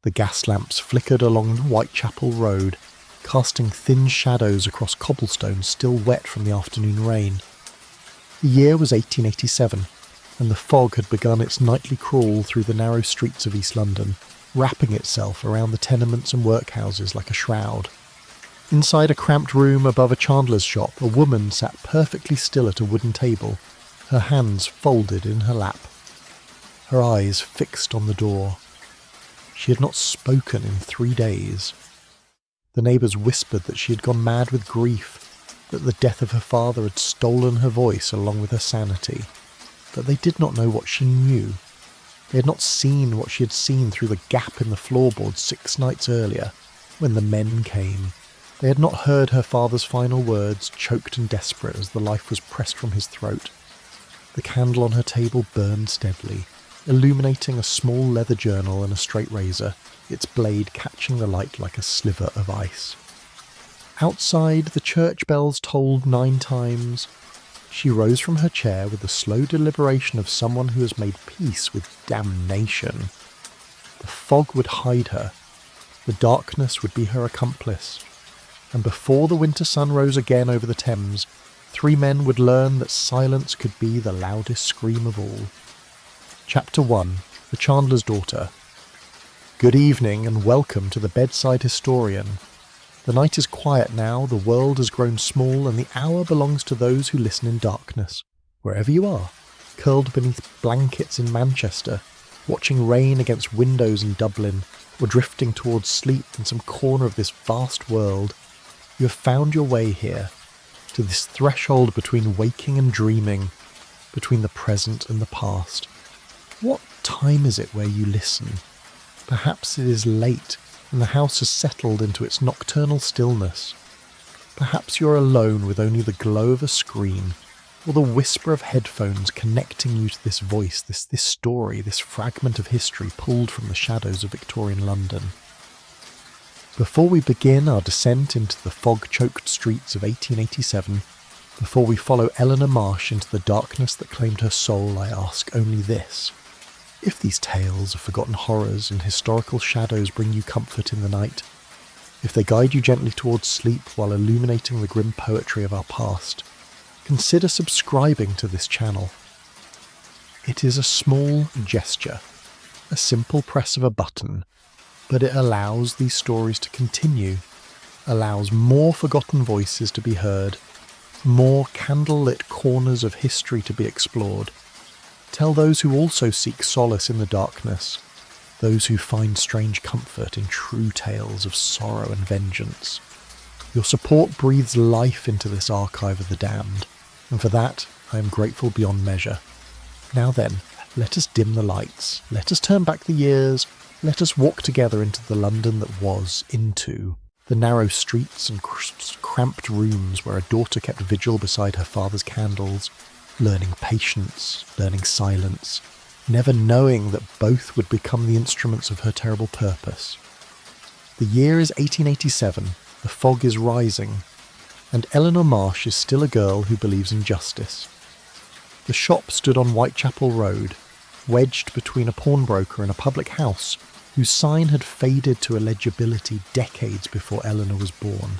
The gas lamps flickered along the Whitechapel road, casting thin shadows across cobblestones still wet from the afternoon rain. The year was 1887, and the fog had begun its nightly crawl through the narrow streets of East London, wrapping itself around the tenements and workhouses like a shroud. Inside a cramped room above a chandler's shop, a woman sat perfectly still at a wooden table, her hands folded in her lap, her eyes fixed on the door. She had not spoken in 3 days. The neighbours whispered that she had gone mad with grief, that the death of her father had stolen her voice along with her sanity, but they did not know what she knew. They had not seen what she had seen through the gap in the floorboards 6 nights earlier, when the men came. They had not heard her father's final words, choked and desperate as the life was pressed from his throat. The candle on her table burned steadily, illuminating a small leather journal and a straight razor, its blade catching the light like a sliver of ice. Outside, the church bells tolled 9 times. She rose from her chair with the slow deliberation of someone who has made peace with damnation. The fog would hide her. The darkness would be her accomplice. And before the winter sun rose again over the Thames, 3 men would learn that silence could be the loudest scream of all. Chapter 1. The Chandler's Daughter. Good evening and welcome to the Bedside Historian. The night is quiet now, the world has grown small, and the hour belongs to those who listen in darkness, wherever you are, curled beneath blankets in Manchester, watching rain against windows in Dublin, or drifting towards sleep in some corner of this vast world. You have found your way here, to this threshold between waking and dreaming, between the present and the past. What time is it where you listen? Perhaps it is late, and the house has settled into its nocturnal stillness. Perhaps you're alone with only the glow of a screen, or the whisper of headphones connecting you to this voice, this story, this fragment of history pulled from the shadows of Victorian London. Before we begin our descent into the fog-choked streets of 1887, before we follow Eleanor Marsh into the darkness that claimed her soul, I ask only this. If these tales of forgotten horrors and historical shadows bring you comfort in the night, if they guide you gently towards sleep while illuminating the grim poetry of our past, consider subscribing to this channel. It is a small gesture, a simple press of a button, but it allows these stories to continue, allows more forgotten voices to be heard, more candle-lit corners of history to be explored. Tell those who also seek solace in the darkness, those who find strange comfort in true tales of sorrow and vengeance. Your support breathes life into this archive of the damned, and for that I am grateful beyond measure. Now then, let us dim the lights, let us turn back the years, let us walk together into the London that was, into the narrow streets and cramped rooms where a daughter kept vigil beside her father's candles, learning patience, learning silence, never knowing that both would become the instruments of her terrible purpose. The year is 1887, the fog is rising, and Eleanor Marsh is still a girl who believes in justice. The shop stood on Whitechapel Road, wedged between a pawnbroker and a public house, whose sign had faded to illegibility decades before Eleanor was born.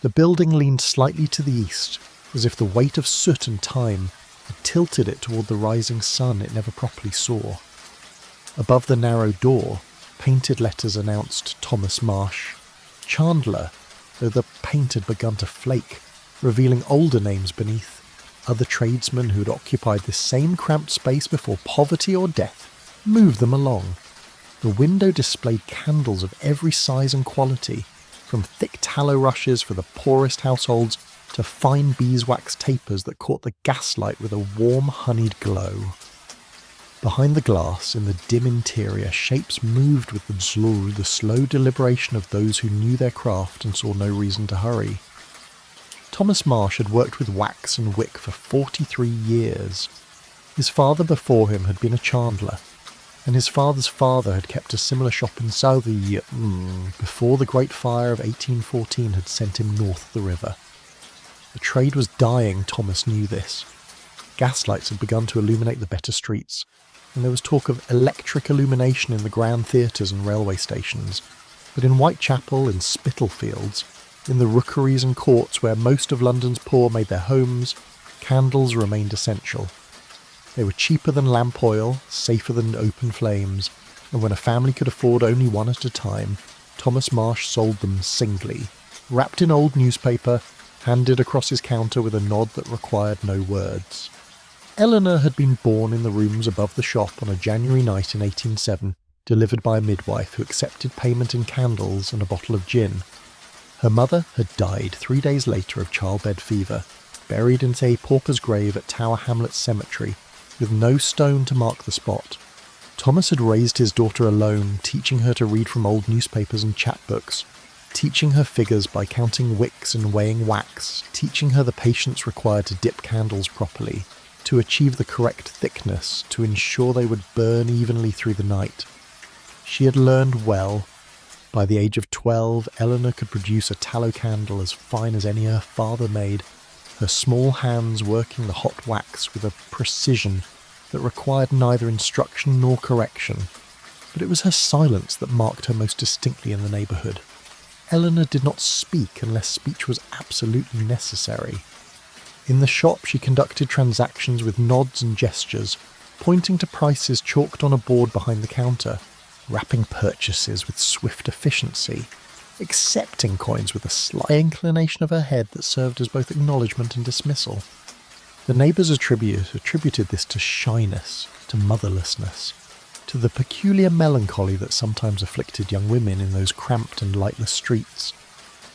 The building leaned slightly to the east, as if the weight of soot and time had tilted it toward the rising sun it never properly saw. Above the narrow door, painted letters announced Thomas Marsh, Chandler, though the paint had begun to flake, revealing older names beneath, other tradesmen who had occupied this same cramped space before poverty or death moved them along. The window displayed candles of every size and quality, from thick tallow rushes for the poorest households to fine beeswax tapers that caught the gaslight with a warm, honeyed glow. Behind the glass, in the dim interior, shapes moved with the slow deliberation of those who knew their craft and saw no reason to hurry. Thomas Marsh had worked with wax and wick for 43 years. His father before him had been a chandler, and his father's father had kept a similar shop in Southie before the Great Fire of 1814 had sent him north of the river. The trade was dying, Thomas knew this. Gaslights had begun to illuminate the better streets. and there was talk of electric illumination in the grand theatres and railway stations. But in Whitechapel, in Spitalfields, in the rookeries and courts where most of London's poor made their homes, candles remained essential. They were cheaper than lamp oil, safer than open flames, and when a family could afford only one at a time, Thomas Marsh sold them singly, wrapped in old newspaper, handed across his counter with a nod that required no words. Eleanor had been born in the rooms above the shop on a January night in 1807, delivered by a midwife who accepted payment in candles and a bottle of gin. Her mother had died 3 days later of childbed fever, buried in a pauper's grave at Tower Hamlets Cemetery, with no stone to mark the spot. Thomas had raised his daughter alone, teaching her to read from old newspapers and chapbooks, teaching her figures by counting wicks and weighing wax, teaching her the patience required to dip candles properly, to achieve the correct thickness, to ensure they would burn evenly through the night. She had learned well. By the age of 12, Eleanor could produce a tallow candle as fine as any her father made, her small hands working the hot wax with a precision that required neither instruction nor correction. But it was her silence that marked her most distinctly in the neighbourhood. Eleanor did not speak unless speech was absolutely necessary. In the shop she conducted transactions with nods and gestures, pointing to prices chalked on a board behind the counter, wrapping purchases with swift efficiency, accepting coins with a sly inclination of her head that served as both acknowledgement and dismissal. The neighbours attributed this to shyness, to motherlessness, to the peculiar melancholy that sometimes afflicted young women in those cramped and lightless streets.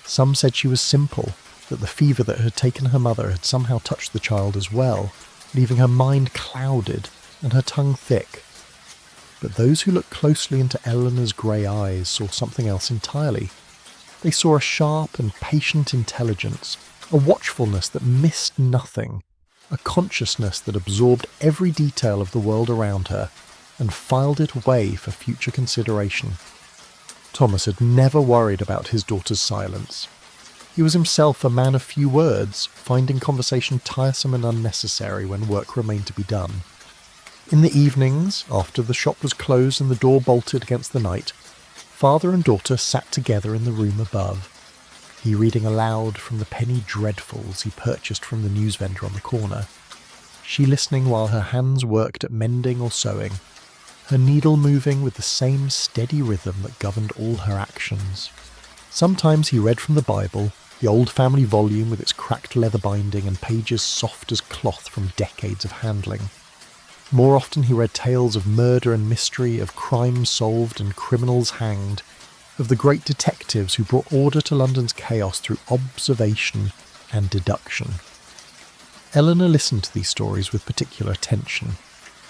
Some said she was simple, that the fever that had taken her mother had somehow touched the child as well, leaving her mind clouded and her tongue thick. But those who looked closely into Eleanor's grey eyes saw something else entirely. They saw a sharp and patient intelligence, a watchfulness that missed nothing, a consciousness that absorbed every detail of the world around her and filed it away for future consideration. Thomas had never worried about his daughter's silence. He was himself a man of few words, finding conversation tiresome and unnecessary when work remained to be done. In the evenings, after the shop was closed and the door bolted against the night, father and daughter sat together in the room above, he reading aloud from the penny dreadfuls he purchased from the news vendor on the corner, she listening while her hands worked at mending or sewing, her needle moving with the same steady rhythm that governed all her actions. Sometimes he read from the Bible, the old family volume with its cracked leather binding and pages soft as cloth from decades of handling. More often he read tales of murder and mystery, of crimes solved and criminals hanged, of the great detectives who brought order to London's chaos through observation and deduction. Eleanor listened to these stories with particular attention.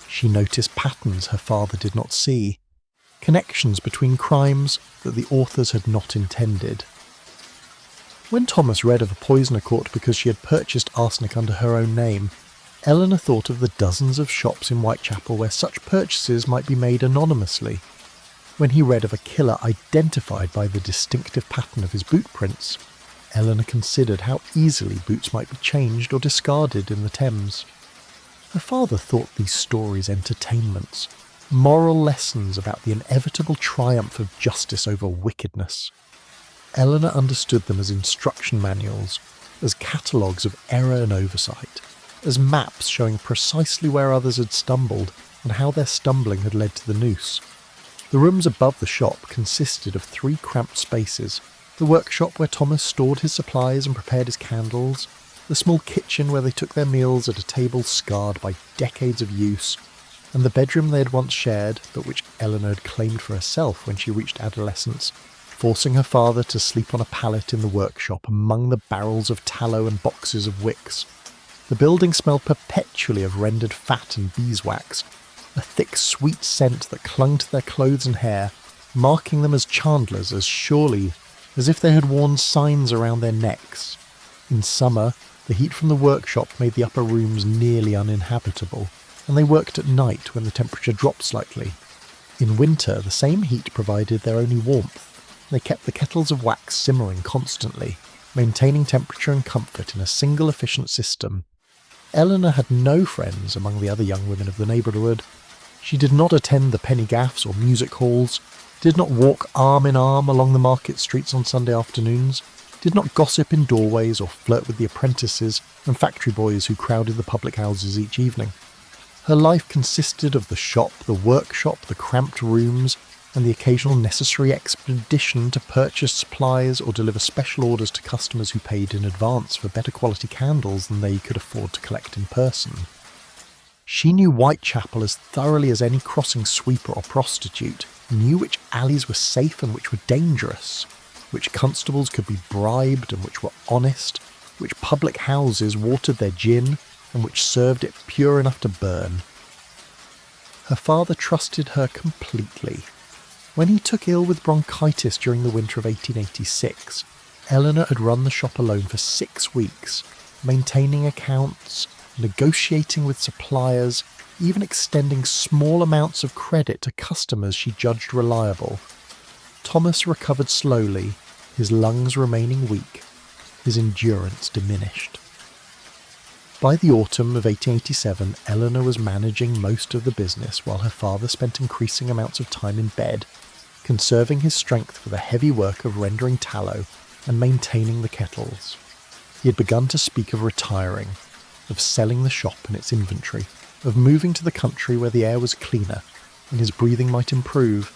She noticed patterns her father did not see, connections between crimes that the authors had not intended. When Thomas read of a poisoner caught because she had purchased arsenic under her own name, Eleanor thought of the dozens of shops in Whitechapel where such purchases might be made anonymously. When he read of a killer identified by the distinctive pattern of his boot prints, Eleanor considered how easily boots might be changed or discarded in the Thames. Her father thought these stories entertainments, moral lessons about the inevitable triumph of justice over wickedness. Eleanor understood them as instruction manuals, as catalogues of error and oversight, as maps showing precisely where others had stumbled and how their stumbling had led to the noose. The rooms above the shop consisted of 3 cramped spaces: the workshop where Thomas stored his supplies and prepared his candles, the small kitchen where they took their meals at a table scarred by decades of use, and the bedroom they had once shared, but which Eleanor had claimed for herself when she reached adolescence, forcing her father to sleep on a pallet in the workshop among the barrels of tallow and boxes of wicks. The building smelled perpetually of rendered fat and beeswax, a thick sweet scent that clung to their clothes and hair, marking them as Chandlers as surely as if they had worn signs around their necks. In summer, the heat from the workshop made the upper rooms nearly uninhabitable, and they worked at night when the temperature dropped slightly. In winter, the same heat provided their only warmth. They kept the kettles of wax simmering constantly, maintaining temperature and comfort in a single efficient system. Eleanor had no friends among the other young women of the neighbourhood, She did not attend the penny gaffs or music halls, did not walk arm in arm along the market streets on Sunday afternoons, did not gossip in doorways or flirt with the apprentices and factory boys who crowded the public houses each evening. Her life consisted of the shop, the workshop, the cramped rooms, and the occasional necessary expedition to purchase supplies or deliver special orders to customers who paid in advance for better quality candles than they could afford to collect in person. She knew Whitechapel as thoroughly as any crossing sweeper or prostitute, knew which alleys were safe and which were dangerous, which constables could be bribed and which were honest, which public houses watered their gin and which served it pure enough to burn. Her father trusted her completely. When he took ill with bronchitis during the winter of 1886, Eleanor had run the shop alone for 6 weeks, maintaining accounts, negotiating with suppliers, even extending small amounts of credit to customers she judged reliable. Thomas recovered slowly, his lungs remaining weak, his endurance diminished. By the autumn of 1887, Eleanor was managing most of the business while her father spent increasing amounts of time in bed, conserving his strength for the heavy work of rendering tallow and maintaining the kettles. He had begun to speak of retiring, of selling the shop and its inventory, of moving to the country where the air was cleaner and his breathing might improve.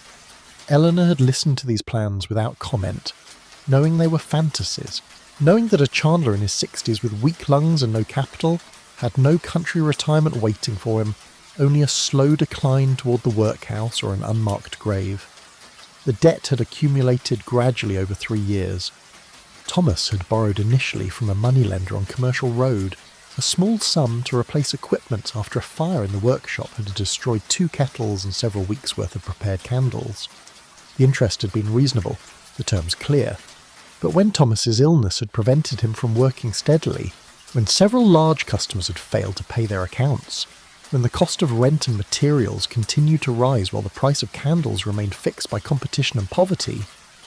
Eleanor had listened to these plans without comment, knowing they were fantasies, knowing that a Chandler in his 60s with weak lungs and no capital had no country retirement waiting for him, only a slow decline toward the workhouse or an unmarked grave. The debt had accumulated gradually over 3 years. Thomas had borrowed initially from a moneylender on Commercial Road, a small sum to replace equipment after a fire in the workshop had destroyed 2 kettles and several weeks' worth of prepared candles. The interest had been reasonable, the terms clear, but when Thomas's illness had prevented him from working steadily, when several large customers had failed to pay their accounts, when the cost of rent and materials continued to rise while the price of candles remained fixed by competition and poverty,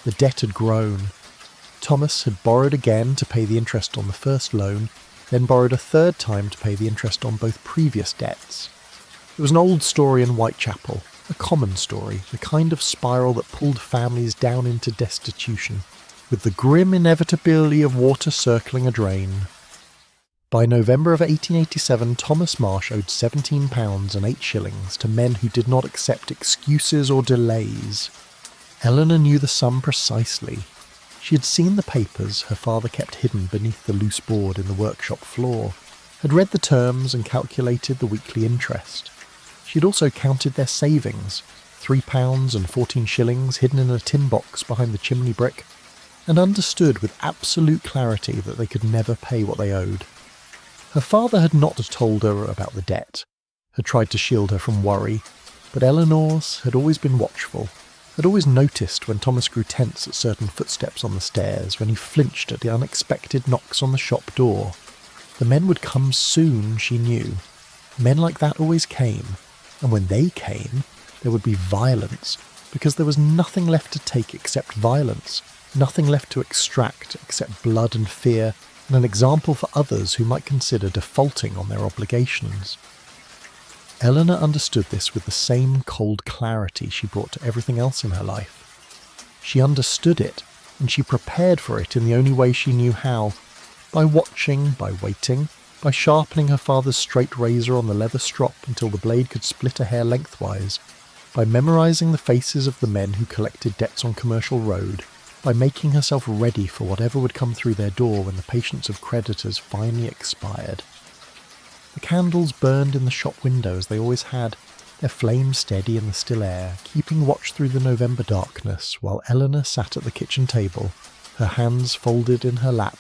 the debt had grown. Thomas had borrowed again to pay the interest on the first loan, then borrowed a third time to pay the interest on both previous debts. It was an old story in Whitechapel, a common story, the kind of spiral that pulled families down into destitution, with the grim inevitability of water circling a drain. By November of 1887, Thomas Marsh owed £17 and 8 shillings to men who did not accept excuses or delays. Eleanor knew the sum precisely. She had seen the papers her father kept hidden beneath the loose board in the workshop floor, had read the terms and calculated the weekly interest. She had also counted their savings, £3 and 14 shillings hidden in a tin box behind the chimney brick, and understood with absolute clarity that they could never pay what they owed. Her father had not told her about the debt, had tried to shield her from worry, but Eleanor's had always been watchful, had always noticed when Thomas grew tense at certain footsteps on the stairs, when he flinched at the unexpected knocks on the shop door. The men would come soon, she knew. Men like that always came, and when they came, there would be violence, because there was nothing left to take except violence, nothing left to extract except blood and fear, and an example for others who might consider defaulting on their obligations. Eleanor understood this with the same cold clarity she brought to everything else in her life. She understood it, and she prepared for it in the only way she knew how, by watching, by waiting, by sharpening her father's straight razor on the leather strop until the blade could split a hair lengthwise, by memorizing the faces of the men who collected debts on Commercial Road, by making herself ready for whatever would come through their door when the patience of creditors finally expired. The candles burned in the shop window as they always had, their flame steady in the still air, keeping watch through the November darkness, while Eleanor sat at the kitchen table, her hands folded in her lap,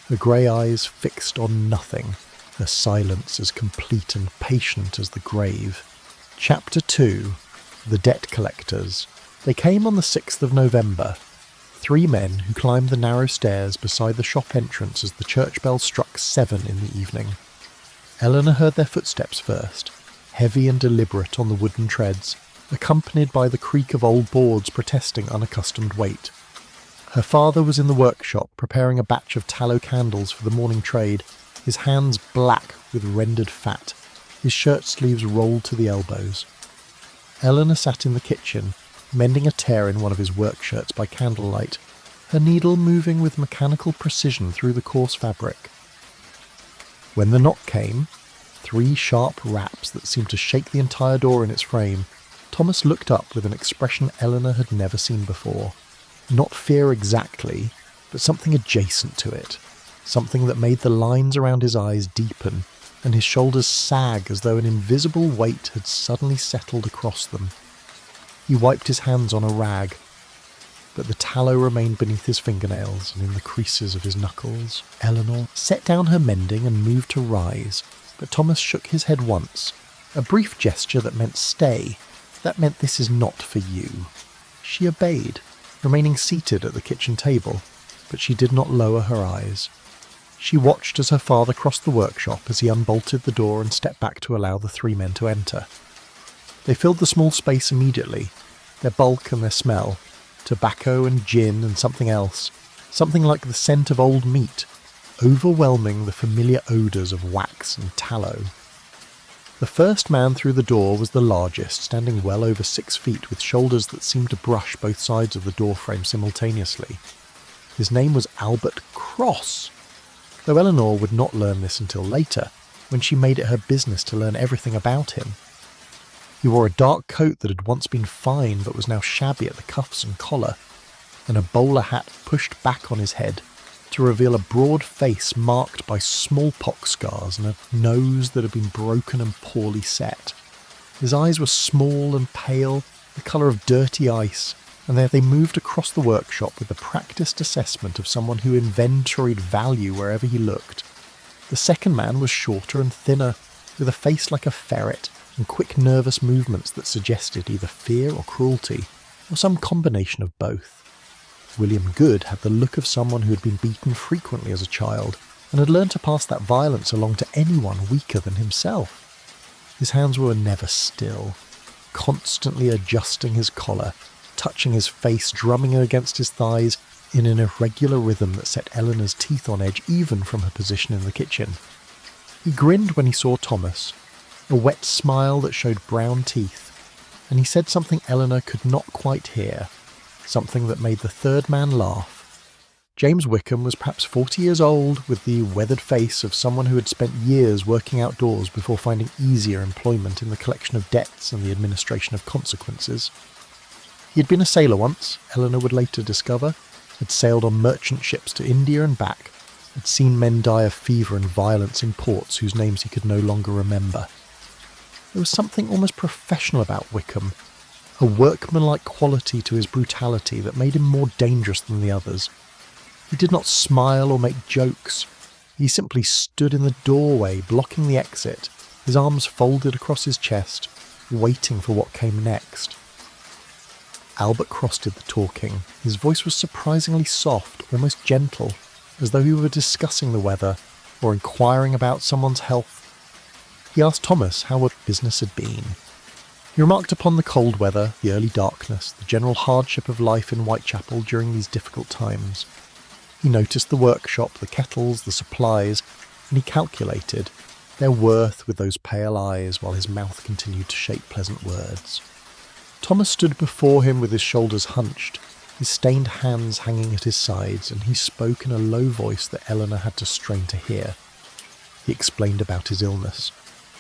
her grey eyes fixed on nothing, her silence as complete and patient as the grave. Chapter 2. The Debt Collectors. They came on the 6th of November. 3 men who climbed the narrow stairs beside the shop entrance as the church bell struck 7 in the evening. Eleanor heard their footsteps first, heavy and deliberate on the wooden treads, accompanied by the creak of old boards protesting unaccustomed weight. Her father was in the workshop preparing a batch of tallow candles for the morning trade, his hands black with rendered fat, his shirt sleeves rolled to the elbows. Eleanor sat in the kitchen, mending a tear in one of his work shirts by candlelight, her needle moving with mechanical precision through the coarse fabric. When the knock came, 3 sharp raps that seemed to shake the entire door in its frame, Thomas looked up with an expression Eleanor had never seen before. Not fear exactly, but something adjacent to it. Something that made the lines around his eyes deepen and his shoulders sag as though an invisible weight had suddenly settled across them. He wiped his hands on a rag, but the tallow remained beneath his fingernails and in the creases of his knuckles. Eleanor set down her mending and moved to rise, but Thomas shook his head once, a brief gesture that meant stay. That meant this is not for you. She obeyed, remaining seated at the kitchen table, but she did not lower her eyes. She watched as her father crossed the workshop as he unbolted the door and stepped back to allow the 3 men to enter. They filled the small space immediately, their bulk and their smell, tobacco and gin and something else, something like the scent of old meat, overwhelming the familiar odours of wax and tallow. The first man through the door was the largest, standing well over 6 feet with shoulders that seemed to brush both sides of the doorframe simultaneously. His name was Albert Cross, though Eleanor would not learn this until later, when she made it her business to learn everything about him. He wore a dark coat that had once been fine but was now shabby at the cuffs and collar, and a bowler hat pushed back on his head to reveal a broad face marked by smallpox scars and a nose that had been broken and poorly set. His eyes were small and pale, the colour of dirty ice, and they moved across the workshop with the practised assessment of someone who inventoried value wherever he looked. The second man was shorter and thinner, with a face like a ferret, and quick nervous movements that suggested either fear or cruelty, or some combination of both. William Good had the look of someone who had been beaten frequently as a child, and had learned to pass that violence along to anyone weaker than himself. His hands were never still, constantly adjusting his collar, touching his face, drumming against his thighs in an irregular rhythm that set Eleanor's teeth on edge even from her position in the kitchen. He grinned when he saw Thomas, a wet smile that showed brown teeth, and he said something Eleanor could not quite hear, something that made the third man laugh. James Wickham was perhaps 40 years old, with the weathered face of someone who had spent years working outdoors before finding easier employment in the collection of debts and the administration of consequences. He had been a sailor once, Eleanor would later discover, had sailed on merchant ships to India and back, had seen men die of fever and violence in ports whose names he could no longer remember. There was something almost professional about Wickham, a workmanlike quality to his brutality that made him more dangerous than the others. He did not smile or make jokes. He simply stood in the doorway, blocking the exit, his arms folded across his chest, waiting for what came next. Albert Cross did the talking. His voice was surprisingly soft, almost gentle, as though he were discussing the weather or inquiring about someone's health. He asked Thomas how what business had been. He remarked upon the cold weather, the early darkness, the general hardship of life in Whitechapel during these difficult times. He noticed the workshop, the kettles, the supplies, and he calculated their worth with those pale eyes while his mouth continued to shape pleasant words. Thomas stood before him with his shoulders hunched, his stained hands hanging at his sides, and he spoke in a low voice that Eleanor had to strain to hear. He explained about his illness,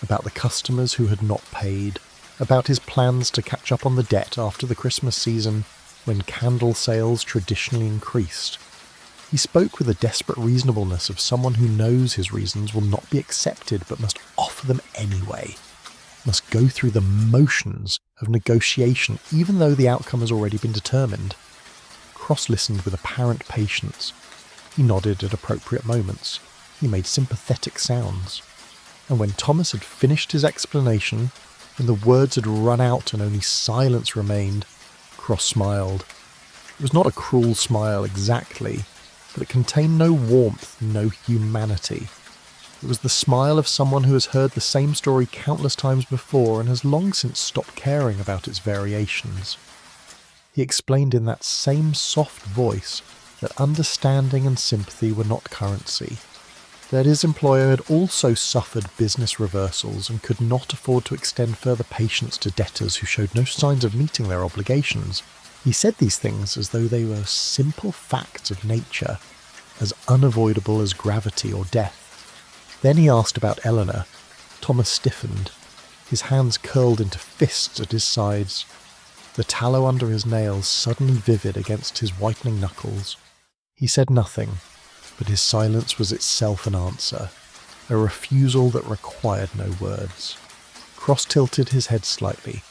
about the customers who had not paid, about his plans to catch up on the debt after the Christmas season, when candle sales traditionally increased. He spoke with the desperate reasonableness of someone who knows his reasons will not be accepted but must offer them anyway, must go through the motions of negotiation even though the outcome has already been determined. Cross listened with apparent patience. He nodded at appropriate moments. He made sympathetic sounds. And when Thomas had finished his explanation, when the words had run out and only silence remained, Cross smiled. It was not a cruel smile exactly, but it contained no warmth, no humanity. It was the smile of someone who has heard the same story countless times before and has long since stopped caring about its variations. He explained in that same soft voice that understanding and sympathy were not currency. that his employer had also suffered business reversals and could not afford to extend further patience to debtors who showed no signs of meeting their obligations. He said these things as though they were simple facts of nature, as unavoidable as gravity or death. Then he asked about Eleanor. Thomas stiffened. His hands curled into fists at his sides, the tallow under his nails suddenly vivid against his whitening knuckles. He said nothing, but his silence was itself an answer, a refusal that required no words. Cross tilted his head slightly,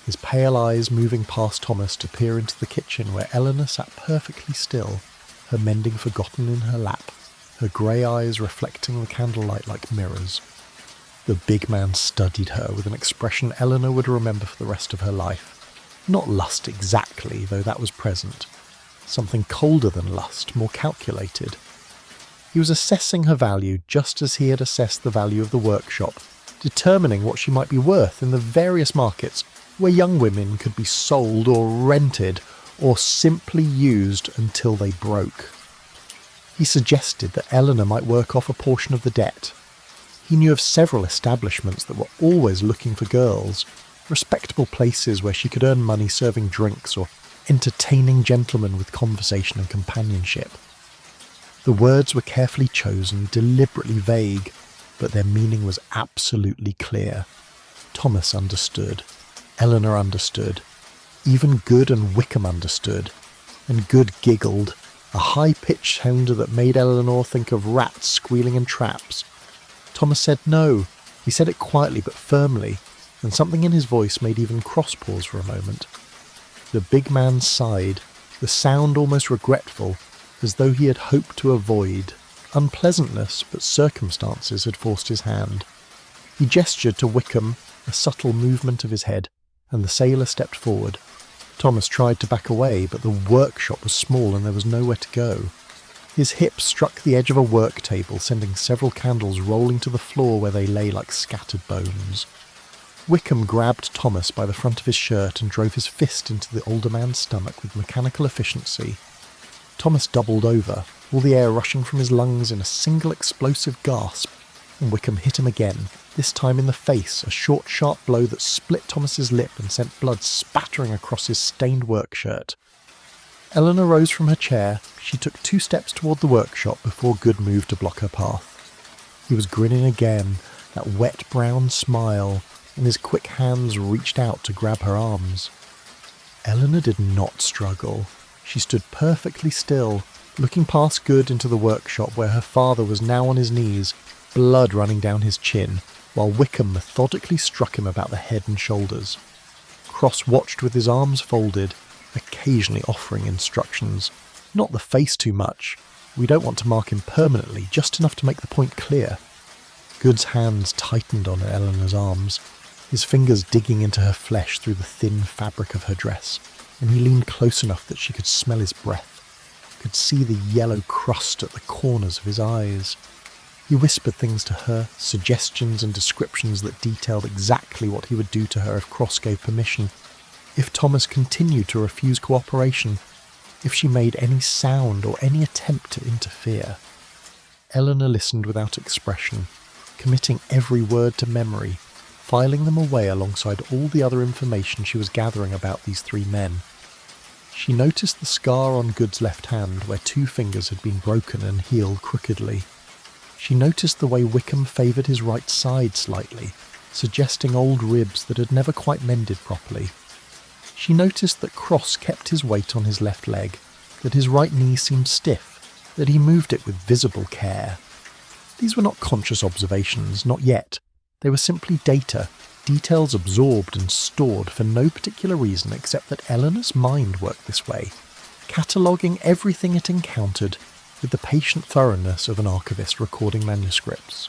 his pale eyes moving past Thomas to peer into the kitchen where Eleanor sat perfectly still, her mending forgotten in her lap, her grey eyes reflecting the candlelight like mirrors. The big man studied her with an expression Eleanor would remember for the rest of her life. Not lust exactly, though that was present. Something colder than lust, more calculated. He was assessing her value just as he had assessed the value of the workshop, determining what she might be worth in the various markets where young women could be sold or rented or simply used until they broke. He suggested that Eleanor might work off a portion of the debt. He knew of several establishments that were always looking for girls, respectable places where she could earn money serving drinks or entertaining gentlemen with conversation and companionship. The words were carefully chosen, deliberately vague, but their meaning was absolutely clear. Thomas understood. Eleanor understood. Even Good and Wickham understood. And Good giggled, a high-pitched sound that made Eleanor think of rats squealing in traps. Thomas said no. He said it quietly but firmly, and something in his voice made even Cross pause for a moment. The big man sighed, the sound almost regretful, as though he had hoped to avoid unpleasantness, but circumstances had forced his hand. He gestured to Wickham, a subtle movement of his head, and the sailor stepped forward. Thomas tried to back away, but the workshop was small and there was nowhere to go. His hip struck the edge of a work table, sending several candles rolling to the floor where they lay like scattered bones. Wickham grabbed Thomas by the front of his shirt and drove his fist into the older man's stomach with mechanical efficiency. Thomas doubled over, all the air rushing from his lungs in a single explosive gasp, and Wickham hit him again, this time in the face, a short, sharp blow that split Thomas's lip and sent blood spattering across his stained work shirt. Eleanor rose from her chair. She took 2 steps toward the workshop before Good moved to block her path. He was grinning again, that wet brown smile, and his quick hands reached out to grab her arms. Eleanor did not struggle. She stood perfectly still, looking past Good into the workshop where her father was now on his knees, blood running down his chin, while Wickham methodically struck him about the head and shoulders. Cross watched with his arms folded, occasionally offering instructions. Not the face too much. We don't want to mark him permanently, just enough to make the point clear. Good's hands tightened on Eleanor's arms, his fingers digging into her flesh through the thin fabric of her dress, and he leaned close enough that she could smell his breath, could see the yellow crust at the corners of his eyes. He whispered things to her, suggestions and descriptions that detailed exactly what he would do to her if Cross gave permission, if Thomas continued to refuse cooperation, if she made any sound or any attempt to interfere. Eleanor listened without expression, committing every word to memory, filing them away alongside all the other information she was gathering about these 3 men. She noticed the scar on Good's left hand where 2 fingers had been broken and healed crookedly. She noticed the way Wickham favoured his right side slightly, suggesting old ribs that had never quite mended properly. She noticed that Cross kept his weight on his left leg, that his right knee seemed stiff, that he moved it with visible care. These were not conscious observations, not yet. They were simply data, details absorbed and stored for no particular reason except that Eleanor's mind worked this way, cataloguing everything it encountered with the patient thoroughness of an archivist recording manuscripts.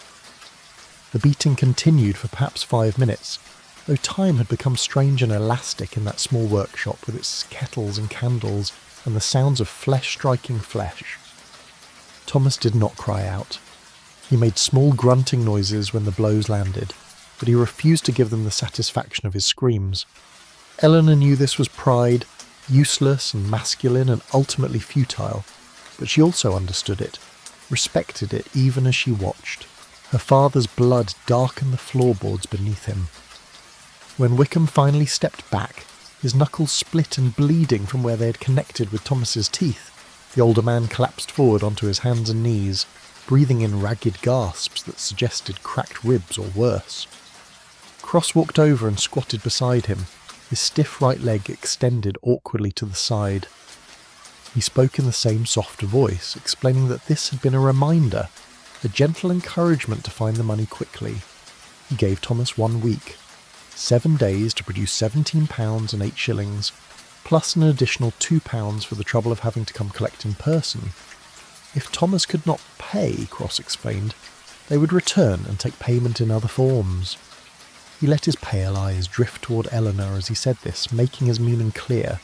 The beating continued for perhaps 5 minutes, though time had become strange and elastic in that small workshop with its kettles and candles and the sounds of flesh striking flesh. Thomas did not cry out. He made small grunting noises when the blows landed, but he refused to give them the satisfaction of his screams. Eleanor knew this was pride, useless and masculine and ultimately futile, but she also understood it. respected it even as she watched. Her father's blood darkened the floorboards beneath him. When Wickham finally stepped back, his knuckles split and bleeding from where they had connected with Thomas's teeth, the older man collapsed forward onto his hands and knees, breathing in ragged gasps that suggested cracked ribs or worse. Cross walked over and squatted beside him, his stiff right leg extended awkwardly to the side. He spoke in the same soft voice, explaining that this had been a reminder, a gentle encouragement to find the money quickly. He gave Thomas 1 week, 7 days to produce £17 and 8 shillings, plus an additional £2 for the trouble of having to come collect in person. If Thomas could not pay, Cross explained, they would return and take payment in other forms. He let his pale eyes drift toward Eleanor as he said this, making his meaning clear.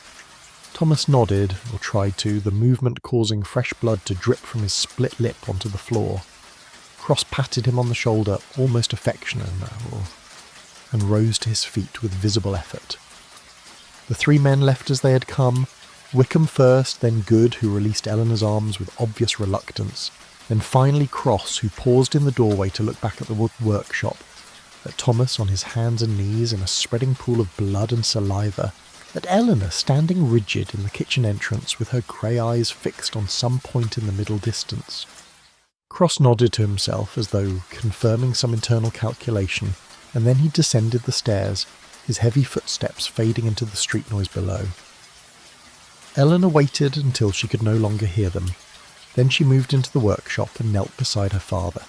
Thomas nodded, or tried to, the movement causing fresh blood to drip from his split lip onto the floor. Cross patted him on the shoulder, almost affectionate, and rose to his feet with visible effort. The 3 men left as they had come, Wickham first, then Good, who released Eleanor's arms with obvious reluctance, then finally Cross, who paused in the doorway to look back at the workshop, at Thomas on his hands and knees in a spreading pool of blood and saliva, at Eleanor standing rigid in the kitchen entrance with her grey eyes fixed on some point in the middle distance. Cross nodded to himself as though confirming some internal calculation, and then he descended the stairs, his heavy footsteps fading into the street noise below. Eleanor waited until she could no longer hear them. Then she moved into the workshop and knelt beside her father.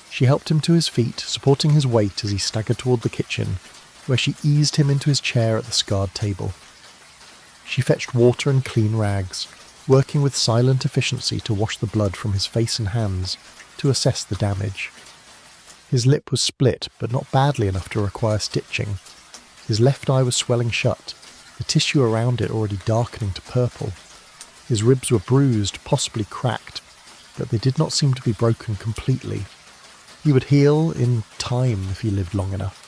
She helped him to his feet, supporting his weight as he staggered toward the kitchen, where she eased him into his chair at the scarred table. She fetched water and clean rags, working with silent efficiency to wash the blood from his face and hands, to assess the damage. His lip was split, but not badly enough to require stitching. His left eye was swelling shut, the tissue around it already darkening to purple. His ribs were bruised, possibly cracked, but they did not seem to be broken completely. He would heal in time if he lived long enough.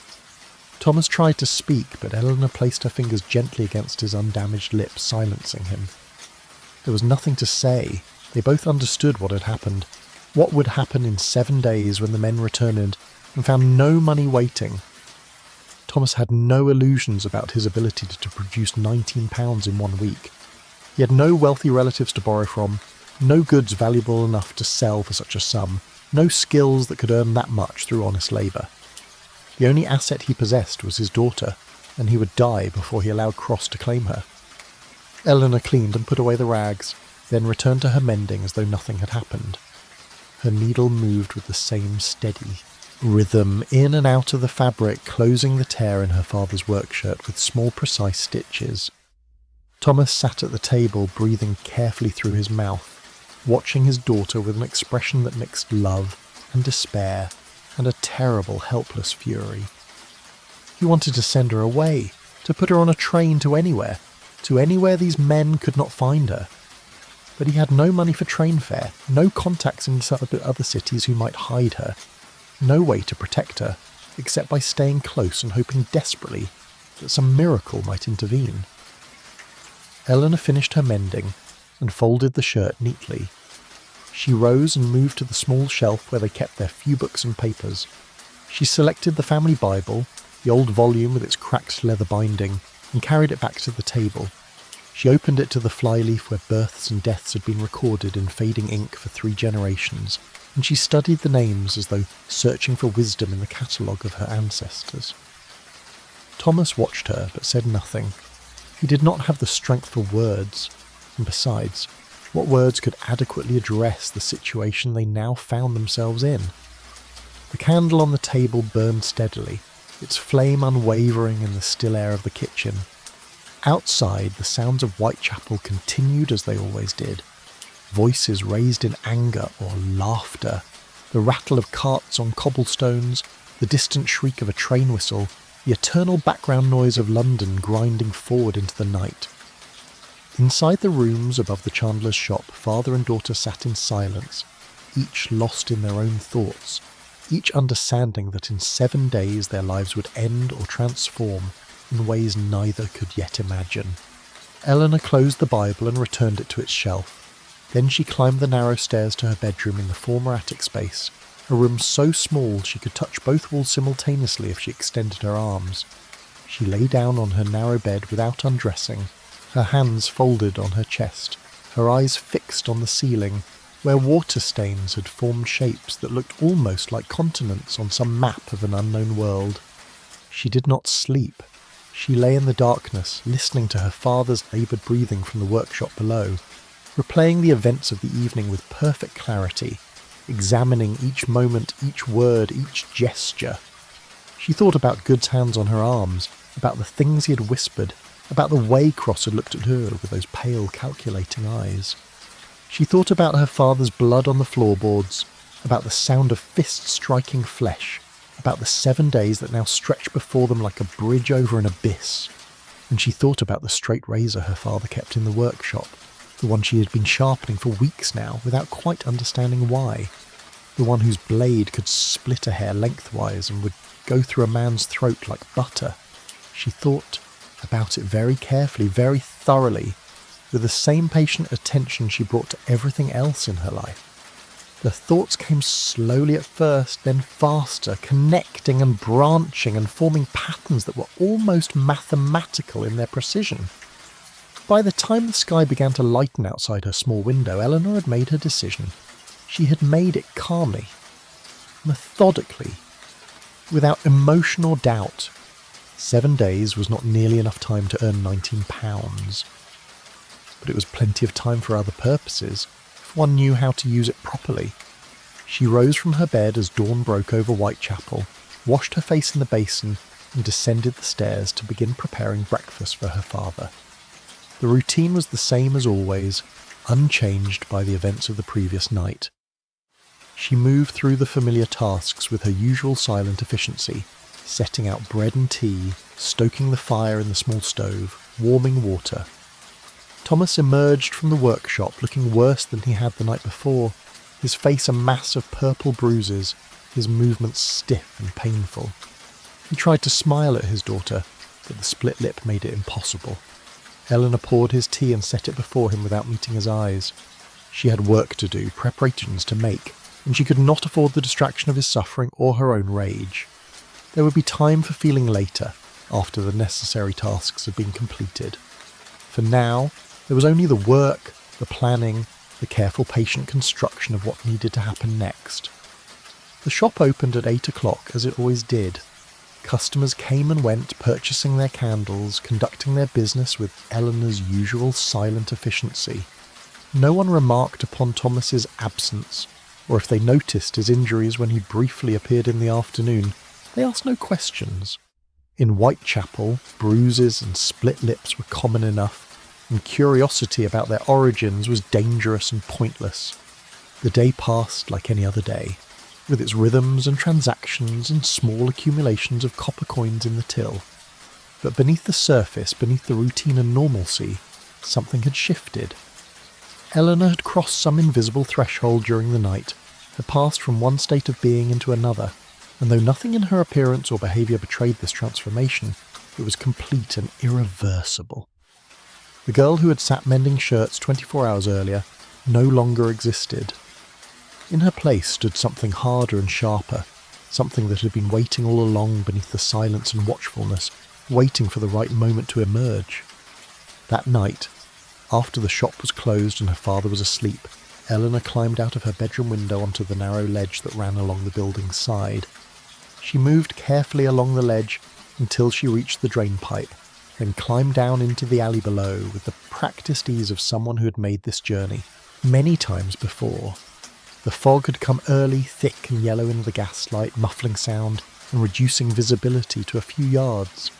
Thomas tried to speak, but Eleanor placed her fingers gently against his undamaged lips, silencing him. There was nothing to say. They both understood what had happened. What would happen in 7 days when the men returned and found no money waiting? Thomas had no illusions about his ability to produce £19 in 1 week. He had no wealthy relatives to borrow from, no goods valuable enough to sell for such a sum, no skills that could earn that much through honest labour. The only asset he possessed was his daughter, and he would die before he allowed Cross to claim her. Eleanor cleaned and put away the rags, then returned to her mending as though nothing had happened. Her needle moved with the same steady rhythm in and out of the fabric, closing the tear in her father's workshirt with small precise stitches. Thomas sat at the table, breathing carefully through his mouth, watching his daughter with an expression that mixed love and despair and a terrible, helpless fury. He wanted to send her away, to put her on a train to anywhere these men could not find her. But he had no money for train fare, no contacts in other cities who might hide her, no way to protect her, except by staying close and hoping desperately that some miracle might intervene. Eleanor finished her mending and folded the shirt neatly. She rose and moved to the small shelf where they kept their few books and papers. She selected the family Bible, the old volume with its cracked leather binding, and carried it back to the table. She opened it to the flyleaf where births and deaths had been recorded in fading ink for 3 generations, and she studied the names as though searching for wisdom in the catalogue of her ancestors. Thomas watched her, but said nothing. He did not have the strength for words, and besides, what words could adequately address the situation they now found themselves in? The candle on the table burned steadily, its flame unwavering in the still air of the kitchen. Outside, the sounds of Whitechapel continued as they always did. Voices raised in anger or laughter, the rattle of carts on cobblestones, the distant shriek of a train whistle, the eternal background noise of London grinding forward into the night. Inside the rooms above the Chandler's shop, father and daughter sat in silence, each lost in their own thoughts, each understanding that in 7 days their lives would end or transform in ways neither could yet imagine. Eleanor closed the Bible and returned it to its shelf. Then she climbed the narrow stairs to her bedroom in the former attic space, a room so small she could touch both walls simultaneously if she extended her arms. She lay down on her narrow bed without undressing, her hands folded on her chest, her eyes fixed on the ceiling, where water stains had formed shapes that looked almost like continents on some map of an unknown world. She did not sleep. She lay in the darkness, listening to her father's laboured breathing from the workshop below, replaying the events of the evening with perfect clarity, examining each moment, each word, each gesture. She thought about Good's hands on her arms, about the things he had whispered, about the way Cross had looked at her with those pale, calculating eyes. She thought about her father's blood on the floorboards, about the sound of fists striking flesh, about the 7 days that now stretched before them like a bridge over an abyss. And she thought about the straight razor her father kept in the workshop, the one she had been sharpening for weeks now without quite understanding why, the one whose blade could split a hair lengthwise and would go through a man's throat like butter. She thought about it very carefully, very thoroughly, with the same patient attention she brought to everything else in her life. The thoughts came slowly at first, then faster, connecting and branching and forming patterns that were almost mathematical in their precision. By the time the sky began to lighten outside her small window, Eleanor had made her decision. She had made it calmly, methodically, without emotion or doubt. 7 days was not nearly enough time to earn £19, but it was plenty of time for other purposes, if one knew how to use it properly. She rose from her bed as dawn broke over Whitechapel, washed her face in the basin, and descended the stairs to begin preparing breakfast for her father. The routine was the same as always, unchanged by the events of the previous night. She moved through the familiar tasks with her usual silent efficiency, setting out bread and tea, stoking the fire in the small stove, warming water. Thomas emerged from the workshop looking worse than he had the night before, his face a mass of purple bruises, his movements stiff and painful. He tried to smile at his daughter, but the split lip made it impossible. Eleanor poured his tea and set it before him without meeting his eyes. She had work to do, preparations to make, and she could not afford the distraction of his suffering or her own rage. There would be time for feeling later, after the necessary tasks had been completed. For now, there was only the work, the planning, the careful patient construction of what needed to happen next. The shop opened at 8 o'clock, as it always did. Customers came and went, purchasing their candles, conducting their business with Eleanor's usual silent efficiency. No one remarked upon Thomas's absence, or if they noticed his injuries when he briefly appeared in the afternoon, they asked no questions. In Whitechapel, bruises and split lips were common enough, and curiosity about their origins was dangerous and pointless. The day passed like any other day, with its rhythms and transactions and small accumulations of copper coins in the till. But beneath the surface, beneath the routine and normalcy, something had shifted. Eleanor had crossed some invisible threshold during the night, had passed from one state of being into another, and though nothing in her appearance or behaviour betrayed this transformation, it was complete and irreversible. The girl who had sat mending shirts 24 hours earlier no longer existed. In her place stood something harder and sharper, something that had been waiting all along beneath the silence and watchfulness, waiting for the right moment to emerge. That night, after the shop was closed and her father was asleep, Eleanor climbed out of her bedroom window onto the narrow ledge that ran along the building's side. She moved carefully along the ledge until she reached the drain pipe, then climbed down into the alley below with the practiced ease of someone who had made this journey many times before. The fog had come early, thick and yellow in the gaslight, muffling sound and reducing visibility to a few yards.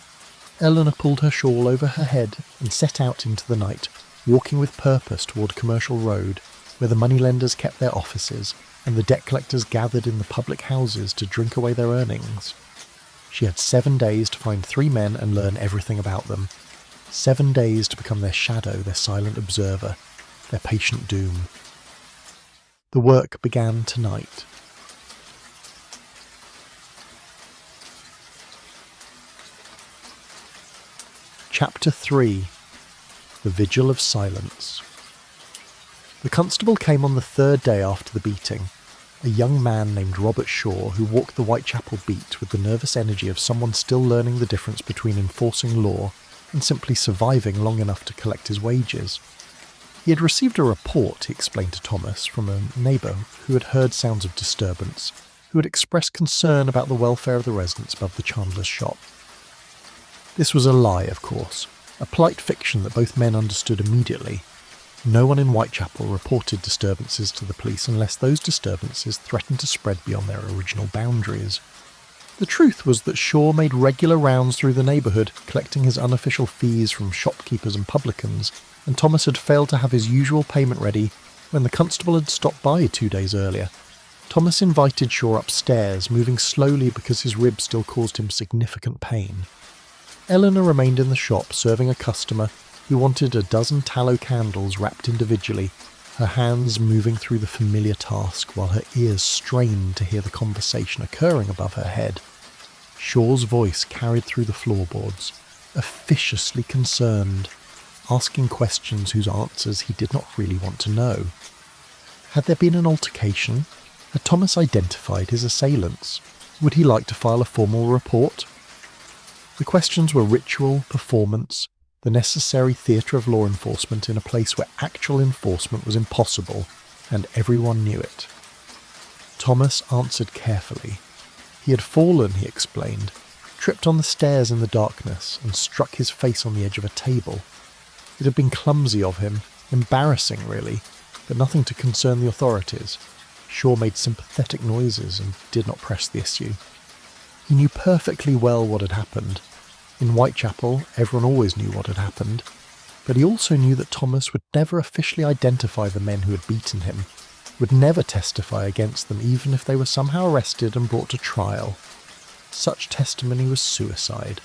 Eleanor pulled her shawl over her head and set out into the night, walking with purpose toward Commercial Road, where the moneylenders kept their offices and the debt collectors gathered in the public houses to drink away their earnings. She had 7 days to find 3 men and learn everything about them. 7 days to become their shadow, their silent observer, their patient doom. The work began tonight. Chapter 3. The Vigil of Silence. The constable came on the third day after the beating, a young man named Robert Shaw who walked the Whitechapel beat with the nervous energy of someone still learning the difference between enforcing law and simply surviving long enough to collect his wages. He had received a report, he explained to Thomas, from a neighbour who had heard sounds of disturbance, who had expressed concern about the welfare of the residents above the Chandler's shop. This was a lie, of course, a polite fiction that both men understood immediately. No one in Whitechapel reported disturbances to the police unless those disturbances threatened to spread beyond their original boundaries. The truth was that Shaw made regular rounds through the neighbourhood, collecting his unofficial fees from shopkeepers and publicans, and Thomas had failed to have his usual payment ready when the constable had stopped by 2 days earlier. Thomas invited Shaw upstairs, moving slowly because his ribs still caused him significant pain. Eleanor remained in the shop, serving a customer who wanted a dozen tallow candles wrapped individually, her hands moving through the familiar task while her ears strained to hear the conversation occurring above her head. Shaw's voice carried through the floorboards, officiously concerned, asking questions whose answers he did not really want to know. Had there been an altercation? Had Thomas identified his assailants? Would he like to file a formal report? The questions were ritual, performance, the necessary theatre of law enforcement in a place where actual enforcement was impossible, and everyone knew it. Thomas answered carefully. He had fallen, he explained, tripped on the stairs in the darkness and struck his face on the edge of a table. It had been clumsy of him, embarrassing really, but nothing to concern the authorities. Shaw made sympathetic noises and did not press the issue. He knew perfectly well what had happened. In Whitechapel, everyone always knew what had happened, but he also knew that Thomas would never officially identify the men who had beaten him, would never testify against them even if they were somehow arrested and brought to trial. Such testimony was suicide,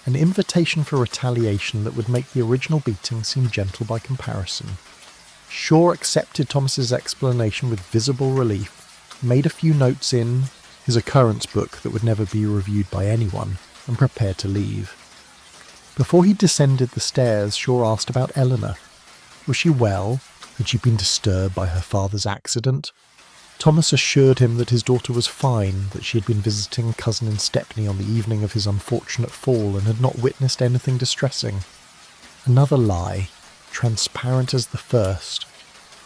an invitation for retaliation that would make the original beating seem gentle by comparison. Shaw accepted Thomas's explanation with visible relief, made a few notes in his occurrence book that would never be reviewed by anyone, and prepared to leave. Before he descended the stairs, Shaw asked about Eleanor. Was she well? Had she been disturbed by her father's accident? Thomas assured him that his daughter was fine, that she had been visiting a cousin in Stepney on the evening of his unfortunate fall and had not witnessed anything distressing. Another lie, transparent as the first,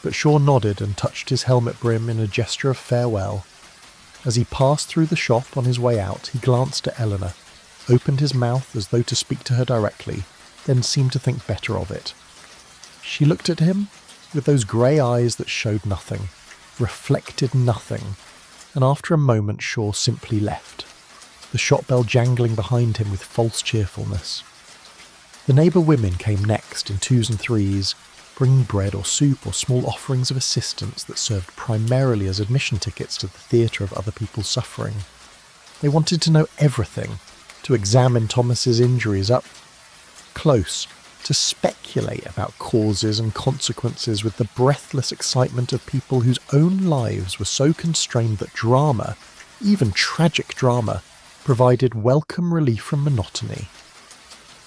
but Shaw nodded and touched his helmet brim in a gesture of farewell. As he passed through the shop on his way out, he glanced at Eleanor, opened his mouth as though to speak to her directly, then seemed to think better of it. She looked at him with those grey eyes that showed nothing, reflected nothing, and after a moment Shaw simply left, the shop bell jangling behind him with false cheerfulness. The neighbour women came next in twos and threes, bringing bread or soup or small offerings of assistance that served primarily as admission tickets to the theatre of other people's suffering. They wanted to know everything, to examine Thomas's injuries up close, to speculate about causes and consequences with the breathless excitement of people whose own lives were so constrained that drama, even tragic drama, provided welcome relief from monotony.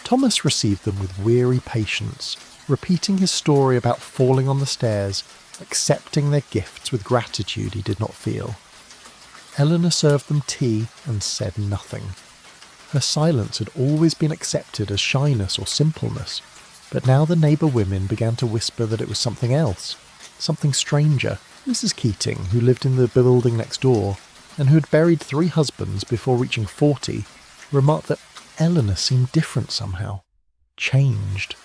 Thomas received them with weary patience, repeating his story about falling on the stairs, accepting their gifts with gratitude he did not feel. Eleanor served them tea and said nothing. Her silence had always been accepted as shyness or simpleness, but now the neighbour women began to whisper that it was something else, something stranger. Mrs. Keating, who lived in the building next door, and who had buried 3 husbands before reaching 40, remarked that Eleanor seemed different somehow, changed.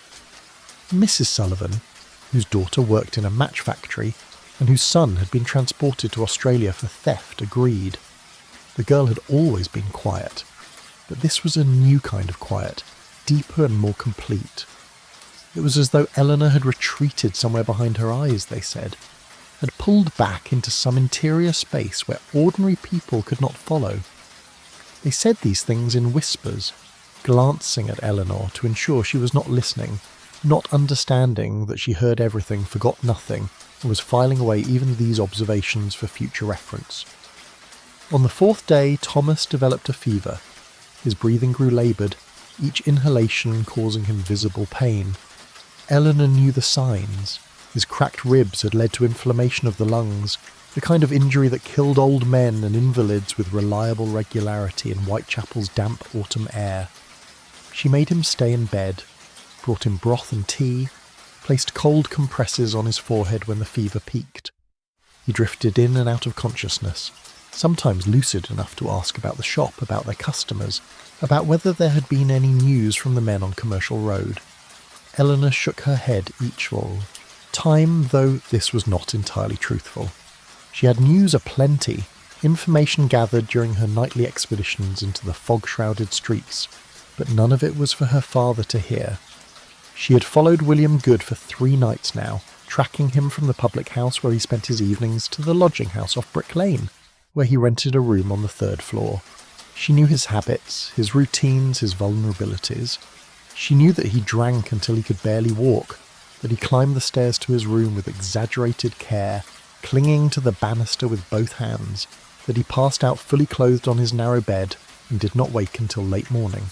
Mrs. Sullivan, whose daughter worked in a match factory, and whose son had been transported to Australia for theft, agreed. The girl had always been quiet, but this was a new kind of quiet, deeper and more complete. It was as though Eleanor had retreated somewhere behind her eyes, they said, had pulled back into some interior space where ordinary people could not follow. They said these things in whispers, glancing at Eleanor to ensure she was not listening, not understanding that she heard everything, forgot nothing, and was filing away even these observations for future reference. On the 4th day, Thomas developed a fever. His breathing grew laboured, each inhalation causing him visible pain. Eleanor knew the signs. His cracked ribs had led to inflammation of the lungs, the kind of injury that killed old men and invalids with reliable regularity in Whitechapel's damp autumn air. She made him stay in bed, brought him broth and tea, placed cold compresses on his forehead when the fever peaked. He drifted in and out of consciousness, sometimes lucid enough to ask about the shop, about their customers, about whether there had been any news from the men on Commercial Road. Eleanor shook her head each time, though this was not entirely truthful. She had news aplenty, information gathered during her nightly expeditions into the fog-shrouded streets, but none of it was for her father to hear. She had followed William Good for 3 nights now, tracking him from the public house where he spent his evenings to the lodging house off Brick Lane, where he rented a room on the 3rd floor. She knew his habits, his routines, his vulnerabilities. She knew that he drank until he could barely walk, that he climbed the stairs to his room with exaggerated care, clinging to the banister with both hands, that he passed out fully clothed on his narrow bed and did not wake until late morning.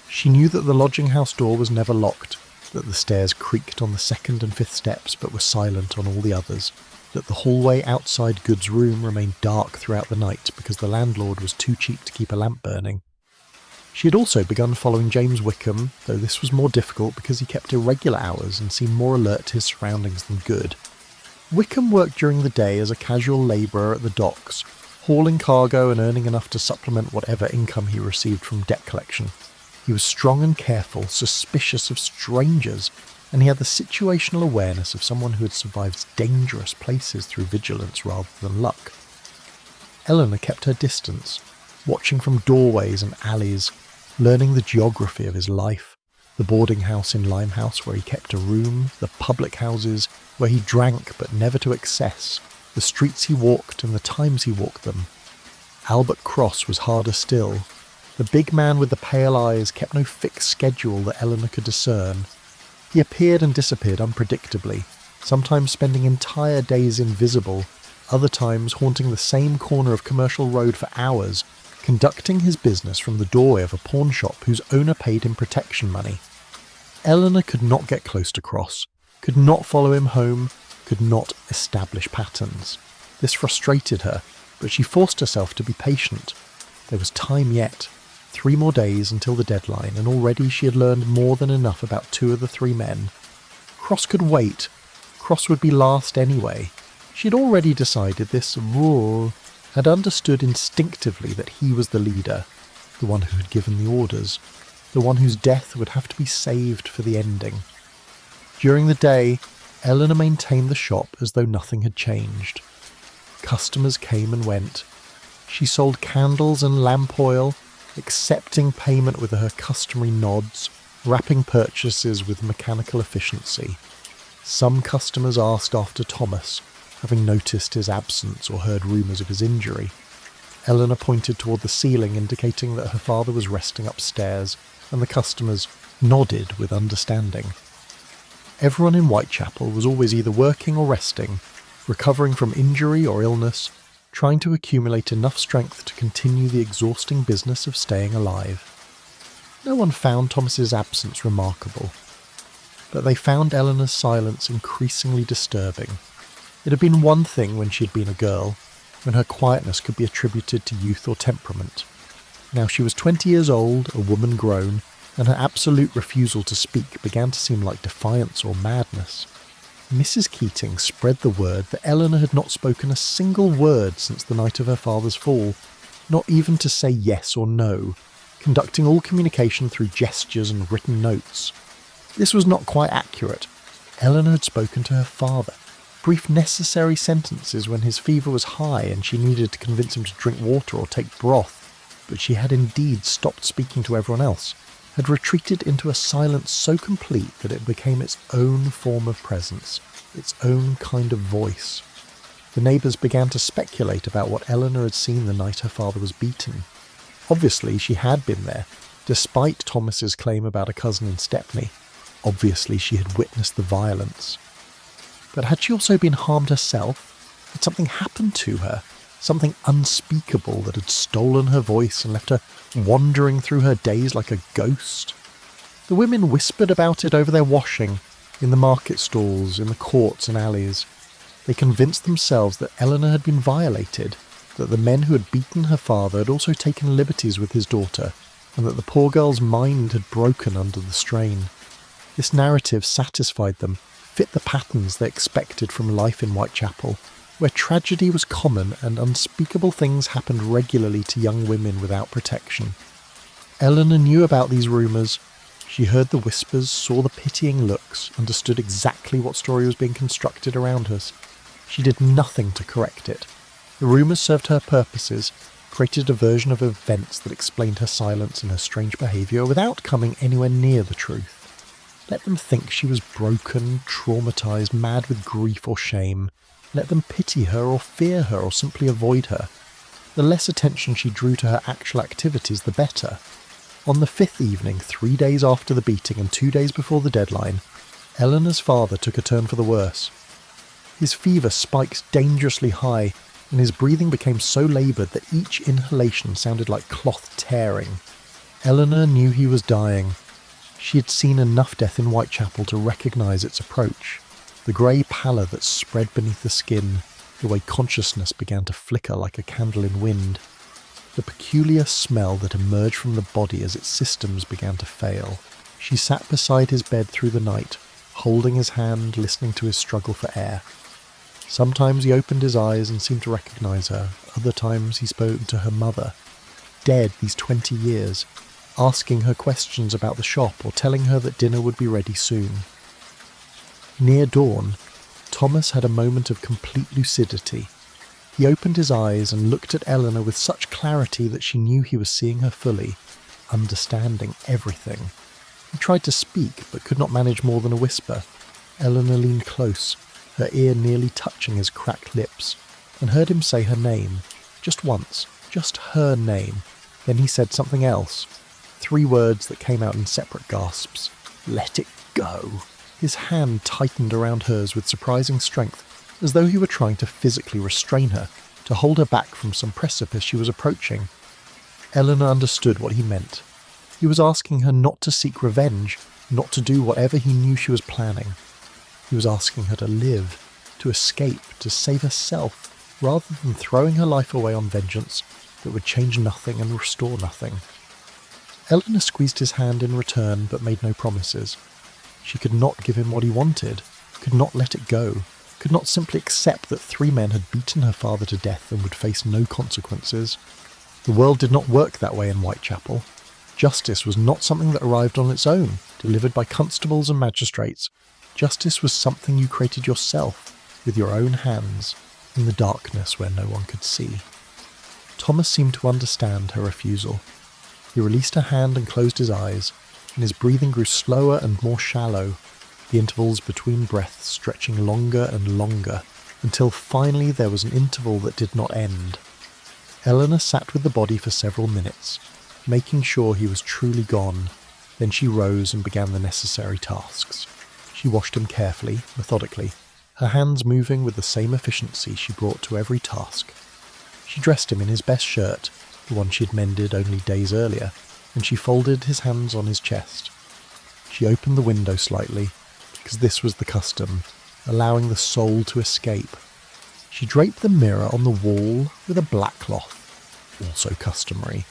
She knew that the lodging house door was never locked, that the stairs creaked on the 2nd and 5th steps but were silent on all the others, that the hallway outside Good's room remained dark throughout the night because the landlord was too cheap to keep a lamp burning. She had also begun following James Wickham, though this was more difficult because he kept irregular hours and seemed more alert to his surroundings than Good. Wickham worked during the day as a casual labourer at the docks, hauling cargo and earning enough to supplement whatever income he received from debt collection. He was strong and careful, suspicious of strangers, and he had the situational awareness of someone who had survived dangerous places through vigilance rather than luck. Eleanor kept her distance, watching from doorways and alleys, learning the geography of his life, the boarding house in Limehouse where he kept a room, the public houses where he drank but never to excess, the streets he walked and the times he walked them. Albert Cross was harder still. The big man with the pale eyes kept no fixed schedule that Eleanor could discern. He appeared and disappeared unpredictably, sometimes spending entire days invisible, other times haunting the same corner of Commercial Road for hours, conducting his business from the doorway of a pawn shop whose owner paid him protection money. Eleanor could not get close to Cross, could not follow him home, could not establish patterns. This frustrated her, but she forced herself to be patient. There was time yet. 3 more days until the deadline, and already she had learned more than enough about 2 of the 3 men. Cross could wait. Cross would be last anyway. She had already decided this, had understood instinctively that he was the leader, the one who had given the orders, the one whose death would have to be saved for the ending. During the day, Eleanor maintained the shop as though nothing had changed. Customers came and went. She sold candles and lamp oil, accepting payment with her customary nods, wrapping purchases with mechanical efficiency. Some customers asked after Thomas, having noticed his absence or heard rumours of his injury. Eleanor pointed toward the ceiling, indicating that her father was resting upstairs, and the customers nodded with understanding. Everyone in Whitechapel was always either working or resting, recovering from injury or illness, trying to accumulate enough strength to continue the exhausting business of staying alive. No one found Thomas's absence remarkable, but they found Eleanor's silence increasingly disturbing. It had been one thing when she had been a girl, when her quietness could be attributed to youth or temperament. Now she was 20 years old, a woman grown, and her absolute refusal to speak began to seem like defiance or madness. Mrs. Keating spread the word that Eleanor had not spoken a single word since the night of her father's fall, not even to say yes or no, conducting all communication through gestures and written notes. This was not quite accurate. Eleanor had spoken to her father, brief necessary sentences when his fever was high and she needed to convince him to drink water or take broth, but she had indeed stopped speaking to everyone else, had retreated into a silence so complete that it became its own form of presence, its own kind of voice. The neighbours began to speculate about what Eleanor had seen the night her father was beaten. Obviously she had been there, despite Thomas's claim about a cousin in Stepney. Obviously she had witnessed the violence. But had she also been harmed herself? Had something happened to her? Something unspeakable that had stolen her voice and left her wandering through her days like a ghost? The women whispered about it over their washing, in the market stalls, in the courts and alleys. They convinced themselves that Eleanor had been violated, that the men who had beaten her father had also taken liberties with his daughter, and that the poor girl's mind had broken under the strain. This narrative satisfied them, fit the patterns they expected from life in Whitechapel, where tragedy was common and unspeakable things happened regularly to young women without protection. Eleanor knew about these rumours. She heard the whispers, saw the pitying looks, understood exactly what story was being constructed around us. She did nothing to correct it. The rumours served her purposes, created a version of events that explained her silence and her strange behaviour without coming anywhere near the truth. Let them think she was broken, traumatised, mad with grief or shame. Let them pity her or fear her or simply avoid her. The less attention she drew to her actual activities, the better. On the 5th evening, 3 days after the beating and 2 days before the deadline, Eleanor's father took a turn for the worse. His fever spiked dangerously high, and his breathing became so laboured that each inhalation sounded like cloth tearing. Eleanor knew he was dying. She had seen enough death in Whitechapel to recognise its approach. The grey pallor that spread beneath the skin, the way consciousness began to flicker like a candle in wind, the peculiar smell that emerged from the body as its systems began to fail. She sat beside his bed through the night, holding his hand, listening to his struggle for air. Sometimes he opened his eyes and seemed to recognise her. Other times he spoke to her mother, dead these 20 years, asking her questions about the shop or telling her that dinner would be ready soon. Near dawn, Thomas had a moment of complete lucidity. He opened his eyes and looked at Eleanor with such clarity that she knew he was seeing her fully, understanding everything. He tried to speak, but could not manage more than a whisper. Eleanor leaned close, her ear nearly touching his cracked lips, and heard him say her name, just once, just her name. Then he said something else, 3 words that came out in separate gasps. Let it go. His hand tightened around hers with surprising strength, as though he were trying to physically restrain her, to hold her back from some precipice she was approaching. Eleanor understood what he meant. He was asking her not to seek revenge, not to do whatever he knew she was planning. He was asking her to live, to escape, to save herself, rather than throwing her life away on vengeance that would change nothing and restore nothing. Eleanor squeezed his hand in return, but made no promises. She could not give him what he wanted, could not let it go, could not simply accept that 3 men had beaten her father to death and would face no consequences. The world did not work that way in Whitechapel. Justice was not something that arrived on its own, delivered by constables and magistrates. Justice was something you created yourself, with your own hands, in the darkness where no one could see. Thomas seemed to understand her refusal. He released her hand and closed his eyes, and his breathing grew slower and more shallow, the intervals between breaths stretching longer and longer, until finally there was an interval that did not end. Eleanor sat with the body for several minutes, making sure he was truly gone. Then she rose and began the necessary tasks. She washed him carefully, methodically, her hands moving with the same efficiency she brought to every task. She dressed him in his best shirt, the one she had mended only days earlier, and she folded his hands on his chest. She opened the window slightly, because this was the custom, allowing the soul to escape. She draped the mirror on the wall with a black cloth, also customary,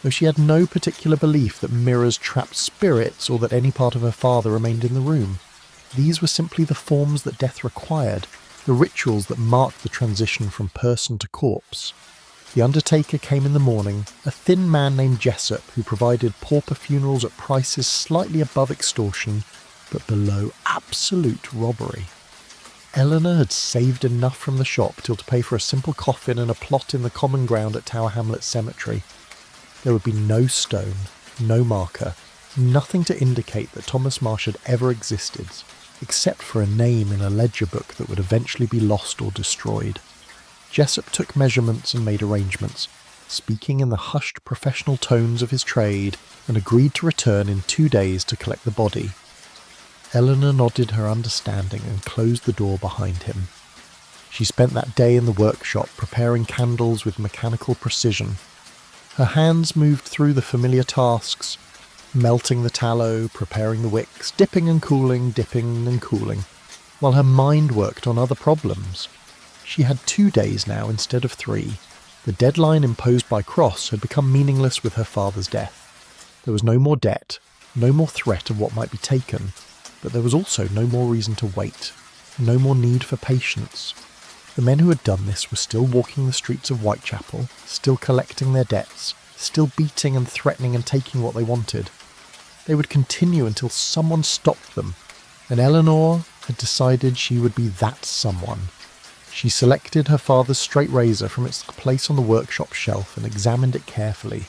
though she had no particular belief that mirrors trapped spirits or that any part of her father remained in the room. These were simply the forms that death required, the rituals that marked the transition from person to corpse. The undertaker came in the morning, a thin man named Jessup who provided pauper funerals at prices slightly above extortion, but below absolute robbery. Eleanor had saved enough from the shop till to pay for a simple coffin and a plot in the common ground at Tower Hamlets Cemetery. There would be no stone, no marker, nothing to indicate that Thomas Marsh had ever existed, except for a name in a ledger book that would eventually be lost or destroyed. Jessup took measurements and made arrangements, speaking in the hushed professional tones of his trade, and agreed to return in 2 days to collect the body. Eleanor nodded her understanding and closed the door behind him. She spent that day in the workshop preparing candles with mechanical precision. Her hands moved through the familiar tasks, melting the tallow, preparing the wicks, dipping and cooling, while her mind worked on other problems. She had 2 days now instead of 3. The deadline imposed by Cross had become meaningless with her father's death. There was no more debt, no more threat of what might be taken, but there was also no more reason to wait, no more need for patience. The men who had done this were still walking the streets of Whitechapel, still collecting their debts, still beating and threatening and taking what they wanted. They would continue until someone stopped them, and Eleanor had decided she would be that someone. She selected her father's straight razor from its place on the workshop shelf and examined it carefully.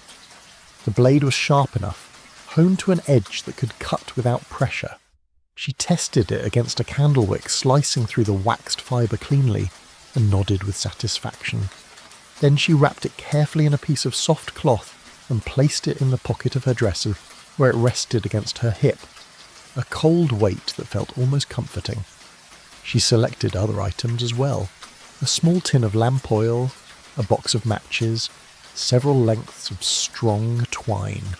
The blade was sharp enough, honed to an edge that could cut without pressure. She tested it against a candle wick slicing through the waxed fibre cleanly, and nodded with satisfaction. Then she wrapped it carefully in a piece of soft cloth and placed it in the pocket of her dresser, where it rested against her hip, a cold weight that felt almost comforting. She selected other items as well: a small tin of lamp oil, a box of matches, several lengths of strong twine.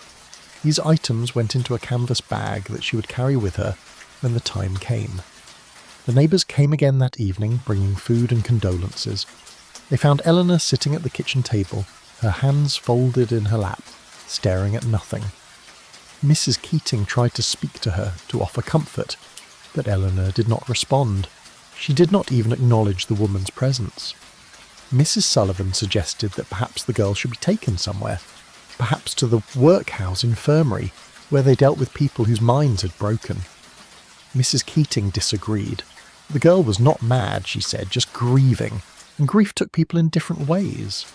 These items went into a canvas bag that she would carry with her when the time came. The neighbours came again that evening, bringing food and condolences. They found Eleanor sitting at the kitchen table, her hands folded in her lap, staring at nothing. Mrs. Keating tried to speak to her, to offer comfort, but Eleanor did not respond. She did not even acknowledge the woman's presence. Mrs. Sullivan suggested that perhaps the girl should be taken somewhere, perhaps to the workhouse infirmary, where they dealt with people whose minds had broken. Mrs. Keating disagreed. The girl was not mad, she said, just grieving, and grief took people in different ways.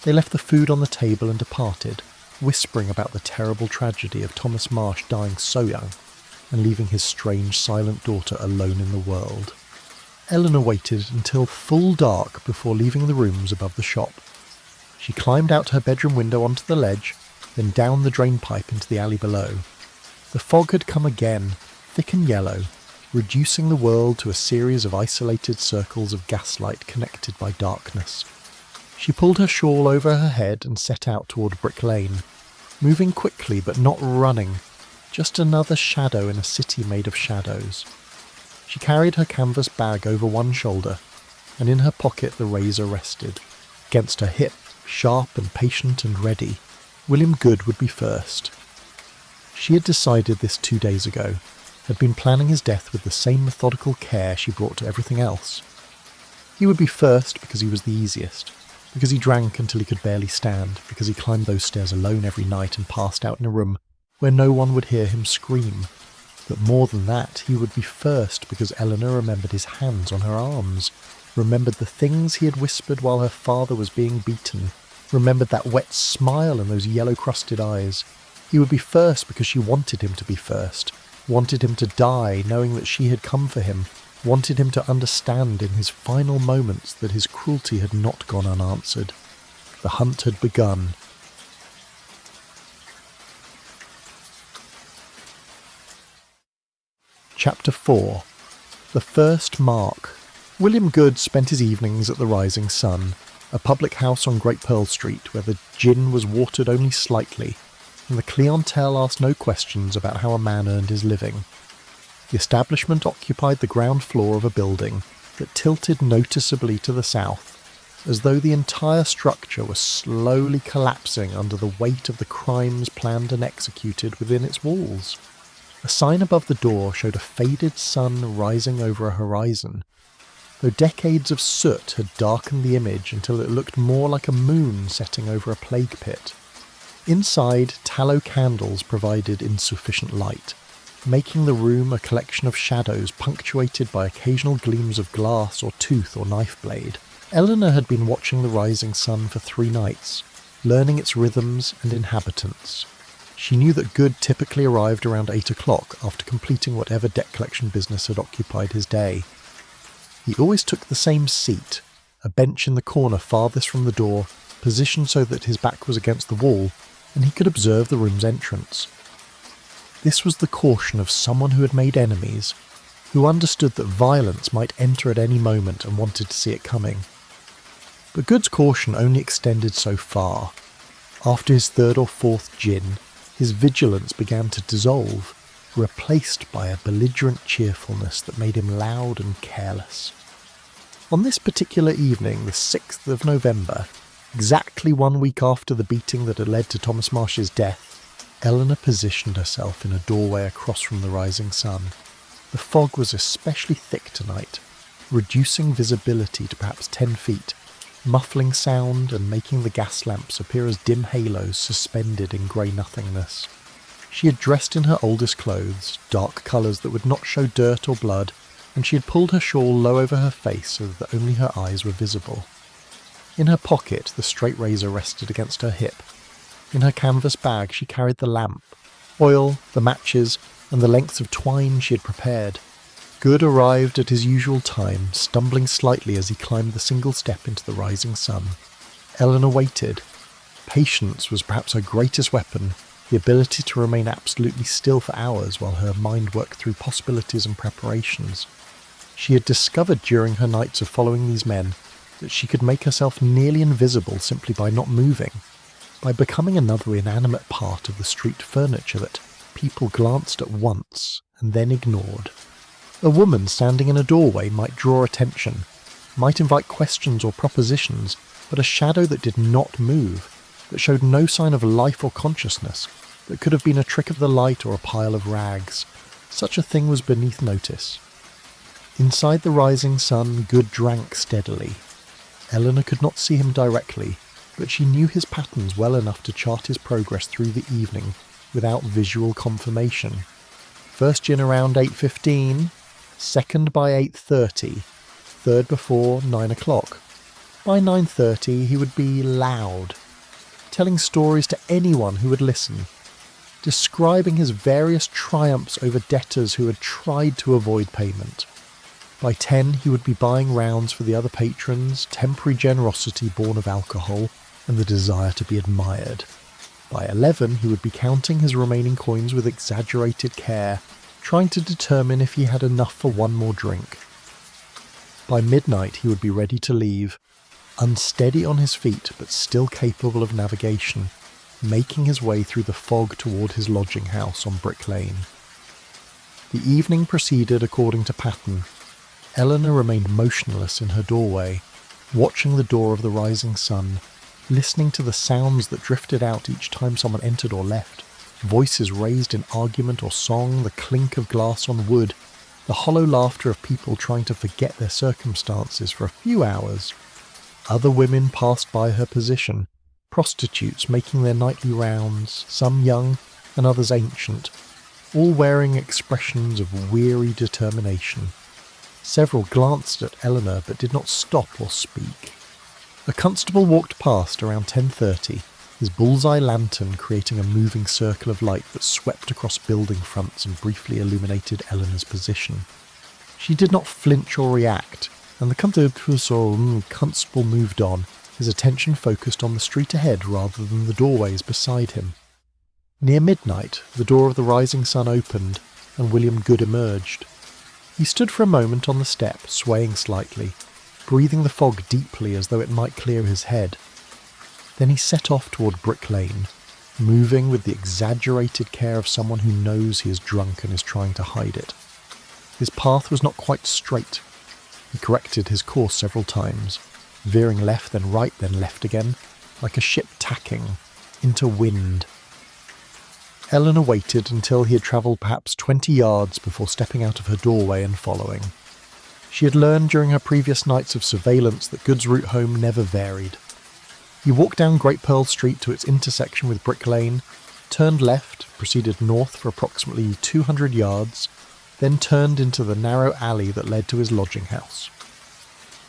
They left the food on the table and departed, whispering about the terrible tragedy of Thomas Marsh dying so young, and leaving his strange, silent daughter alone in the world. Eleanor waited until full dark before leaving the rooms above the shop. She climbed out her bedroom window onto the ledge, then down the drain pipe into the alley below. The fog had come again, thick and yellow, reducing the world to a series of isolated circles of gaslight connected by darkness. She pulled her shawl over her head and set out toward Brick Lane, moving quickly but not running, just another shadow in a city made of shadows. She carried her canvas bag over one shoulder, and in her pocket the razor rested. Against her hip, sharp and patient and ready, William Good would be first. She had decided this 2 days ago, had been planning his death with the same methodical care she brought to everything else. He would be first because he was the easiest, because he drank until he could barely stand, because he climbed those stairs alone every night and passed out in a room where no one would hear him scream. But more than that, he would be first because Eleanor remembered his hands on her arms, remembered the things he had whispered while her father was being beaten, remembered that wet smile and those yellow-crusted eyes. He would be first because she wanted him to be first, wanted him to die knowing that she had come for him, wanted him to understand in his final moments that his cruelty had not gone unanswered. The hunt had begun. Chapter 4. The First Mark. William Good spent his evenings at the Rising Sun, a public house on Great Pearl Street where the gin was watered only slightly, and the clientele asked no questions about how a man earned his living. The establishment occupied the ground floor of a building that tilted noticeably to the south, as though the entire structure was slowly collapsing under the weight of the crimes planned and executed within its walls. A sign above the door showed a faded sun rising over a horizon, though decades of soot had darkened the image until it looked more like a moon setting over a plague pit. Inside, tallow candles provided insufficient light, making the room a collection of shadows punctuated by occasional gleams of glass or tooth or knife blade. Eleanor had been watching the rising sun for 3 nights, learning its rhythms and inhabitants. She knew that Good typically arrived around 8 o'clock after completing whatever debt collection business had occupied his day. He always took the same seat, a bench in the corner farthest from the door, positioned so that his back was against the wall, and he could observe the room's entrance. This was the caution of someone who had made enemies, who understood that violence might enter at any moment and wanted to see it coming. But Good's caution only extended so far. After his 3rd or 4th gin, His vigilance began to dissolve, replaced by a belligerent cheerfulness that made him loud and careless. On this particular evening, the 6th of November, exactly 1 week after the beating that had led to Thomas Marsh's death, Eleanor positioned herself in a doorway across from the rising sun. The fog was especially thick tonight, reducing visibility to perhaps 10 feet, muffling sound and making the gas lamps appear as dim halos suspended in grey nothingness. She had dressed in her oldest clothes, dark colours that would not show dirt or blood, and she had pulled her shawl low over her face so that only her eyes were visible. In her pocket, the straight razor rested against her hip. In her canvas bag she carried the lamp, oil, the matches, and the lengths of twine she had prepared. Good arrived at his usual time, stumbling slightly as he climbed the single step into the rising sun. Eleanor waited. Patience was perhaps her greatest weapon, the ability to remain absolutely still for hours while her mind worked through possibilities and preparations. She had discovered during her nights of following these men that she could make herself nearly invisible simply by not moving, by becoming another inanimate part of the street furniture that people glanced at once and then ignored. A woman standing in a doorway might draw attention, might invite questions or propositions, but a shadow that did not move, that showed no sign of life or consciousness, that could have been a trick of the light or a pile of rags, such a thing was beneath notice. Inside the rising sun, Good drank steadily. Eleanor could not see him directly, but she knew his patterns well enough to chart his progress through the evening without visual confirmation. First gin around 8:15, second by 8:30, third before 9 o'clock. By 9:30 he would be loud, telling stories to anyone who would listen, describing his various triumphs over debtors who had tried to avoid payment. By 10 he would be buying rounds for the other patrons, temporary generosity born of alcohol and the desire to be admired. By 11 he would be counting his remaining coins with exaggerated care, trying to determine if he had enough for one more drink. By midnight he would be ready to leave, unsteady on his feet but still capable of navigation, making his way through the fog toward his lodging house on Brick Lane. The evening proceeded according to pattern. Eleanor remained motionless in her doorway, watching the door of the rising sun, listening to the sounds that drifted out each time someone entered or left, voices raised in argument or song, the clink of glass on wood, the hollow laughter of people trying to forget their circumstances for a few hours. Other women passed by her position, prostitutes making their nightly rounds, some young and others ancient, all wearing expressions of weary determination. Several glanced at Eleanor but did not stop or speak. A constable walked past around 10:30, his bullseye lantern creating a moving circle of light that swept across building fronts and briefly illuminated Eleanor's position. She did not flinch or react, and the constable moved on, his attention focused on the street ahead rather than the doorways beside him. Near midnight, the door of the rising sun opened, and William Good emerged. He stood for a moment on the step, swaying slightly, breathing the fog deeply as though it might clear his head. Then he set off toward Brick Lane, moving with the exaggerated care of someone who knows he is drunk and is trying to hide it. His path was not quite straight. He corrected his course several times, veering left then right then left again, like a ship tacking into wind. Eleanor waited until he had travelled perhaps 20 yards before stepping out of her doorway and following. She had learned during her previous nights of surveillance that Good's route home never varied. He walked down Great Pearl Street to its intersection with Brick Lane, turned left, proceeded north for approximately 200 yards, then turned into the narrow alley that led to his lodging house.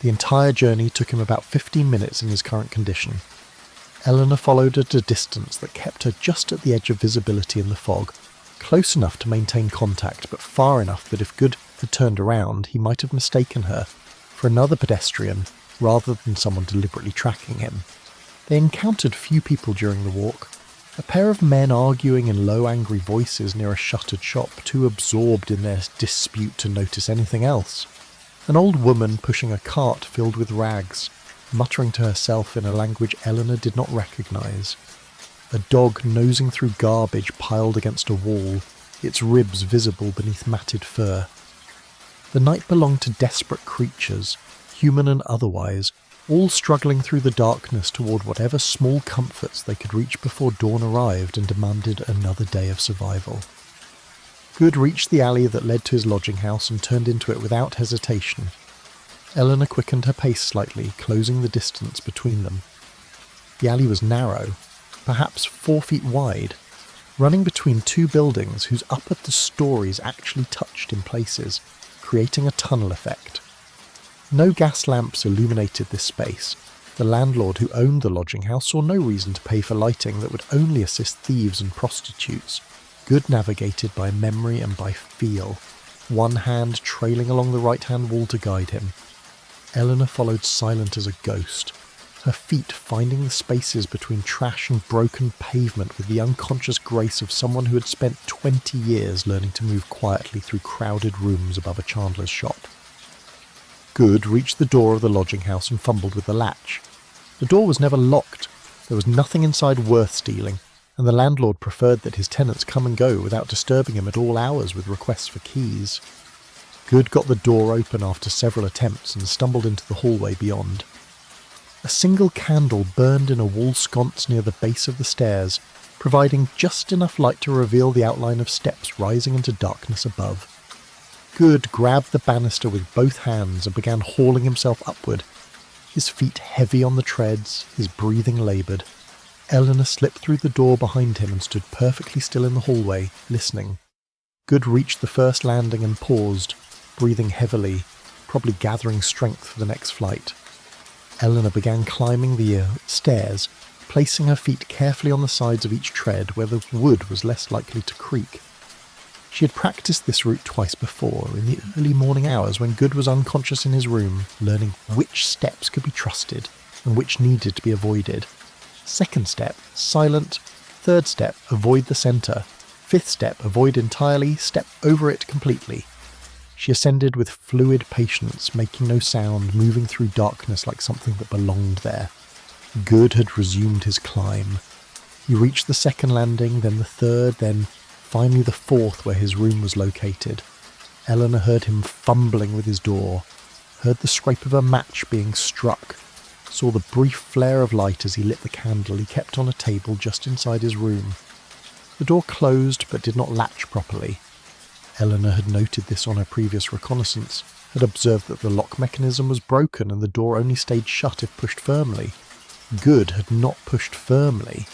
The entire journey took him about 15 minutes in his current condition. Eleanor followed at a distance that kept her just at the edge of visibility in the fog, close enough to maintain contact, but far enough that if Good had turned around, he might have mistaken her for another pedestrian rather than someone deliberately tracking him. They encountered few people during the walk, a pair of men arguing in low angry voices near a shuttered shop, too absorbed in their dispute to notice anything else. An old woman pushing a cart filled with rags, muttering to herself in a language Eleanor did not recognise. a dog nosing through garbage piled against a wall, its ribs visible beneath matted fur. The night belonged to desperate creatures, human and otherwise, all struggling through the darkness toward whatever small comforts they could reach before dawn arrived and demanded another day of survival. Good reached the alley that led to his lodging house and turned into it without hesitation. Eleanor quickened her pace slightly, closing the distance between them. The alley was narrow, perhaps 4 feet wide, running between two buildings whose upper stories actually touched in places, creating a tunnel effect. No gas lamps illuminated this space. The landlord who owned the lodging house saw no reason to pay for lighting that would only assist thieves and prostitutes. Good navigated by memory and by feel, one hand trailing along the right-hand wall to guide him. Eleanor followed silent as a ghost, her feet finding the spaces between trash and broken pavement with the unconscious grace of someone who had spent 20 years learning to move quietly through crowded rooms above a chandler's shop. Good reached the door of the lodging house and fumbled with the latch. The door was never locked. There was nothing inside worth stealing, and the landlord preferred that his tenants come and go without disturbing him at all hours with requests for keys. Good got the door open after several attempts and stumbled into the hallway beyond. A single candle burned in a wall sconce near the base of the stairs, providing just enough light to reveal the outline of steps rising into darkness above. Good grabbed the banister with both hands and began hauling himself upward, his feet heavy on the treads, his breathing laboured. Eleanor slipped through the door behind him and stood perfectly still in the hallway, listening. Good reached the first landing and paused, breathing heavily, probably gathering strength for the next flight. Eleanor began climbing the stairs, placing her feet carefully on the sides of each tread where the wood was less likely to creak. She had practiced this route twice before, in the early morning hours when Good was unconscious in his room, learning which steps could be trusted and which needed to be avoided. Second step, silent. Third step, avoid the centre. Fifth step, avoid entirely, step over it completely. She ascended with fluid patience, making no sound, moving through darkness like something that belonged there. Good had resumed his climb. He reached the second landing, then the third, then finally the fourth where his room was located. Eleanor heard him fumbling with his door, heard the scrape of a match being struck, saw the brief flare of light as he lit the candle he kept on a table just inside his room. The door closed but did not latch properly. Eleanor had noted this on her previous reconnaissance, had observed that the lock mechanism was broken and the door only stayed shut if pushed firmly. Good had not pushed firmly.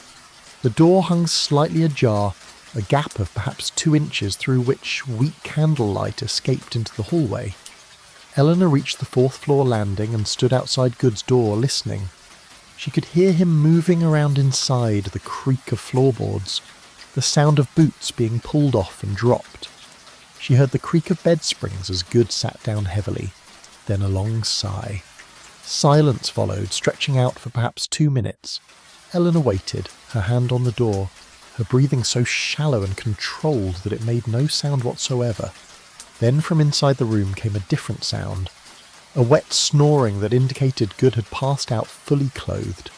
The door hung slightly ajar, a gap of perhaps 2 inches through which weak candlelight escaped into the hallway. Eleanor reached the 4th floor landing and stood outside Good's door, listening. She could hear him moving around inside, the creak of floorboards, the sound of boots being pulled off and dropped. She heard the creak of bed springs as Good sat down heavily, then a long sigh. Silence followed, stretching out for perhaps 2 minutes. Eleanor waited, her hand on the door, her breathing so shallow and controlled that it made no sound whatsoever. Then from inside the room came a different sound, a wet snoring that indicated Good had passed out fully clothed,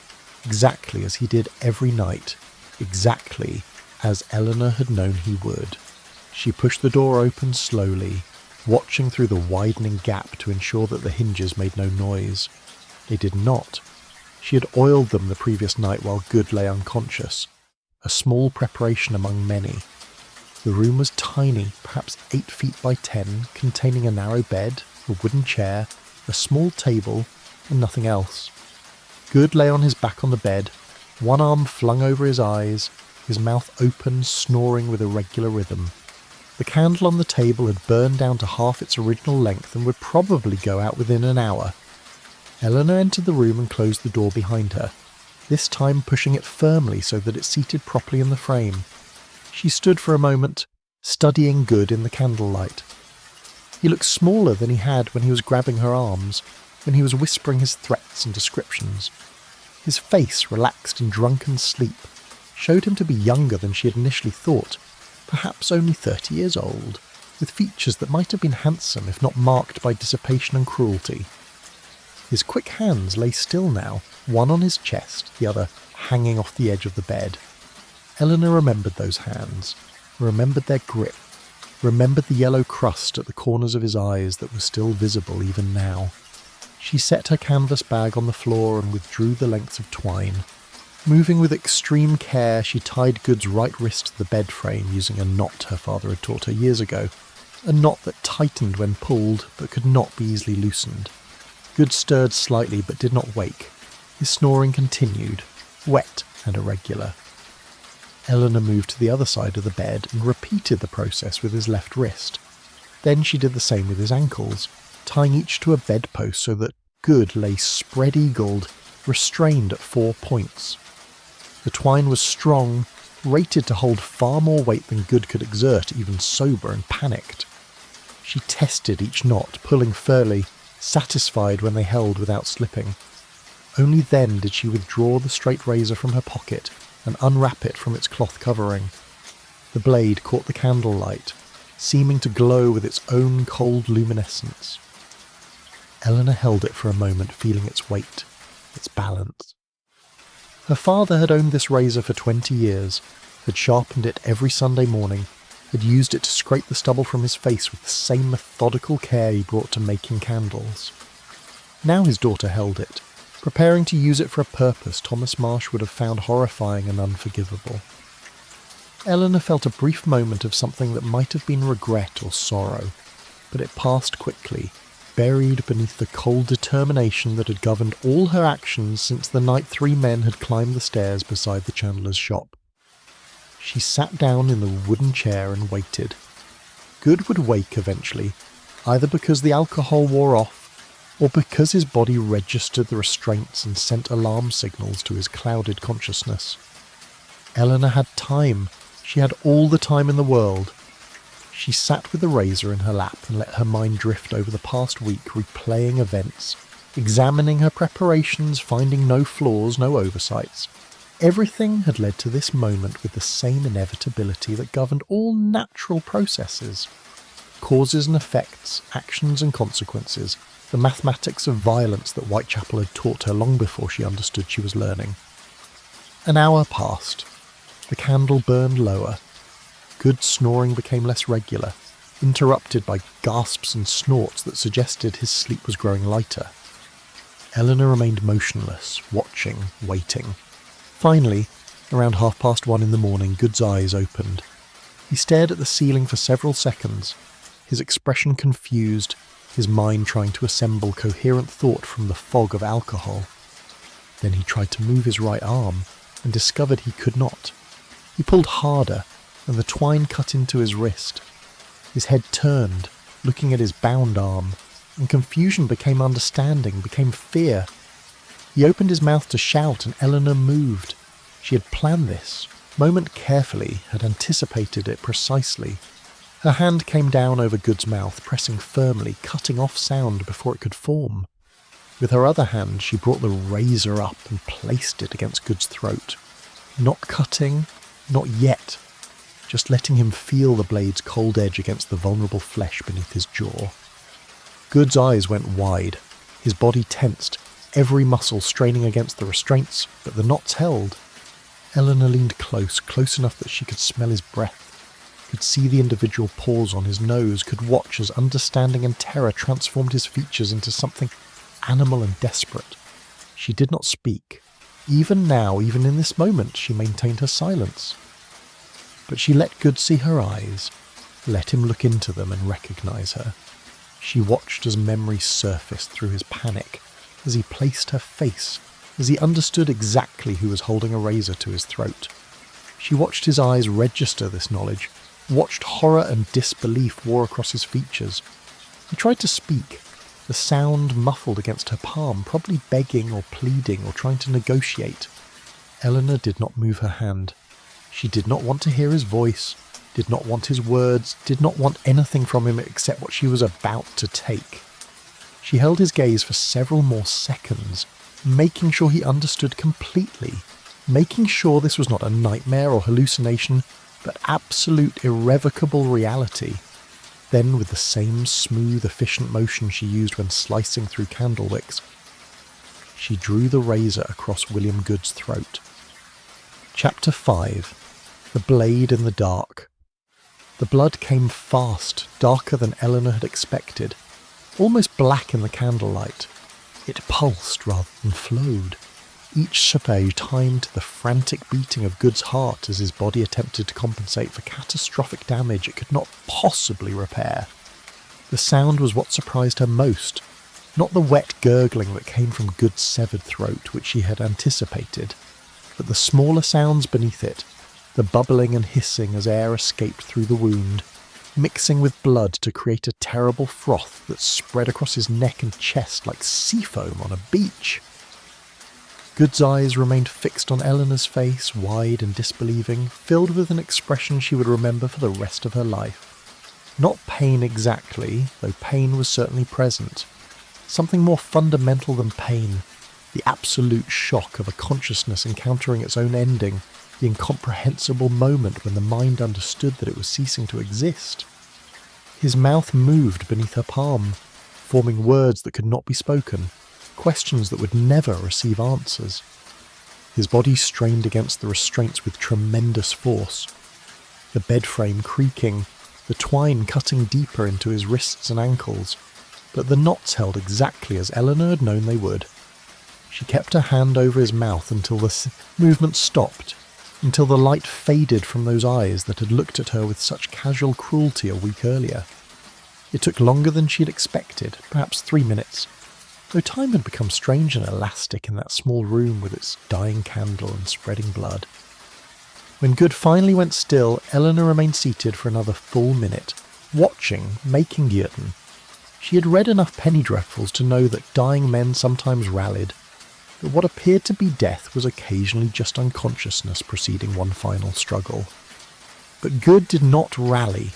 exactly as he did every night, exactly as Eleanor had known he would. She pushed the door open slowly, watching through the widening gap to ensure that the hinges made no noise. They did not. She had oiled them the previous night while Good lay unconscious, a small preparation among many. The room was tiny, perhaps 8 feet by 10, containing a narrow bed, a wooden chair, a small table, and nothing else. Good lay on his back on the bed, one arm flung over his eyes, his mouth open, snoring with irregular rhythm. The candle on the table had burned down to half its original length and would probably go out within an hour. Eleanor entered the room and closed the door behind her, this time pushing it firmly so that it seated properly in the frame. She stood for a moment, studying Good in the candlelight. He looked smaller than he had when he was grabbing her arms, when he was whispering his threats and descriptions. His face, relaxed in drunken sleep, showed him to be younger than she had initially thought, perhaps only 30 years old, with features that might have been handsome if not marked by dissipation and cruelty. His quick hands lay still now, one on his chest, the other hanging off the edge of the bed. Eleanor remembered those hands, remembered their grip, remembered the yellow crust at the corners of his eyes that was still visible even now. She set her canvas bag on the floor and withdrew the lengths of twine. Moving with extreme care, she tied Good's right wrist to the bed frame using a knot her father had taught her years ago, a knot that tightened when pulled but could not be easily loosened. Good stirred slightly but did not wake. His snoring continued, wet and irregular. Eleanor moved to the other side of the bed and repeated the process with his left wrist. Then she did the same with his ankles, tying each to a bedpost so that Good lay spread-eagled, restrained at 4 points. The twine was strong, rated to hold far more weight than Good could exert, even sober and panicked. She tested each knot, pulling firmly, satisfied when they held without slipping. Only then did she withdraw the straight razor from her pocket and unwrap it from its cloth covering. The blade caught the candlelight, seeming to glow with its own cold luminescence. Eleanor held it for a moment, feeling its weight, its balance. Her father had owned this razor for 20 years, had sharpened it every Sunday morning, had used it to scrape the stubble from his face with the same methodical care he brought to making candles. Now his daughter held it, preparing to use it for a purpose Thomas Marsh would have found horrifying and unforgivable. Eleanor felt a brief moment of something that might have been regret or sorrow, but it passed quickly, buried beneath the cold determination that had governed all her actions since the night 3 men had climbed the stairs beside the chandler's shop. She sat down in the wooden chair and waited. Good would wake eventually, either because the alcohol wore off, or because his body registered the restraints and sent alarm signals to his clouded consciousness. Eleanor had time. She had all the time in the world. She sat with the razor in her lap and let her mind drift over the past week, replaying events, examining her preparations, finding no flaws, no oversights. Everything had led to this moment with the same inevitability that governed all natural processes. Causes and effects, actions and consequences, the mathematics of violence that Whitechapel had taught her long before she understood she was learning. An hour passed. The candle burned lower. Good snoring became less regular, interrupted by gasps and snorts that suggested his sleep was growing lighter. Eleanor remained motionless, watching, waiting. Finally, around 1:30 in the morning, Good's eyes opened. He stared at the ceiling for several seconds, his expression confused, his mind trying to assemble coherent thought from the fog of alcohol. Then he tried to move his right arm and discovered he could not. He pulled harder, and the twine cut into his wrist. His head turned, looking at his bound arm, and confusion became understanding, became fear. He opened his mouth to shout, and Eleanor moved. She had planned this, moment carefully, had anticipated it precisely. Her hand came down over Good's mouth, pressing firmly, cutting off sound before it could form. With her other hand, she brought the razor up and placed it against Good's throat. Not cutting, not yet, just letting him feel the blade's cold edge against the vulnerable flesh beneath his jaw. Good's eyes went wide, his body tensed, every muscle straining against the restraints, but the knots held. Eleanor leaned close enough that she could smell his breath, could see the individual pores on his nose, could watch as understanding and terror transformed his features into something animal and desperate. She did not speak. Even now, even in this moment, she maintained her silence. But she let Good see her eyes, let him look into them and recognize her. She watched as memory surfaced through his panic, as he placed her face, as he understood exactly who was holding a razor to his throat. She watched his eyes register this knowledge, watched horror and disbelief war across his features. He tried to speak, the sound muffled against her palm, probably begging or pleading or trying to negotiate. Eleanor did not move her hand. She did not want to hear his voice, did not want his words, did not want anything from him except what she was about to take. She held his gaze for several more seconds, making sure he understood completely, making sure this was not a nightmare or hallucination, but absolute irrevocable reality. Then, with the same smooth, efficient motion she used when slicing through candle wicks, she drew the razor across William Good's throat. Chapter 5. the blade in the dark. The blood came fast, darker than Eleanor had expected, almost black in the candlelight. It pulsed rather than flowed, each spray timed to the frantic beating of Good's heart as his body attempted to compensate for catastrophic damage it could not possibly repair. The sound was what surprised her most, not the wet gurgling that came from Good's severed throat, which she had anticipated, but the smaller sounds beneath it, the bubbling and hissing as air escaped through the wound, mixing with blood to create a terrible froth that spread across his neck and chest like sea foam on a beach. Good's eyes remained fixed on Eleanor's face, wide and disbelieving, filled with an expression she would remember for the rest of her life. Not pain exactly, though pain was certainly present. Something more fundamental than pain, the absolute shock of a consciousness encountering its own ending, the incomprehensible moment when the mind understood that it was ceasing to exist. His mouth moved beneath her palm, forming words that could not be spoken, questions that would never receive answers. His body strained against the restraints with tremendous force, the bed frame creaking, the twine cutting deeper into his wrists and ankles, but the knots held exactly as Eleanor had known they would. She kept her hand over his mouth until the movement stopped, until the light faded from those eyes that had looked at her with such casual cruelty a week earlier. It took longer than she had expected, perhaps 3 minutes, though time had become strange and elastic in that small room with its dying candle and spreading blood. When Good finally went still, Eleanor remained seated for another full minute, watching, making guillotine. She had read enough penny dreadfuls to know that dying men sometimes rallied, but what appeared to be death was occasionally just unconsciousness preceding one final struggle. But Good did not rally.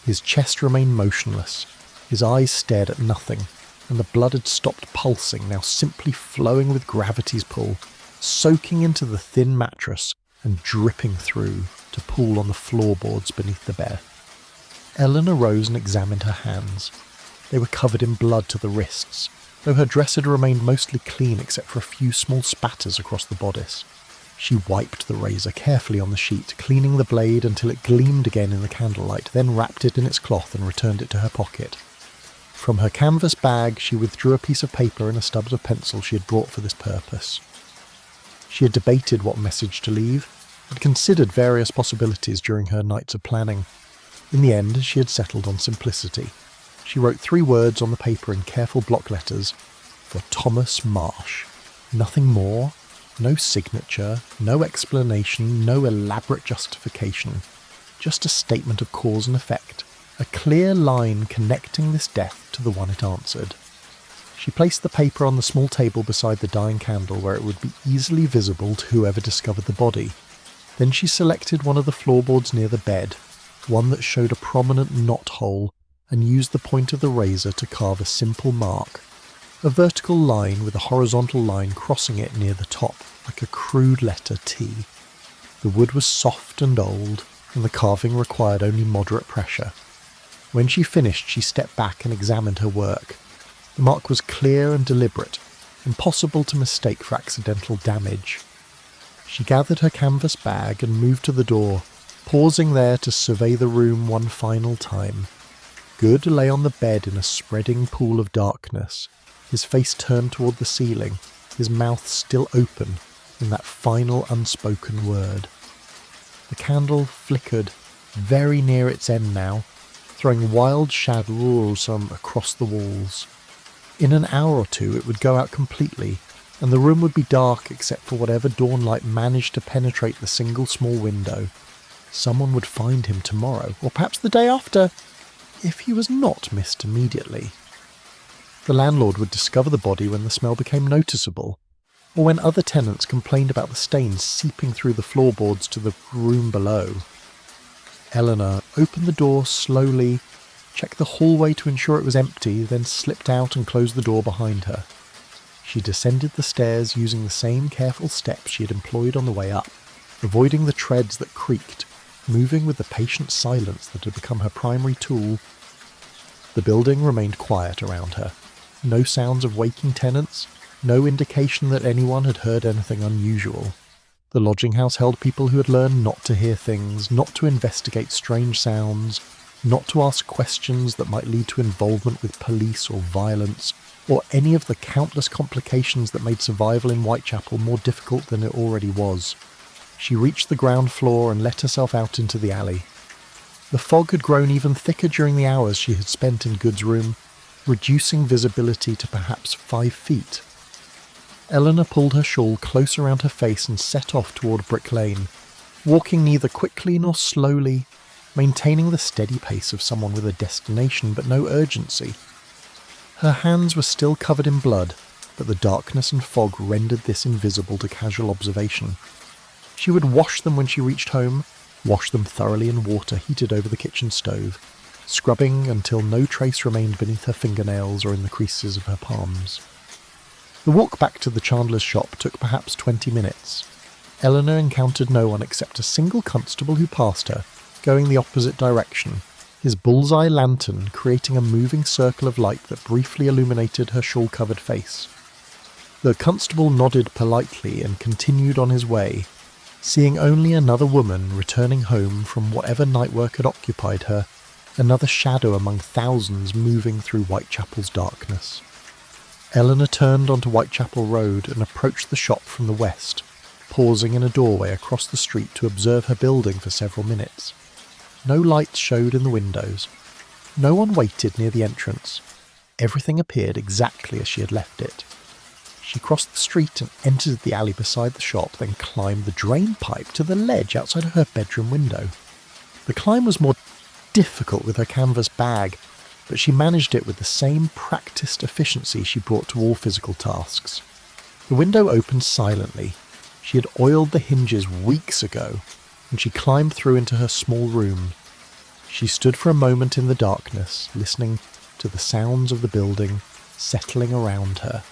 His chest remained motionless, his eyes stared at nothing, and the blood had stopped pulsing, now simply flowing with gravity's pull, soaking into the thin mattress and dripping through to pool on the floorboards beneath the bed. Eleanor rose and examined her hands. They were covered in blood to the wrists, though her dress had remained mostly clean except for a few small spatters across the bodice. She wiped the razor carefully on the sheet, cleaning the blade until it gleamed again in the candlelight, then wrapped it in its cloth and returned it to her pocket. From her canvas bag, she withdrew a piece of paper and a stub of pencil she had brought for this purpose. She had debated what message to leave, had considered various possibilities during her nights of planning. In the end, she had settled on simplicity. She wrote 3 words on the paper in careful block letters, for Thomas Marsh. Nothing more, no signature, no explanation, no elaborate justification, just a statement of cause and effect, a clear line connecting this death to the one it answered. She placed the paper on the small table beside the dying candle where it would be easily visible to whoever discovered the body. Then she selected one of the floorboards near the bed, one that showed a prominent knot hole, and used the point of the razor to carve a simple mark, a vertical line with a horizontal line crossing it near the top, like a crude letter T. The wood was soft and old, and the carving required only moderate pressure. When she finished, she stepped back and examined her work. The mark was clear and deliberate, impossible to mistake for accidental damage. She gathered her canvas bag and moved to the door, pausing there to survey the room one final time. Good lay on the bed in a spreading pool of darkness, his face turned toward the ceiling, his mouth still open in that final unspoken word. The candle flickered, very near its end now, throwing wild shadows across the walls. In an hour or 2 it would go out completely, and the room would be dark except for whatever dawnlight managed to penetrate the single small window. Someone would find him tomorrow, or perhaps the day after, if he was not missed immediately. The landlord would discover the body when the smell became noticeable, or when other tenants complained about the stains seeping through the floorboards to the room below. Eleanor opened the door slowly, checked the hallway to ensure it was empty, then slipped out and closed the door behind her. She descended the stairs using the same careful steps she had employed on the way up, avoiding the treads that creaked, moving with the patient silence that had become her primary tool. The building remained quiet around her. No sounds of waking tenants, no indication that anyone had heard anything unusual. The lodging house held people who had learned not to hear things, not to investigate strange sounds, not to ask questions that might lead to involvement with police or violence, or any of the countless complications that made survival in Whitechapel more difficult than it already was. She reached the ground floor and let herself out into the alley. The fog had grown even thicker during the hours she had spent in Good's room, reducing visibility to perhaps 5 feet. Eleanor pulled her shawl close around her face and set off toward Brick Lane, walking neither quickly nor slowly, maintaining the steady pace of someone with a destination but no urgency. Her hands were still covered in blood, but the darkness and fog rendered this invisible to casual observation. She would wash them when she reached home, wash them thoroughly in water heated over the kitchen stove, scrubbing until no trace remained beneath her fingernails or in the creases of her palms. The walk back to the Chandler's shop took perhaps 20 minutes. Eleanor encountered no one except a single constable who passed her, going the opposite direction, his bullseye lantern creating a moving circle of light that briefly illuminated her shawl-covered face. The constable nodded politely and continued on his way, seeing only another woman returning home from whatever night work had occupied her, another shadow among thousands moving through Whitechapel's darkness. Eleanor turned onto Whitechapel Road and approached the shop from the west, pausing in a doorway across the street to observe her building for several minutes. No lights showed in the windows. No one waited near the entrance. Everything appeared exactly as she had left it. She crossed the street and entered the alley beside the shop, then climbed the drain pipe to the ledge outside of her bedroom window. The climb was more difficult with her canvas bag, but she managed it with the same practiced efficiency she brought to all physical tasks. The window opened silently. She had oiled the hinges weeks ago, and she climbed through into her small room. She stood for a moment in the darkness, listening to the sounds of the building settling around her,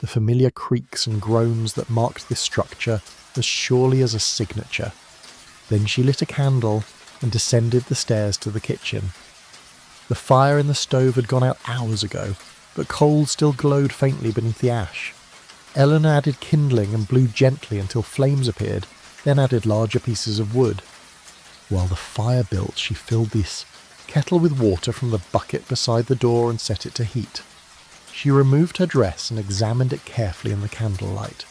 the familiar creaks and groans that marked this structure as surely as a signature. Then she lit a candle and descended the stairs to the kitchen. The fire in the stove had gone out hours ago, but coals still glowed faintly beneath the ash. Eleanor added kindling and blew gently until flames appeared, then added larger pieces of wood. While the fire built, she filled this kettle with water from the bucket beside the door and set it to heat. She removed her dress and examined it carefully in the candlelight.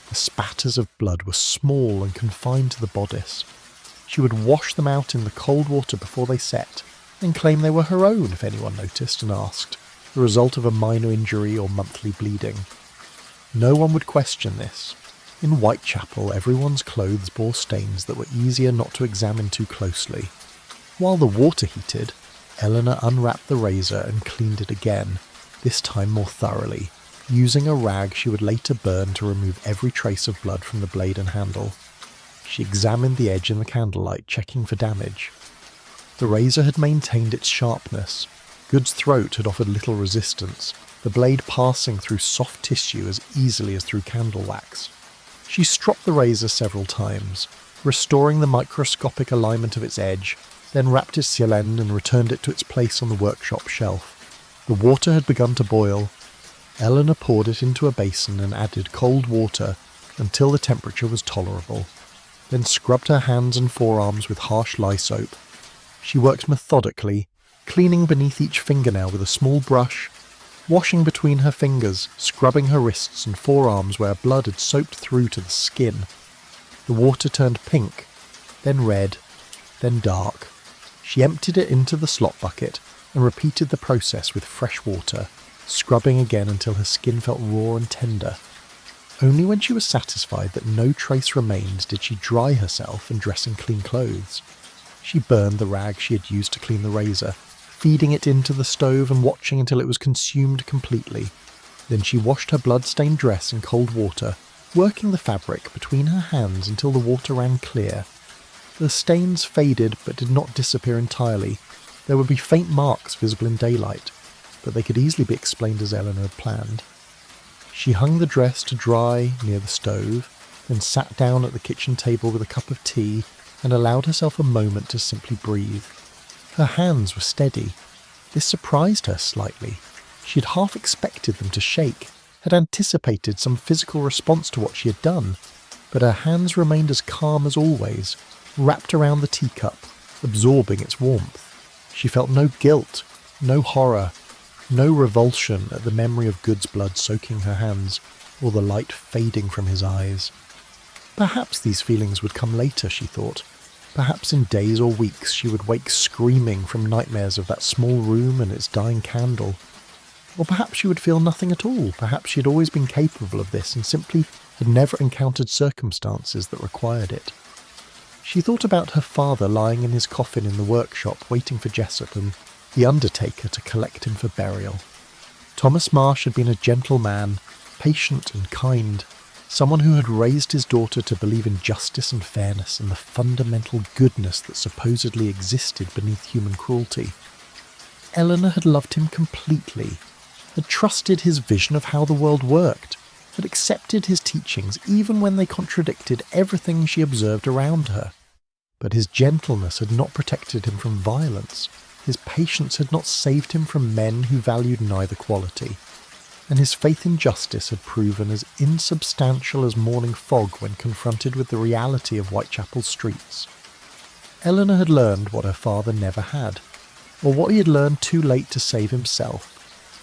The spatters of blood were small and confined to the bodice. She would wash them out in the cold water before they set, and claim they were her own if anyone noticed and asked, the result of a minor injury or monthly bleeding. No one would question this. In Whitechapel, everyone's clothes bore stains that were easier not to examine too closely. While the water heated, Eleanor unwrapped the razor and cleaned it again, this time more thoroughly, using a rag she would later burn to remove every trace of blood from the blade and handle. She examined the edge in the candlelight, checking for damage. The razor had maintained its sharpness. Good's throat had offered little resistance, the blade passing through soft tissue as easily as through candle wax. She stropped the razor several times, restoring the microscopic alignment of its edge, then wrapped its seal end and returned it to its place on the workshop shelf. The water had begun to boil. Eleanor poured it into a basin and added cold water until the temperature was tolerable, then scrubbed her hands and forearms with harsh lye soap. She worked methodically, cleaning beneath each fingernail with a small brush, washing between her fingers, scrubbing her wrists and forearms where blood had soaked through to the skin. The water turned pink, then red, then dark. She emptied it into the slop bucket and repeated the process with fresh water, scrubbing again until her skin felt raw and tender. Only when she was satisfied that no trace remained did she dry herself and dress in clean clothes. She burned the rag she had used to clean the razor, feeding it into the stove and watching until it was consumed completely. Then she washed her blood-stained dress in cold water, working the fabric between her hands until the water ran clear. The stains faded but did not disappear entirely. There would be faint marks visible in daylight, but they could easily be explained as Eleanor had planned. She hung the dress to dry near the stove, then sat down at the kitchen table with a cup of tea and allowed herself a moment to simply breathe. Her hands were steady. This surprised her slightly. She had half expected them to shake, had anticipated some physical response to what she had done. but her hands remained as calm as always, wrapped around the teacup, absorbing its warmth. She felt no guilt, no horror, no revulsion at the memory of Good's blood soaking her hands, or the light fading from his eyes. Perhaps these feelings would come later, she thought. Perhaps in days or weeks she would wake screaming from nightmares of that small room and its dying candle. Or perhaps she would feel nothing at all. Perhaps she had always been capable of this and simply had never encountered circumstances that required it. She thought about her father lying in his coffin in the workshop waiting for Jessup and the undertaker to collect him for burial. Thomas Marsh had been a gentle man, patient and kind, someone who had raised his daughter to believe in justice and fairness and the fundamental goodness that supposedly existed beneath human cruelty. Eleanor had loved him completely, had trusted his vision of how the world worked, had accepted his teachings even when they contradicted everything she observed around her. But his gentleness had not protected him from violence, his patience had not saved him from men who valued neither quality, and his faith in justice had proven as insubstantial as morning fog when confronted with the reality of Whitechapel's streets. Eleanor had learned what her father never had, or what he had learned too late to save himself,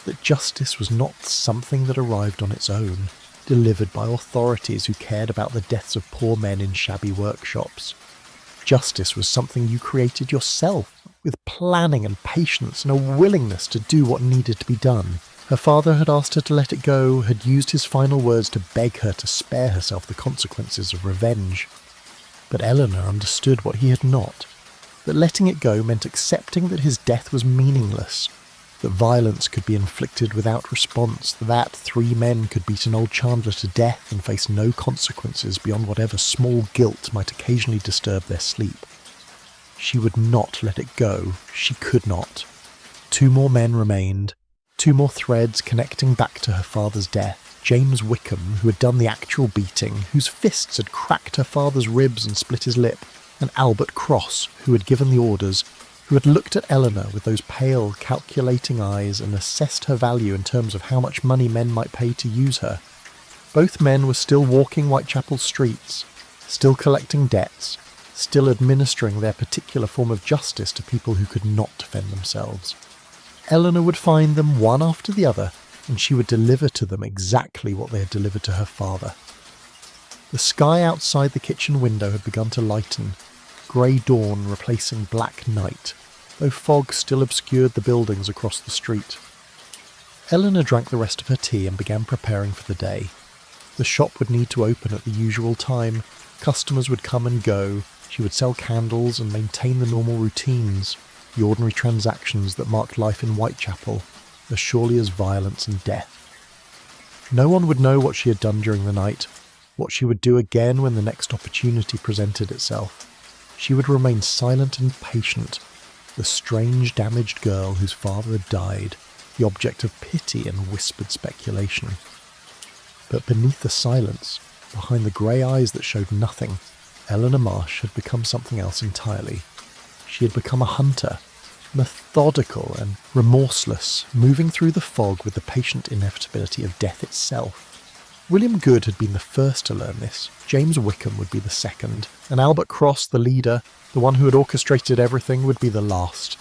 that justice was not something that arrived on its own, delivered by authorities who cared about the deaths of poor men in shabby workshops. Justice was something you created yourself, with planning and patience and a willingness to do what needed to be done. Her father had asked her to let it go, had used his final words to beg her to spare herself the consequences of revenge. But Eleanor understood what he had not, that letting it go meant accepting that his death was meaningless, that violence could be inflicted without response, that 3 men could beat an old Chandler to death and face no consequences beyond whatever small guilt might occasionally disturb their sleep. She would not let it go. She could not. 2 more men remained, 2 more threads connecting back to her father's death. James Wickham, who had done the actual beating, whose fists had cracked her father's ribs and split his lip, and Albert Cross, who had given the orders, who had looked at Eleanor with those pale, calculating eyes and assessed her value in terms of how much money men might pay to use her. Both men were still walking Whitechapel streets, still collecting debts, still administering their particular form of justice to people who could not defend themselves. Eleanor would find them one after the other, and she would deliver to them exactly what they had delivered to her father. The sky outside the kitchen window had begun to lighten, grey dawn replacing black night, though fog still obscured the buildings across the street. Eleanor drank the rest of her tea and began preparing for the day. The shop would need to open at the usual time, customers would come and go, she would sell candles and maintain the normal routines, the ordinary transactions that marked life in Whitechapel, as surely as violence and death. No one would know what she had done during the night, what she would do again when the next opportunity presented itself. She would remain silent and patient, the strange, damaged girl whose father had died, the object of pity and whispered speculation. But beneath the silence, behind the grey eyes that showed nothing, Eleanor Marsh had become something else entirely. She had become a hunter, methodical and remorseless, moving through the fog with the patient inevitability of death itself. William Good had been the first to learn this, James Wickham would be the second, and Albert Cross, the leader, the one who had orchestrated everything, would be the last.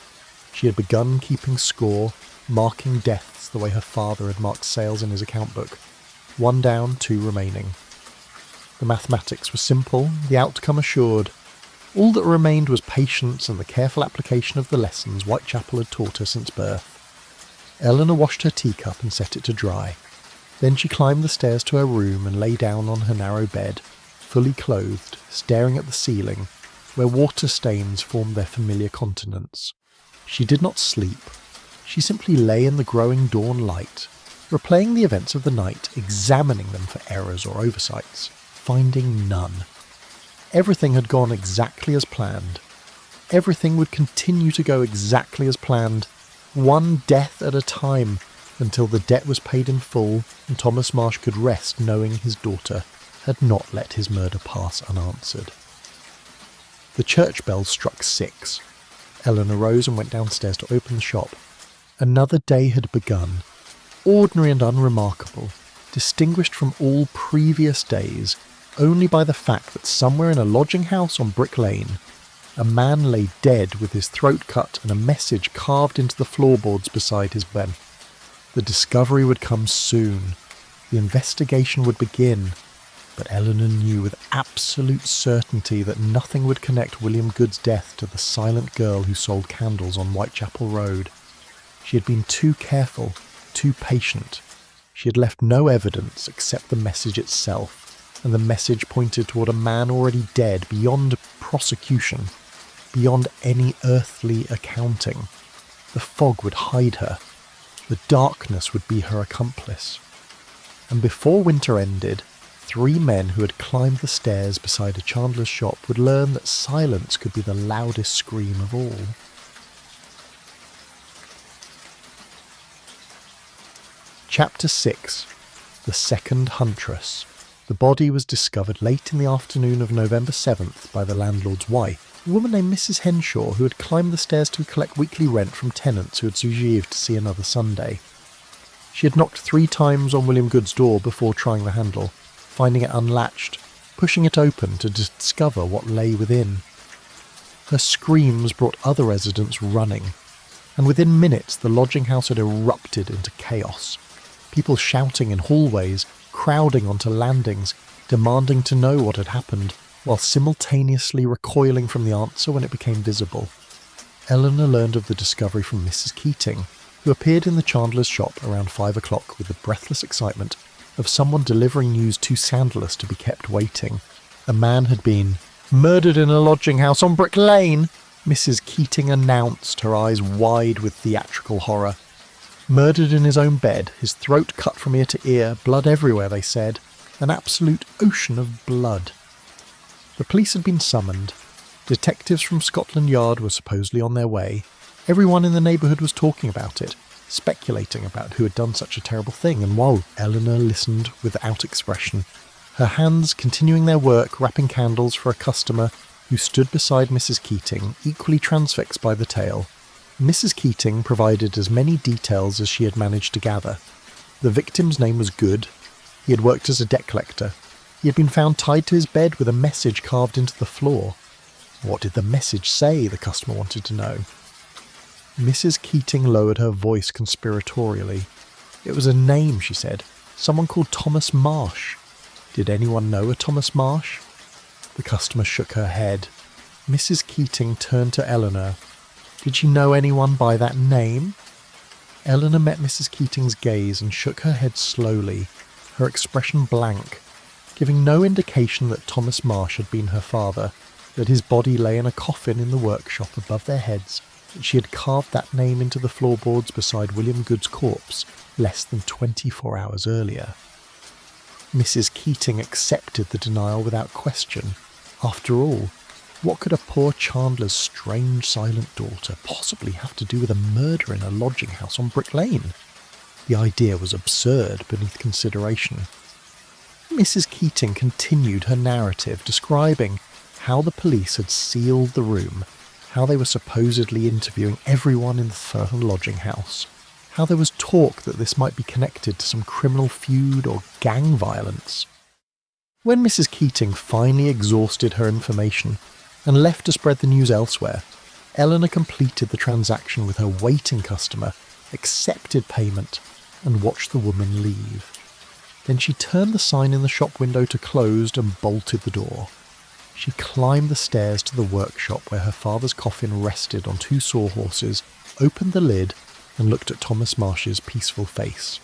She had begun keeping score, marking deaths the way her father had marked sales in his account book. 1 down, 2 remaining. The mathematics were simple, the outcome assured. All that remained was patience and the careful application of the lessons Whitechapel had taught her since birth. Eleanor washed her teacup and set it to dry. Then she climbed the stairs to her room and lay down on her narrow bed, fully clothed, staring at the ceiling, where water stains formed their familiar continents. She did not sleep. She simply lay in the growing dawn light, replaying the events of the night, examining them for errors or oversights, finding none. Everything had gone exactly as planned. Everything would continue to go exactly as planned, one death at a time, until the debt was paid in full and Thomas Marsh could rest knowing his daughter had not let his murder pass unanswered. The church bells struck 6. Eleanor rose and went downstairs to open the shop. Another day had begun, ordinary and unremarkable, distinguished from all previous days, only by the fact that somewhere in a lodging house on Brick Lane, a man lay dead with his throat cut and a message carved into the floorboards beside his bed. The discovery would come soon. The investigation would begin. But Eleanor knew with absolute certainty that nothing would connect William Good's death to the silent girl who sold candles on Whitechapel Road. She had been too careful, too patient. She had left no evidence except the message itself, and the message pointed toward a man already dead beyond prosecution, beyond any earthly accounting. The fog would hide her. The darkness would be her accomplice. And before winter ended, 3 men who had climbed the stairs beside a Chandler's shop would learn that silence could be the loudest scream of all. Chapter 6. The Second Huntress. The body was discovered late in the afternoon of November 7th by the landlord's wife, a woman named Mrs. Henshaw, who had climbed the stairs to collect weekly rent from tenants who had survived to see another Sunday. She had knocked 3 times on William Good's door before trying the handle, finding it unlatched, pushing it open to discover what lay within. Her screams brought other residents running, and within minutes the lodging house had erupted into chaos. People shouting in hallways, crowding onto landings, demanding to know what had happened, while simultaneously recoiling from the answer when it became visible. Eleanor learned of the discovery from Mrs. Keating, who appeared in the Chandler's shop around 5 o'clock with the breathless excitement of someone delivering news too scandalous to be kept waiting. A man had been murdered in a lodging house on Brick Lane, Mrs. Keating announced, her eyes wide with theatrical horror. Murdered in his own bed, his throat cut from ear to ear, blood everywhere, they said. An absolute ocean of blood. The police had been summoned. Detectives from Scotland Yard were supposedly on their way. Everyone in the neighbourhood was talking about it, speculating about who had done such a terrible thing, and while Eleanor listened without expression, her hands continuing their work wrapping candles for a customer who stood beside Mrs. Keating, equally transfixed by the tale, Mrs. Keating provided as many details as she had managed to gather. The victim's name was Good. He had worked as a debt collector. He had been found tied to his bed with a message carved into the floor. What did the message say, the customer wanted to know. Mrs. Keating lowered her voice conspiratorially. It was a name, she said. Someone called Thomas Marsh. Did anyone know a Thomas Marsh? The customer shook her head. Mrs. Keating turned to Eleanor. Did she know anyone by that name? Eleanor met Mrs. Keating's gaze and shook her head slowly, her expression blank, giving no indication that Thomas Marsh had been her father, that his body lay in a coffin in the workshop above their heads, that she had carved that name into the floorboards beside William Good's corpse less than 24 hours earlier. Mrs. Keating accepted the denial without question. After all, what could a poor Chandler's strange silent daughter possibly have to do with a murder in a lodging house on Brick Lane? The idea was absurd beneath consideration. Mrs. Keating continued her narrative, describing how the police had sealed the room, how they were supposedly interviewing everyone in the Fern lodging house, how there was talk that this might be connected to some criminal feud or gang violence. When Mrs. Keating finally exhausted her information and left to spread the news elsewhere, Eleanor completed the transaction with her waiting customer, accepted payment, and watched the woman leave. Then she turned the sign in the shop window to closed and bolted the door. She climbed the stairs to the workshop where her father's coffin rested on 2 sawhorses, opened the lid, and looked at Thomas Marsh's peaceful face.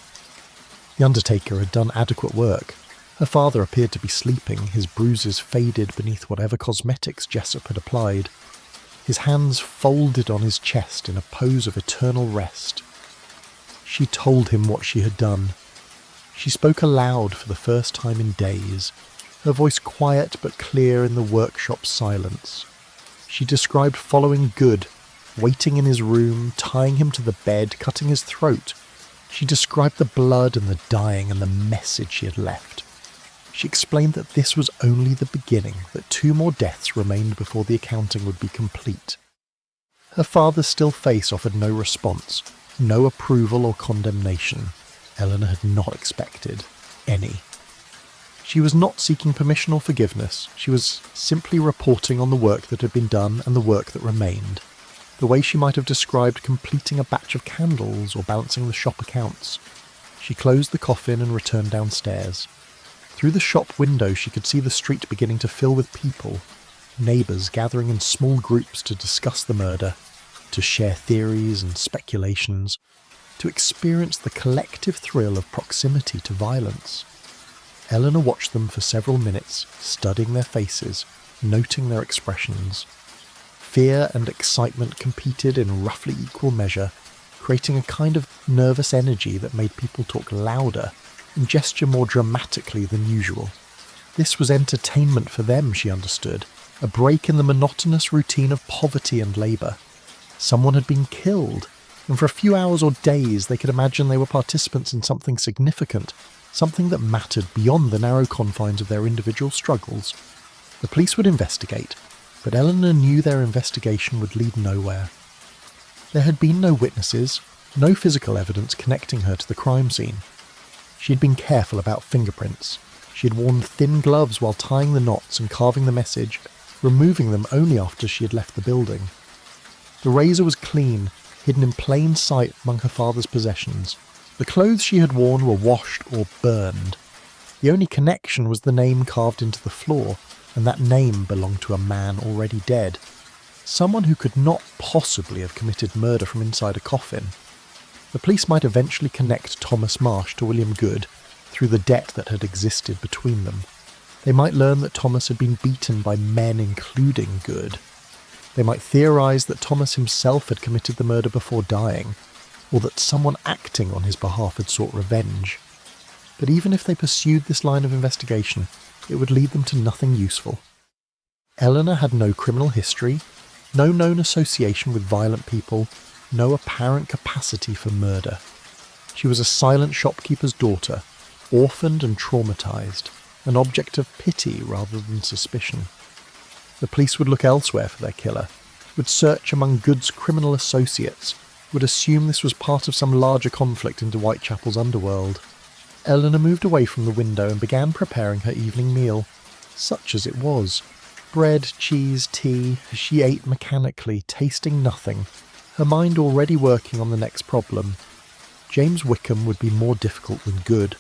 The undertaker had done adequate work. Her father appeared to be sleeping, his bruises faded beneath whatever cosmetics Jessup had applied. His hands folded on his chest in a pose of eternal rest. She told him what she had done. She spoke aloud for the first time in days, her voice quiet but clear in the workshop silence. She described following Good, waiting in his room, tying him to the bed, cutting his throat. She described the blood and the dying and the message she had left. She explained that this was only the beginning, that 2 more deaths remained before the accounting would be complete. Her father's still face offered no response, no approval or condemnation. Eleanor had not expected any. She was not seeking permission or forgiveness. She was simply reporting on the work that had been done and the work that remained. The way she might have described completing a batch of candles or balancing the shop accounts. She closed the coffin and returned downstairs. Through the shop window she could see the street beginning to fill with people, neighbours gathering in small groups to discuss the murder, to share theories and speculations, to experience the collective thrill of proximity to violence. Eleanor watched them for several minutes, studying their faces, noting their expressions. Fear and excitement competed in roughly equal measure, creating a kind of nervous energy that made people talk louder and gesture more dramatically than usual. This was entertainment for them, she understood, a break in the monotonous routine of poverty and labour. Someone had been killed, and for a few hours or days they could imagine they were participants in something significant, something that mattered beyond the narrow confines of their individual struggles. The police would investigate, but Eleanor knew their investigation would lead nowhere. There had been no witnesses, no physical evidence connecting her to the crime scene. She had been careful about fingerprints. She had worn thin gloves while tying the knots and carving the message, removing them only after she had left the building. The razor was clean, hidden in plain sight among her father's possessions. The clothes she had worn were washed or burned. The only connection was the name carved into the floor, and that name belonged to a man already dead. Someone who could not possibly have committed murder from inside a coffin. The police might eventually connect Thomas Marsh to William Good through the debt that had existed between them. They might learn that Thomas had been beaten by men including Good. They might theorise that Thomas himself had committed the murder before dying, or that someone acting on his behalf had sought revenge. But even if they pursued this line of investigation, it would lead them to nothing useful. Eleanor had no criminal history, no known association with violent people, no apparent capacity for murder. She was a silent shopkeeper's daughter, orphaned and traumatised, an object of pity rather than suspicion. The police would look elsewhere for their killer, would search among Good's criminal associates, would assume this was part of some larger conflict into Whitechapel's underworld. Eleanor moved away from the window and began preparing her evening meal, such as it was. Bread, cheese, tea, she ate mechanically, tasting nothing, her mind already working on the next problem. James Wickham would be more difficult than Good.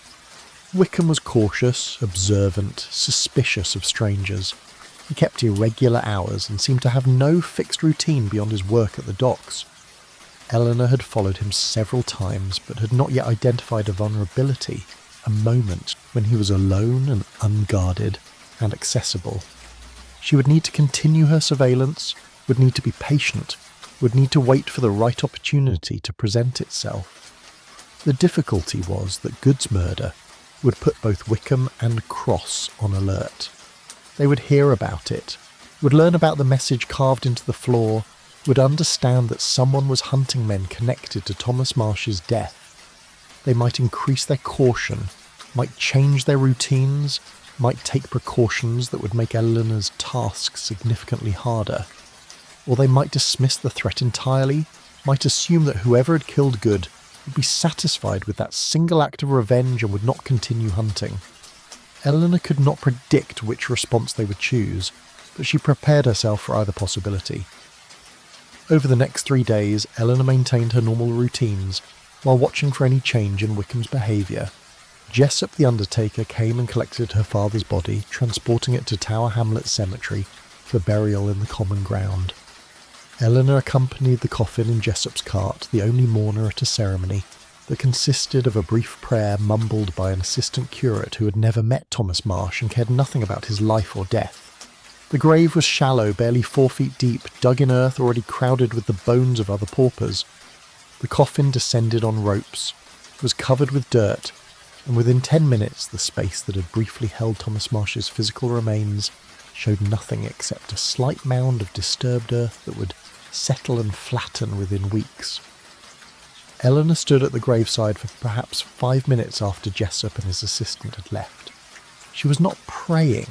Wickham was cautious, observant, suspicious of strangers. He kept irregular hours and seemed to have no fixed routine beyond his work at the docks. Eleanor had followed him several times, but had not yet identified a vulnerability, a moment when he was alone and unguarded and accessible. She would need to continue her surveillance, would need to be patient, would need to wait for the right opportunity to present itself. The difficulty was that Good's murder would put both Wickham and Cross on alert. They would hear about it, would learn about the message carved into the floor, would understand that someone was hunting men connected to Thomas Marsh's death. They might increase their caution, might change their routines, might take precautions that would make Eleanor's task significantly harder. Or they might dismiss the threat entirely, might assume that whoever had killed Good would be satisfied with that single act of revenge and would not continue hunting. Eleanor could not predict which response they would choose, but she prepared herself for either possibility. Over the next 3 days, Eleanor maintained her normal routines, while watching for any change in Wickham's behaviour. Jessup the undertaker came and collected her father's body, transporting it to Tower Hamlets Cemetery for burial in the common ground. Eleanor accompanied the coffin in Jessup's cart, the only mourner at a ceremony that consisted of a brief prayer mumbled by an assistant curate who had never met Thomas Marsh and cared nothing about his life or death. The grave was shallow, barely 4 feet deep, dug in earth already crowded with the bones of other paupers. The coffin descended on ropes, was covered with dirt, and within 10 minutes the space that had briefly held Thomas Marsh's physical remains showed nothing except a slight mound of disturbed earth that would settle and flatten within weeks. Eleanor stood at the graveside for perhaps 5 minutes after Jessup and his assistant had left. She was not praying.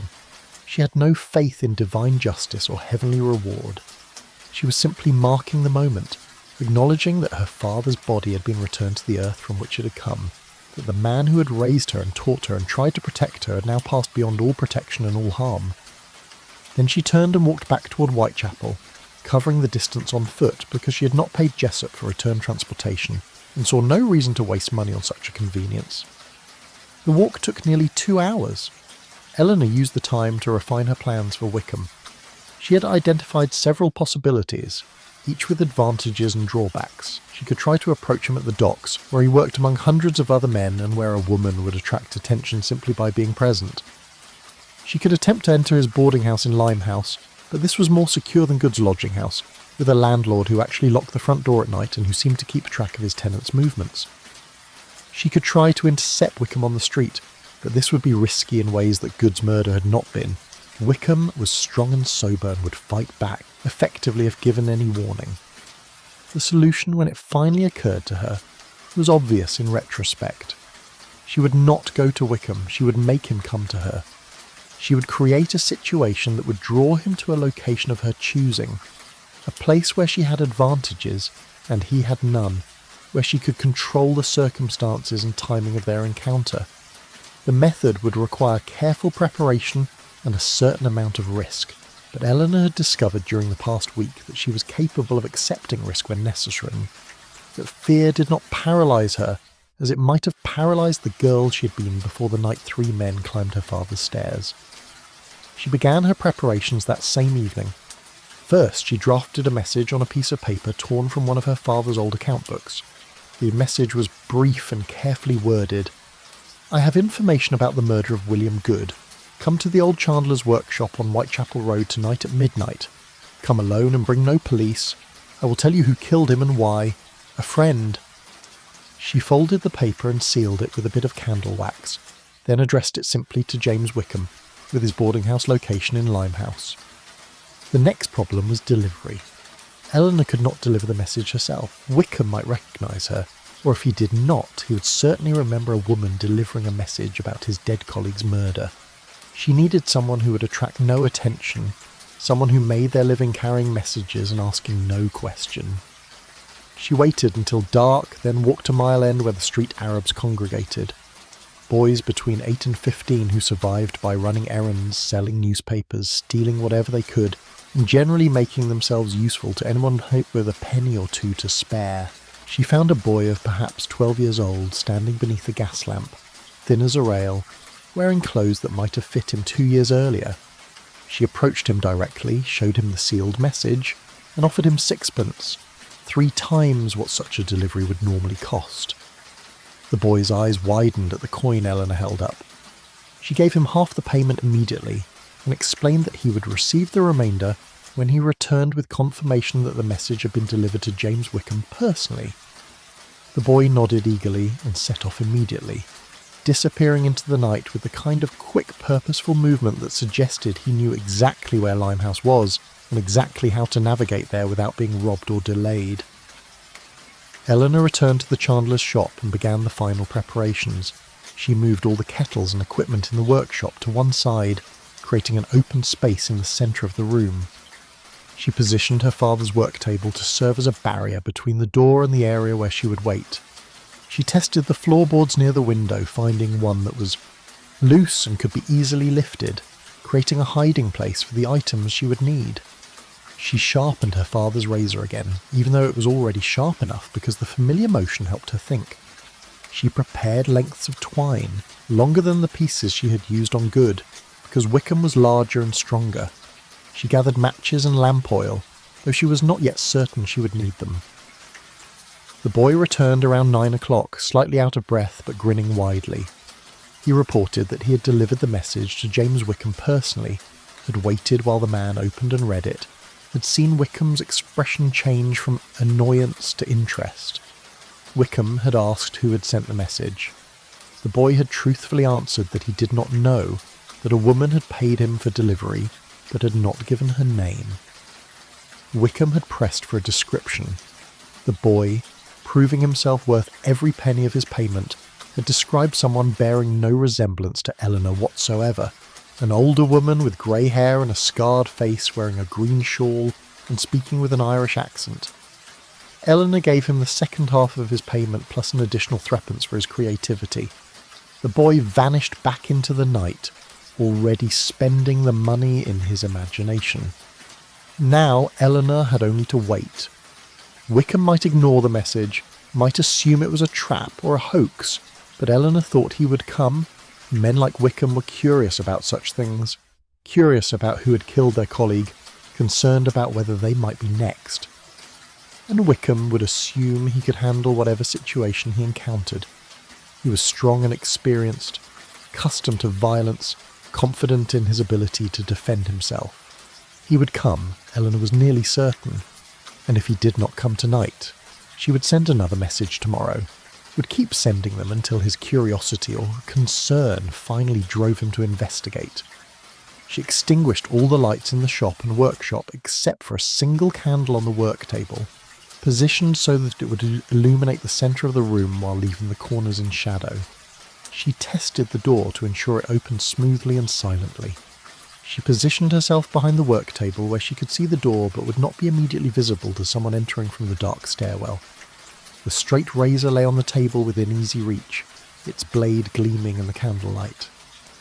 She had no faith in divine justice or heavenly reward. She was simply marking the moment, acknowledging that her father's body had been returned to the earth from which it had come, that the man who had raised her and taught her and tried to protect her had now passed beyond all protection and all harm. Then she turned and walked back toward Whitechapel, covering the distance on foot because she had not paid Jessup for return transportation and saw no reason to waste money on such a convenience. The walk took nearly 2 hours. Eleanor used the time to refine her plans for Wickham. She had identified several possibilities, each with advantages and drawbacks. She could try to approach him at the docks, where he worked among hundreds of other men and where a woman would attract attention simply by being present. She could attempt to enter his boarding house in Limehouse, but this was more secure than Good's lodging house, with a landlord who actually locked the front door at night and who seemed to keep track of his tenants' movements. She could try to intercept Wickham on the street, but this would be risky in ways that Good's murder had not been. Wickham was strong and sober and would fight back, effectively if given any warning. The solution, when it finally occurred to her, was obvious in retrospect. She would not go to Wickham, she would make him come to her. She would create a situation that would draw him to a location of her choosing, a place where she had advantages and he had none, where she could control the circumstances and timing of their encounter. The method would require careful preparation and a certain amount of risk, but Eleanor had discovered during the past week that she was capable of accepting risk when necessary, that fear did not paralyse her as it might have paralysed the girl she had been before the night 3 men climbed her father's stairs. She began her preparations that same evening. First, she drafted a message on a piece of paper torn from one of her father's old account books. The message was brief and carefully worded. "I have information about the murder of William Good. Come to the old Chandler's workshop on Whitechapel Road tonight at midnight. Come alone and bring no police. I will tell you who killed him and why. A friend." She folded the paper and sealed it with a bit of candle wax, then addressed it simply to James Wickham, with his boarding house location in Limehouse. The next problem was delivery. Eleanor could not deliver the message herself. Wickham might recognise her, or if he did not, he would certainly remember a woman delivering a message about his dead colleague's murder. She needed someone who would attract no attention, someone who made their living carrying messages and asking no question. She waited until dark, then walked to Mile End where the street Arabs congregated. Boys between 8 and 15 who survived by running errands, selling newspapers, stealing whatever they could, and generally making themselves useful to anyone with a penny or two to spare. She found a boy of perhaps 12 years old standing beneath a gas lamp, thin as a rail, wearing clothes that might have fit him 2 years earlier. She approached him directly, showed him the sealed message, and offered him 6pence, 3 times what such a delivery would normally cost. The boy's eyes widened at the coin Eleanor held up. She gave him half the payment immediately and explained that he would receive the remainder when he returned with confirmation that the message had been delivered to James Wickham personally. The boy nodded eagerly and set off immediately, disappearing into the night with the kind of quick, purposeful movement that suggested he knew exactly where Limehouse was and exactly how to navigate there without being robbed or delayed. Eleanor returned to the Chandler's shop and began the final preparations. She moved all the kettles and equipment in the workshop to one side, creating an open space in the centre of the room. She positioned her father's work table to serve as a barrier between the door and the area where she would wait. She tested the floorboards near the window, finding one that was loose and could be easily lifted, creating a hiding place for the items she would need. She sharpened her father's razor again, even though it was already sharp enough because the familiar motion helped her think. She prepared lengths of twine, longer than the pieces she had used on Good, because Wickham was larger and stronger. She gathered matches and lamp oil, though she was not yet certain she would need them. The boy returned around 9 o'clock, slightly out of breath but grinning widely. He reported that he had delivered the message to James Wickham personally, had waited while the man opened and read it, had seen Wickham's expression change from annoyance to interest. Wickham had asked who had sent the message. The boy had truthfully answered that he did not know, that a woman had paid him for delivery, but had not given her name. Wickham had pressed for a description. The boy, proving himself worth every penny of his payment, had described someone bearing no resemblance to Eleanor whatsoever. An older woman with grey hair and a scarred face wearing a green shawl and speaking with an Irish accent. Eleanor gave him the second half of his payment plus an additional threepence for his creativity. The boy vanished back into the night, already spending the money in his imagination. Now Eleanor had only to wait. Wickham might ignore the message, might assume it was a trap or a hoax, but Eleanor thought he would come. Men like Wickham were curious about such things, curious about who had killed their colleague, concerned about whether they might be next. And Wickham would assume he could handle whatever situation he encountered. He was strong and experienced, accustomed to violence, confident in his ability to defend himself. He would come, Eleanor was nearly certain, and if he did not come tonight, she would send another message tomorrow, would keep sending them until his curiosity or concern finally drove him to investigate. She extinguished all the lights in the shop and workshop except for a single candle on the work table, positioned so that it would illuminate the centre of the room while leaving the corners in shadow. She tested the door to ensure it opened smoothly and silently. She positioned herself behind the work table where she could see the door but would not be immediately visible to someone entering from the dark stairwell. The straight razor lay on the table within easy reach, its blade gleaming in the candlelight.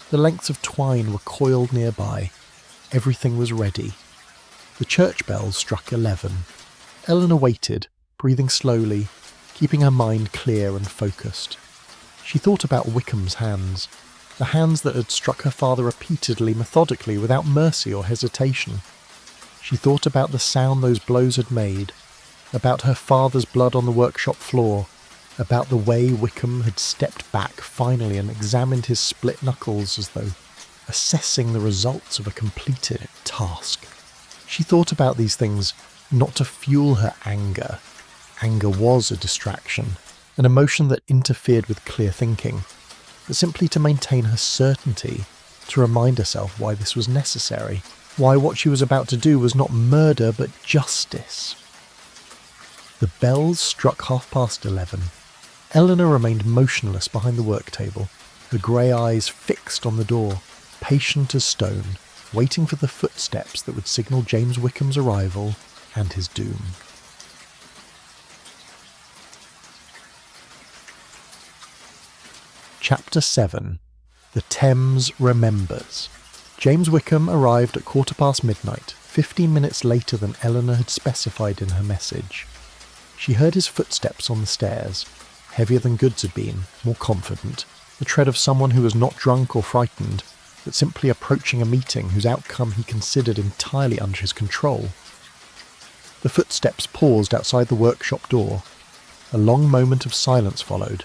The lengths of twine were coiled nearby. Everything was ready. The church bells struck 11. Eleanor waited, breathing slowly, keeping her mind clear and focused. She thought about Wickham's hands, the hands that had struck her father repeatedly, methodically, without mercy or hesitation. She thought about the sound those blows had made, about her father's blood on the workshop floor, about the way Wickham had stepped back finally and examined his split knuckles as though assessing the results of a completed task. She thought about these things not to fuel her anger. Anger was a distraction, an emotion that interfered with clear thinking, but simply to maintain her certainty, to remind herself why this was necessary, why what she was about to do was not murder but justice. The bells struck 11:30. Eleanor remained motionless behind the work table, her grey eyes fixed on the door, patient as stone, waiting for the footsteps that would signal James Wickham's arrival and his doom. Chapter 7. The Thames Remembers. James Wickham arrived at midnight, 15 minutes later than Eleanor had specified in her message. She heard his footsteps on the stairs, heavier than goods had been, more confident, the tread of someone who was not drunk or frightened, but simply approaching a meeting whose outcome he considered entirely under his control. The footsteps paused outside the workshop door. A long moment of silence followed,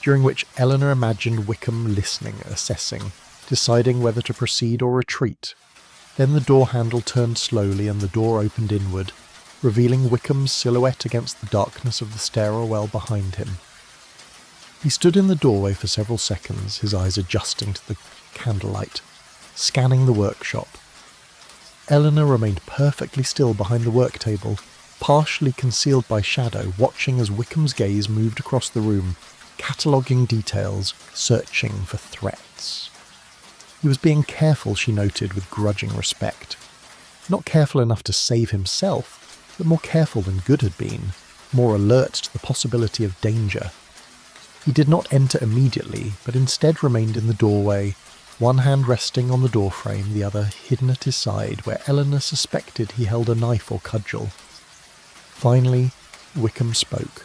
during which Eleanor imagined Wickham listening, assessing, deciding whether to proceed or retreat. Then the door handle turned slowly and the door opened inward, revealing Wickham's silhouette against the darkness of the stairwell behind him. He stood in the doorway for several seconds, his eyes adjusting to the candlelight, scanning the workshop. Eleanor remained perfectly still behind the work table, partially concealed by shadow, watching as Wickham's gaze moved across the room, cataloguing details, searching for threats. He was being careful, she noted with grudging respect. Not careful enough to save himself, but more careful than good had been, more alert to the possibility of danger. He did not enter immediately, but instead remained in the doorway, one hand resting on the doorframe, the other hidden at his side, where Eleanor suspected he held a knife or cudgel. Finally, Wickham spoke.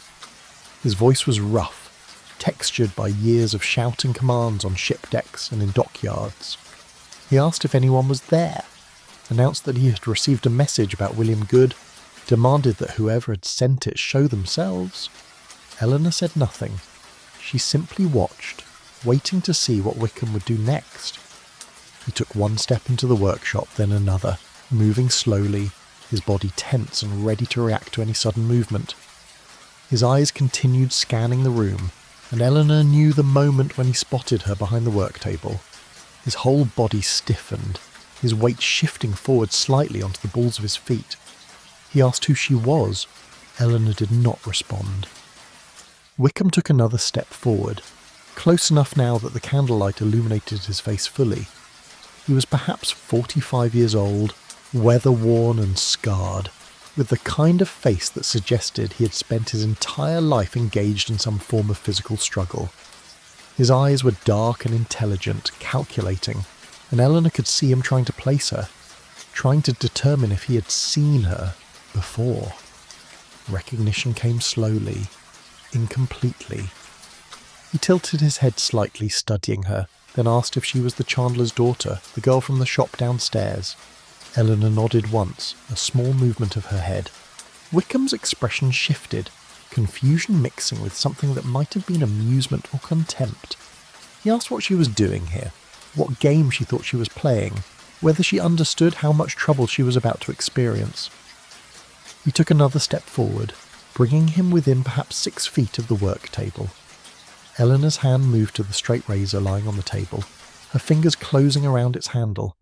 His voice was rough, textured by years of shouting commands on ship decks and in dockyards. He asked if anyone was there, announced that he had received a message about William Good, demanded that whoever had sent it show themselves. Eleanor said nothing. She simply watched, waiting to see what Wickham would do next. He took one step into the workshop, then another, moving slowly, his body tense and ready to react to any sudden movement. His eyes continued scanning the room, and Eleanor knew the moment when he spotted her behind the work table. His whole body stiffened, his weight shifting forward slightly onto the balls of his feet. He asked who she was. Eleanor did not respond. Wickham took another step forward, close enough now that the candlelight illuminated his face fully. He was perhaps 45 years old, weather-worn and scarred, with the kind of face that suggested he had spent his entire life engaged in some form of physical struggle. His eyes were dark and intelligent, calculating, and Eleanor could see him trying to place her, trying to determine if he had seen her before. Recognition came slowly, incompletely. He tilted his head slightly, studying her, then asked if she was the Chandler's daughter, the girl from the shop downstairs. Eleanor nodded once, a small movement of her head. Wickham's expression shifted, confusion mixing with something that might have been amusement or contempt. He asked what she was doing here, what game she thought she was playing, whether she understood how much trouble she was about to experience. He took another step forward, bringing him within perhaps 6 feet of the work table. Eleanor's hand moved to the straight razor lying on the table, her fingers closing around its handle.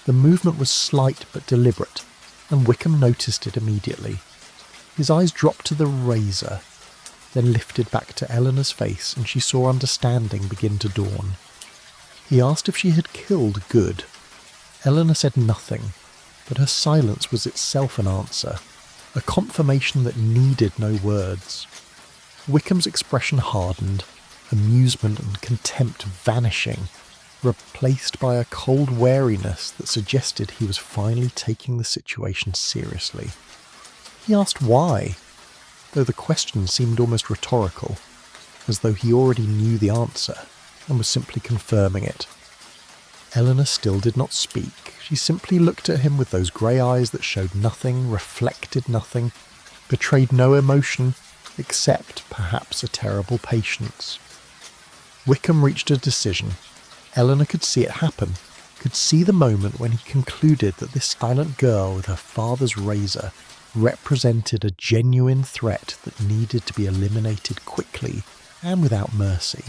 The movement was slight but deliberate, and Wickham noticed it immediately. His eyes dropped to the razor, then lifted back to Eleanor's face, and she saw understanding begin to dawn. He asked if she had killed Good. Eleanor said nothing, but her silence was itself an answer, a confirmation that needed no words. Wickham's expression hardened, amusement and contempt vanishing, replaced by a cold wariness that suggested he was finally taking the situation seriously. He asked why, though the question seemed almost rhetorical, as though he already knew the answer and was simply confirming it. Eleanor still did not speak. She simply looked at him with those grey eyes that showed nothing, reflected nothing, betrayed no emotion, except perhaps a terrible patience. Wickham reached a decision. Eleanor could see it happen, could see the moment when he concluded that this silent girl with her father's razor represented a genuine threat that needed to be eliminated quickly and without mercy.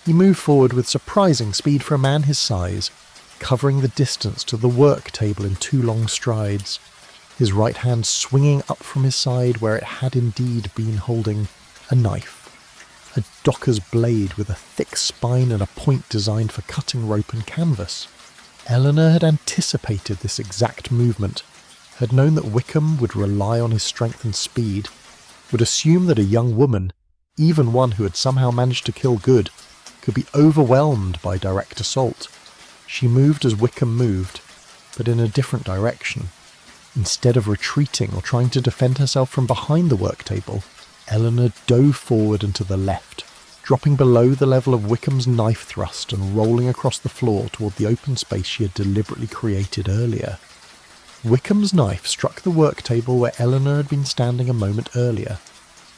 He moved forward with surprising speed for a man his size, covering the distance to the work table in 2 long strides, his right hand swinging up from his side where it had indeed been holding a knife, a docker's blade with a thick spine and a point designed for cutting rope and canvas. Eleanor had anticipated this exact movement, had known that Wickham would rely on his strength and speed, would assume that a young woman, even one who had somehow managed to kill Good, could be overwhelmed by direct assault. She moved as Wickham moved, but in a different direction. Instead of retreating or trying to defend herself from behind the work table, Eleanor dove forward and to the left, dropping below the level of Wickham's knife thrust and rolling across the floor toward the open space she had deliberately created earlier. Wickham's knife struck the work table where Eleanor had been standing a moment earlier,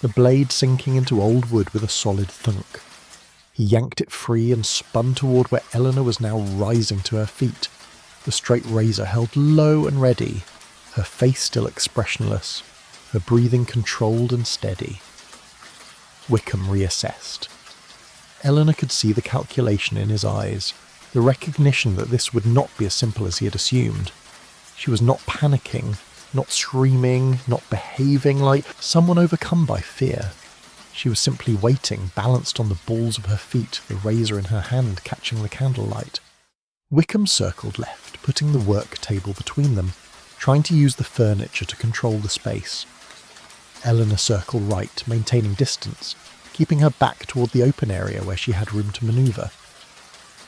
the blade sinking into old wood with a solid thunk. He yanked it free and spun toward where Eleanor was now rising to her feet, the straight razor held low and ready, her face still expressionless, her breathing controlled and steady. Wickham reassessed. Eleanor could see the calculation in his eyes, the recognition that this would not be as simple as he had assumed. She was not panicking, not screaming, not behaving like someone overcome by fear. She was simply waiting, balanced on the balls of her feet, the razor in her hand catching the candlelight. Wickham circled left, putting the work table between them, trying to use the furniture to control the space. Eleanor circled right, maintaining distance, keeping her back toward the open area where she had room to maneuver.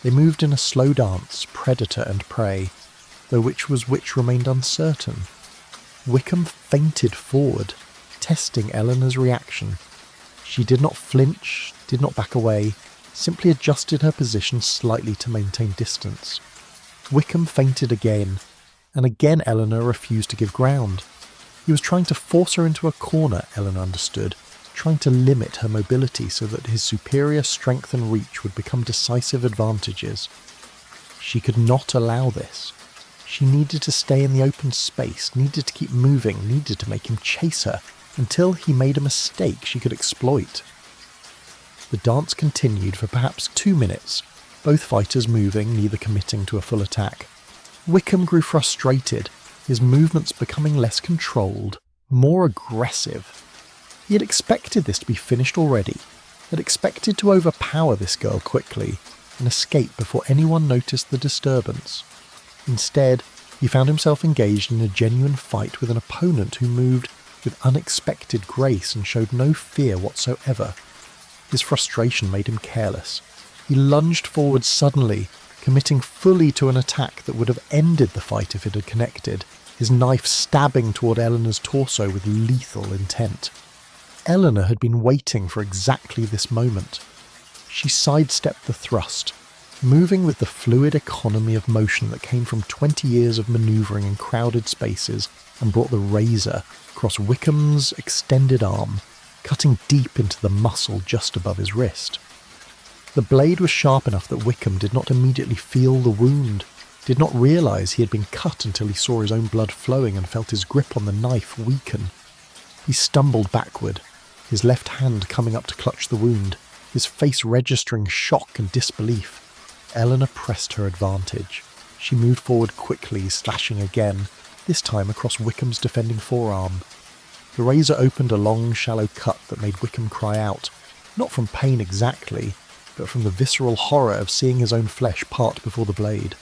They moved in a slow dance, predator and prey, though which was which remained uncertain. Wickham feinted forward, testing Eleanor's reaction. She did not flinch, did not back away, simply adjusted her position slightly to maintain distance. Wickham feinted again, and again Eleanor refused to give ground. He was trying to force her into a corner, Eleanor understood, trying to limit her mobility so that his superior strength and reach would become decisive advantages. She could not allow this. She needed to stay in the open space, needed to keep moving, needed to make him chase her, until he made a mistake she could exploit. The dance continued for perhaps 2 minutes, both fighters moving, neither committing to a full attack. Wickham grew frustrated, his movements becoming less controlled, more aggressive. He had expected this to be finished already, had expected to overpower this girl quickly and escape before anyone noticed the disturbance. Instead, He found himself engaged in a genuine fight with an opponent who moved with unexpected grace and showed no fear whatsoever. His frustration made him careless. He lunged forward suddenly, committing fully to an attack that would have ended the fight if it had connected, his knife stabbing toward Eleanor's torso with lethal intent. Eleanor had been waiting for exactly this moment. She sidestepped the thrust, moving with the fluid economy of motion that came from 20 years of manoeuvring in crowded spaces, and brought the razor across Wickham's extended arm, cutting deep into the muscle just above his wrist. The blade was sharp enough that Wickham did not immediately feel the wound, did not realise he had been cut until he saw his own blood flowing and felt his grip on the knife weaken. He stumbled backward, his left hand coming up to clutch the wound, his face registering shock and disbelief. Eleanor pressed her advantage. She moved forward quickly, slashing again, this time across Wickham's defending forearm. The razor opened a long, shallow cut that made Wickham cry out, not from pain exactly, but from the visceral horror of seeing his own flesh part before the blade.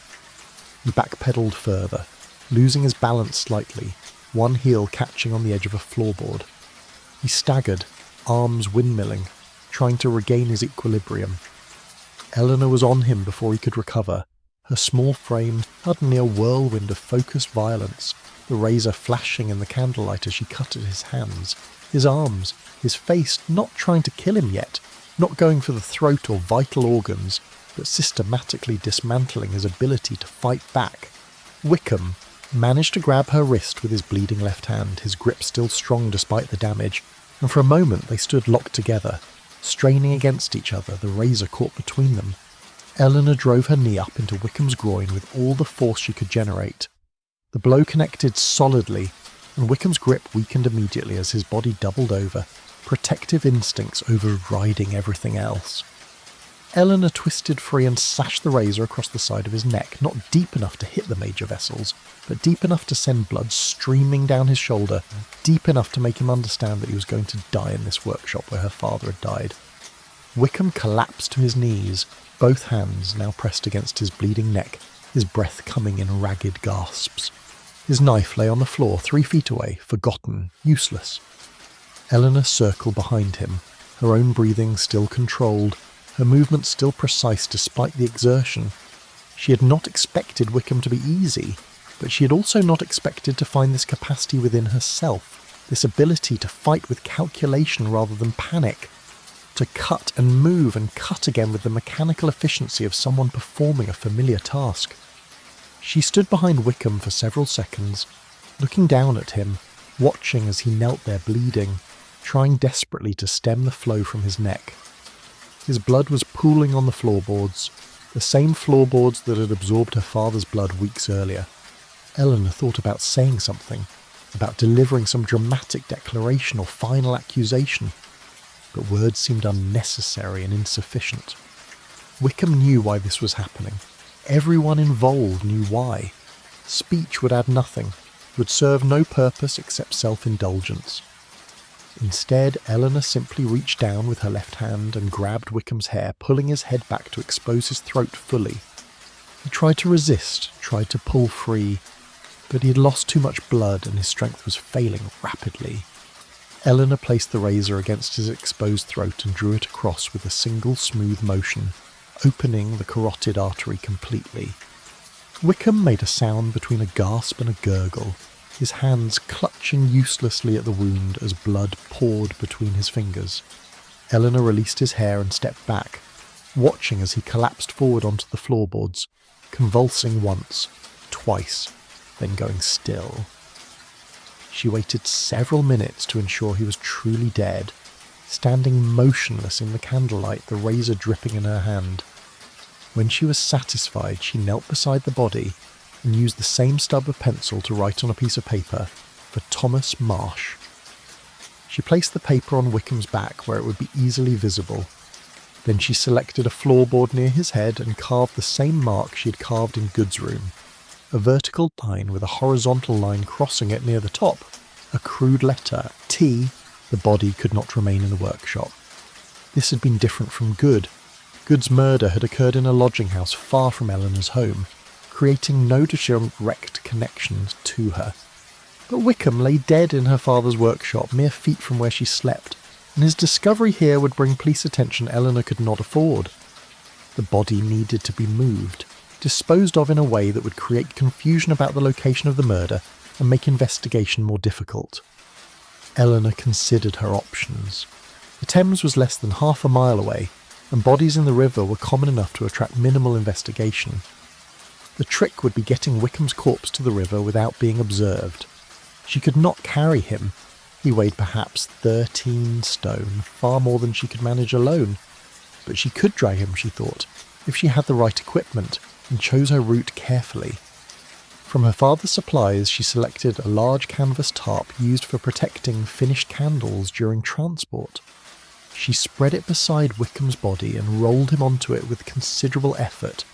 He backpedaled further, losing his balance slightly, one heel catching on the edge of a floorboard. He staggered, arms windmilling, trying to regain his equilibrium. Eleanor was on him before he could recover, her small frame suddenly a whirlwind of focused violence, the razor flashing in the candlelight as she cut at his hands, his arms, his face, not trying to kill him yet, not going for the throat or vital organs, but systematically dismantling his ability to fight back. Wickham managed to grab her wrist with his bleeding left hand, his grip still strong despite the damage, and for a moment they stood locked together, straining against each other, the razor caught between them. Eleanor drove her knee up into Wickham's groin with all the force she could generate. The blow connected solidly, and Wickham's grip weakened immediately as his body doubled over, protective instincts overriding everything else. Eleanor twisted free and slashed the razor across the side of his neck, not deep enough to hit the major vessels, but deep enough to send blood streaming down his shoulder, deep enough to make him understand that he was going to die in this workshop where her father had died. Wickham collapsed to his knees, both hands now pressed against his bleeding neck, his breath coming in ragged gasps. His knife lay on the floor 3 feet away, forgotten, useless. Eleanor circled behind him, her own breathing still controlled, her movements still precise despite the exertion. She had not expected Wickham to be easy, but she had also not expected to find this capacity within herself, this ability to fight with calculation rather than panic, to cut and move and cut again with the mechanical efficiency of someone performing a familiar task. She stood behind Wickham for several seconds, looking down at him, watching as he knelt there bleeding, trying desperately to stem the flow from his neck. His blood was pooling on the floorboards, the same floorboards that had absorbed her father's blood weeks earlier. Eleanor thought about saying something, about delivering some dramatic declaration or final accusation, but words seemed unnecessary and insufficient. Wickham knew why this was happening. Everyone involved knew why. Speech would add nothing, would serve no purpose except self-indulgence. Instead, Eleanor simply reached down with her left hand and grabbed Wickham's hair, pulling his head back to expose his throat fully. He tried to resist, tried to pull free, but he had lost too much blood and his strength was failing rapidly. Eleanor placed the razor against his exposed throat and drew it across with a single smooth motion, opening the carotid artery completely. Wickham made a sound between a gasp and a gurgle, his hands clutching uselessly at the wound as blood poured between his fingers. Eleanor released his hair and stepped back, watching as he collapsed forward onto the floorboards, convulsing once, twice, then going still. She waited several minutes to ensure he was truly dead, standing motionless in the candlelight, the razor dripping in her hand. When she was satisfied, she knelt beside the body and used the same stub of pencil to write on a piece of paper for Thomas Marsh. She placed the paper on Wickham's back where it would be easily visible. Then she selected a floorboard near his head and carved the same mark she had carved in Good's room, a vertical line with a horizontal line crossing it near the top, a crude letter, T. The body could not remain in the workshop. This had been different from Good. Good's murder had occurred in a lodging house far from Eleanor's home, creating no direct connection to her. But Wickham lay dead in her father's workshop, mere feet from where she slept, and his discovery here would bring police attention Eleanor could not afford. The body needed to be moved, disposed of in a way that would create confusion about the location of the murder and make investigation more difficult. Eleanor considered her options. The Thames was less than half a mile away, and bodies in the river were common enough to attract minimal investigation. The trick would be getting Wickham's corpse to the river without being observed. She could not carry him. He weighed perhaps 13 stone, far more than she could manage alone. But she could drag him, she thought, if she had the right equipment and chose her route carefully. From her father's supplies, she selected a large canvas tarp used for protecting finished candles during transport. She spread it beside Wickham's body and rolled him onto it with considerable effort,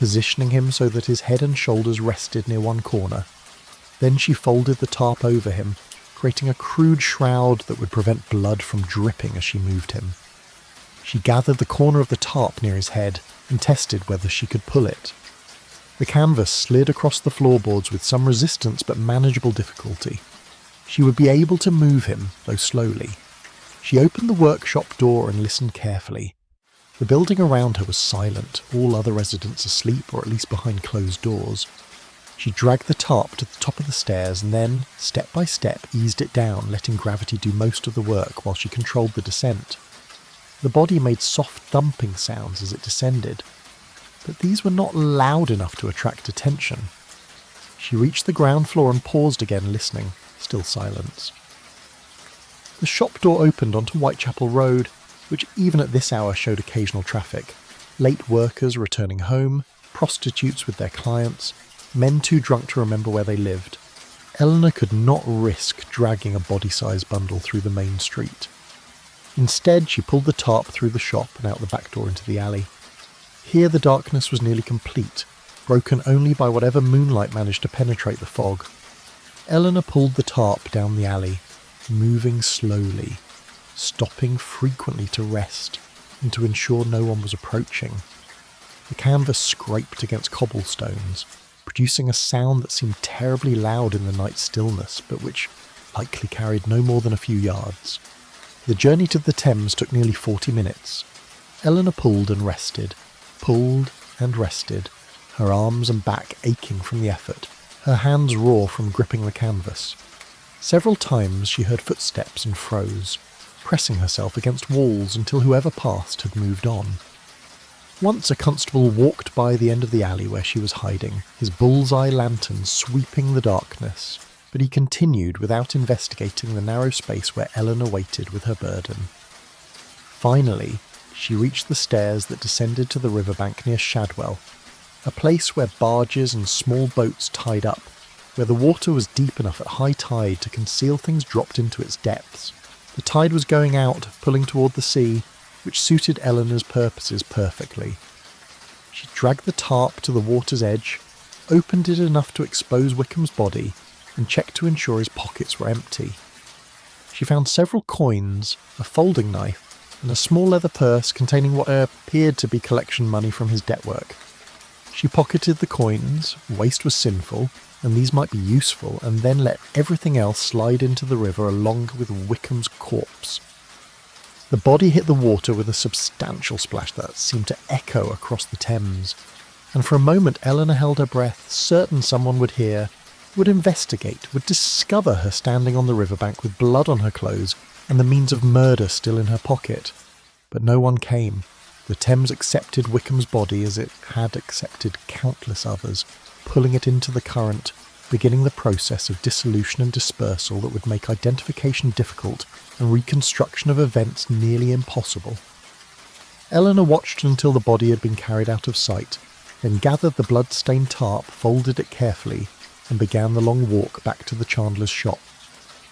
positioning him so that his head and shoulders rested near one corner. Then she folded the tarp over him, creating a crude shroud that would prevent blood from dripping as she moved him. She gathered the corner of the tarp near his head and tested whether she could pull it. The canvas slid across the floorboards with some resistance but manageable difficulty. She would be able to move him, though slowly. She opened the workshop door and listened carefully. The building around her was silent, all other residents asleep or at least behind closed doors. She dragged the tarp to the top of the stairs and then, step by step, eased it down, letting gravity do most of the work while she controlled the descent. The body made soft thumping sounds as it descended, but these were not loud enough to attract attention. She reached the ground floor and paused again, listening. Still silence. The shop door opened onto Whitechapel Road, which even at this hour showed occasional traffic. Late workers returning home, prostitutes with their clients, men too drunk to remember where they lived. Eleanor could not risk dragging a body-sized bundle through the main street. Instead, she pulled the tarp through the shop and out the back door into the alley. Here the darkness was nearly complete, broken only by whatever moonlight managed to penetrate the fog. Eleanor pulled the tarp down the alley, moving slowly, stopping frequently to rest and to ensure no one was approaching. The canvas scraped against cobblestones, producing a sound that seemed terribly loud in the night stillness, but which likely carried no more than a few yards. The journey to the Thames took nearly 40 minutes. Eleanor pulled and rested, her arms and back aching from the effort, her hands raw from gripping the canvas. Several times she heard footsteps and froze, pressing herself against walls until whoever passed had moved on. Once a constable walked by the end of the alley where she was hiding, his bullseye lantern sweeping the darkness, but he continued without investigating the narrow space where Eleanor waited with her burden. Finally, she reached the stairs that descended to the riverbank near Shadwell, a place where barges and small boats tied up, where the water was deep enough at high tide to conceal things dropped into its depths. The tide was going out, pulling toward the sea, which suited Eleanor's purposes perfectly. She dragged the tarp to the water's edge, opened it enough to expose Wickham's body, and checked to ensure his pockets were empty. She found several coins, a folding knife, and a small leather purse containing what appeared to be collection money from his debt work. She pocketed the coins, waste was sinful, and these might be useful, and then let everything else slide into the river along with Wickham's corpse. The body hit the water with a substantial splash that seemed to echo across the Thames, and for a moment Eleanor held her breath, certain someone would hear, would investigate, would discover her standing on the riverbank with blood on her clothes and the means of murder still in her pocket. But no one came. The Thames accepted Wickham's body as it had accepted countless others, pulling it into the current, beginning the process of dissolution and dispersal that would make identification difficult and reconstruction of events nearly impossible. Eleanor watched until the body had been carried out of sight, then gathered the blood-stained tarp, folded it carefully, and began the long walk back to the Chandler's shop.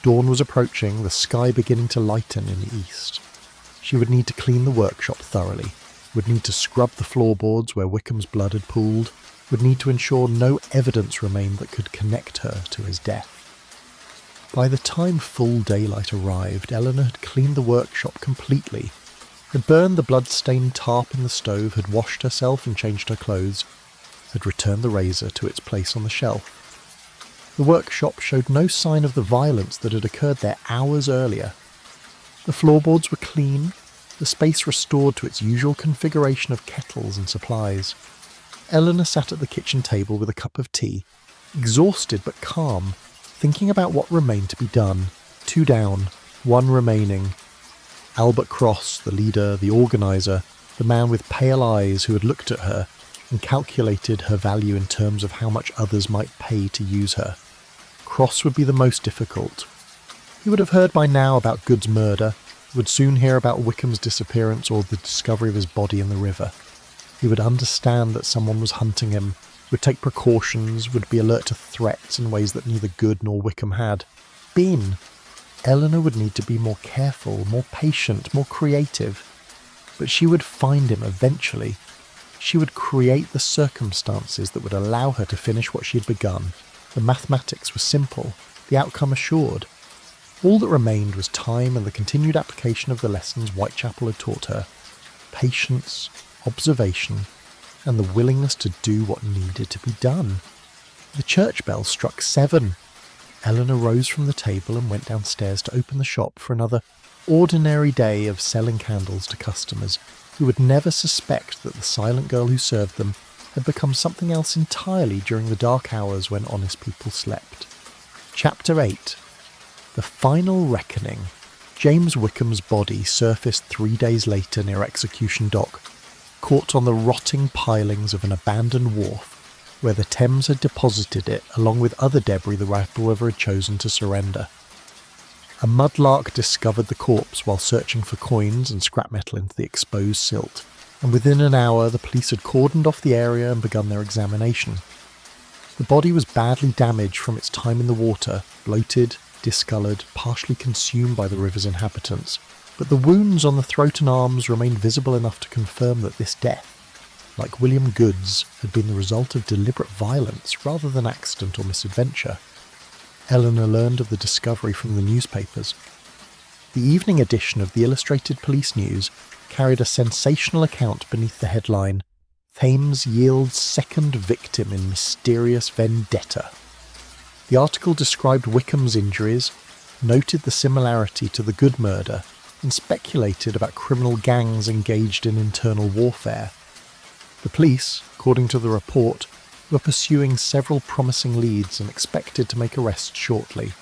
Dawn was approaching, the sky beginning to lighten in the east. She would need to clean the workshop thoroughly, would need to scrub the floorboards where Wickham's blood had pooled, would need to ensure no evidence remained that could connect her to his death. By the time full daylight arrived, Eleanor had cleaned the workshop completely, had burned the blood-stained tarp in the stove, had washed herself and changed her clothes. had returned the razor to its place on the shelf. The workshop showed no sign of the violence that had occurred there hours earlier. The floorboards were clean, the space restored to its usual configuration of kettles and supplies. Eleanor sat at the kitchen table with a cup of tea, exhausted but calm, thinking about what remained to be done. 2 down, 1 remaining. Albert Cross, the leader, the organiser, the man with pale eyes who had looked at her and calculated her value in terms of how much others might pay to use her. Cross would be the most difficult. He would have heard by now about Good's murder, would soon hear about Wickham's disappearance or the discovery of his body in the river. He would understand that someone was hunting him, would take precautions, would be alert to threats in ways that neither Good nor Wickham had been. Eleanor would need to be more careful, more patient, more creative. But she would find him eventually. She would create the circumstances that would allow her to finish what she had begun. The mathematics were simple, the outcome assured. All that remained was time and the continued application of the lessons Whitechapel had taught her. Patience, observation, and the willingness to do what needed to be done. The church bell struck 7. Eleanor rose from the table and went downstairs to open the shop for another ordinary day of selling candles to customers who would never suspect that the silent girl who served them had become something else entirely during the dark hours when honest people slept. Chapter 8. The Final Reckoning. James Wickham's body surfaced 3 days later near Execution Dock, caught on the rotting pilings of an abandoned wharf where the Thames had deposited it along with other debris the Ripple River had chosen to surrender. A mudlark discovered the corpse while searching for coins and scrap metal into the exposed silt, and within an hour the police had cordoned off the area and begun their examination. The body was badly damaged from its time in the water, bloated, discoloured, partially consumed by the river's inhabitants, but the wounds on the throat and arms remained visible enough to confirm that this death, like William Good's, had been the result of deliberate violence rather than accident or misadventure. Eleanor learned of the discovery from the newspapers. The evening edition of the Illustrated Police News carried a sensational account beneath the headline, "Thames yields second victim in mysterious vendetta." The article described Wickham's injuries, noted the similarity to the Good murder, and speculated about criminal gangs engaged in internal warfare. The police, according to the report, were pursuing several promising leads and expected to make arrests shortly.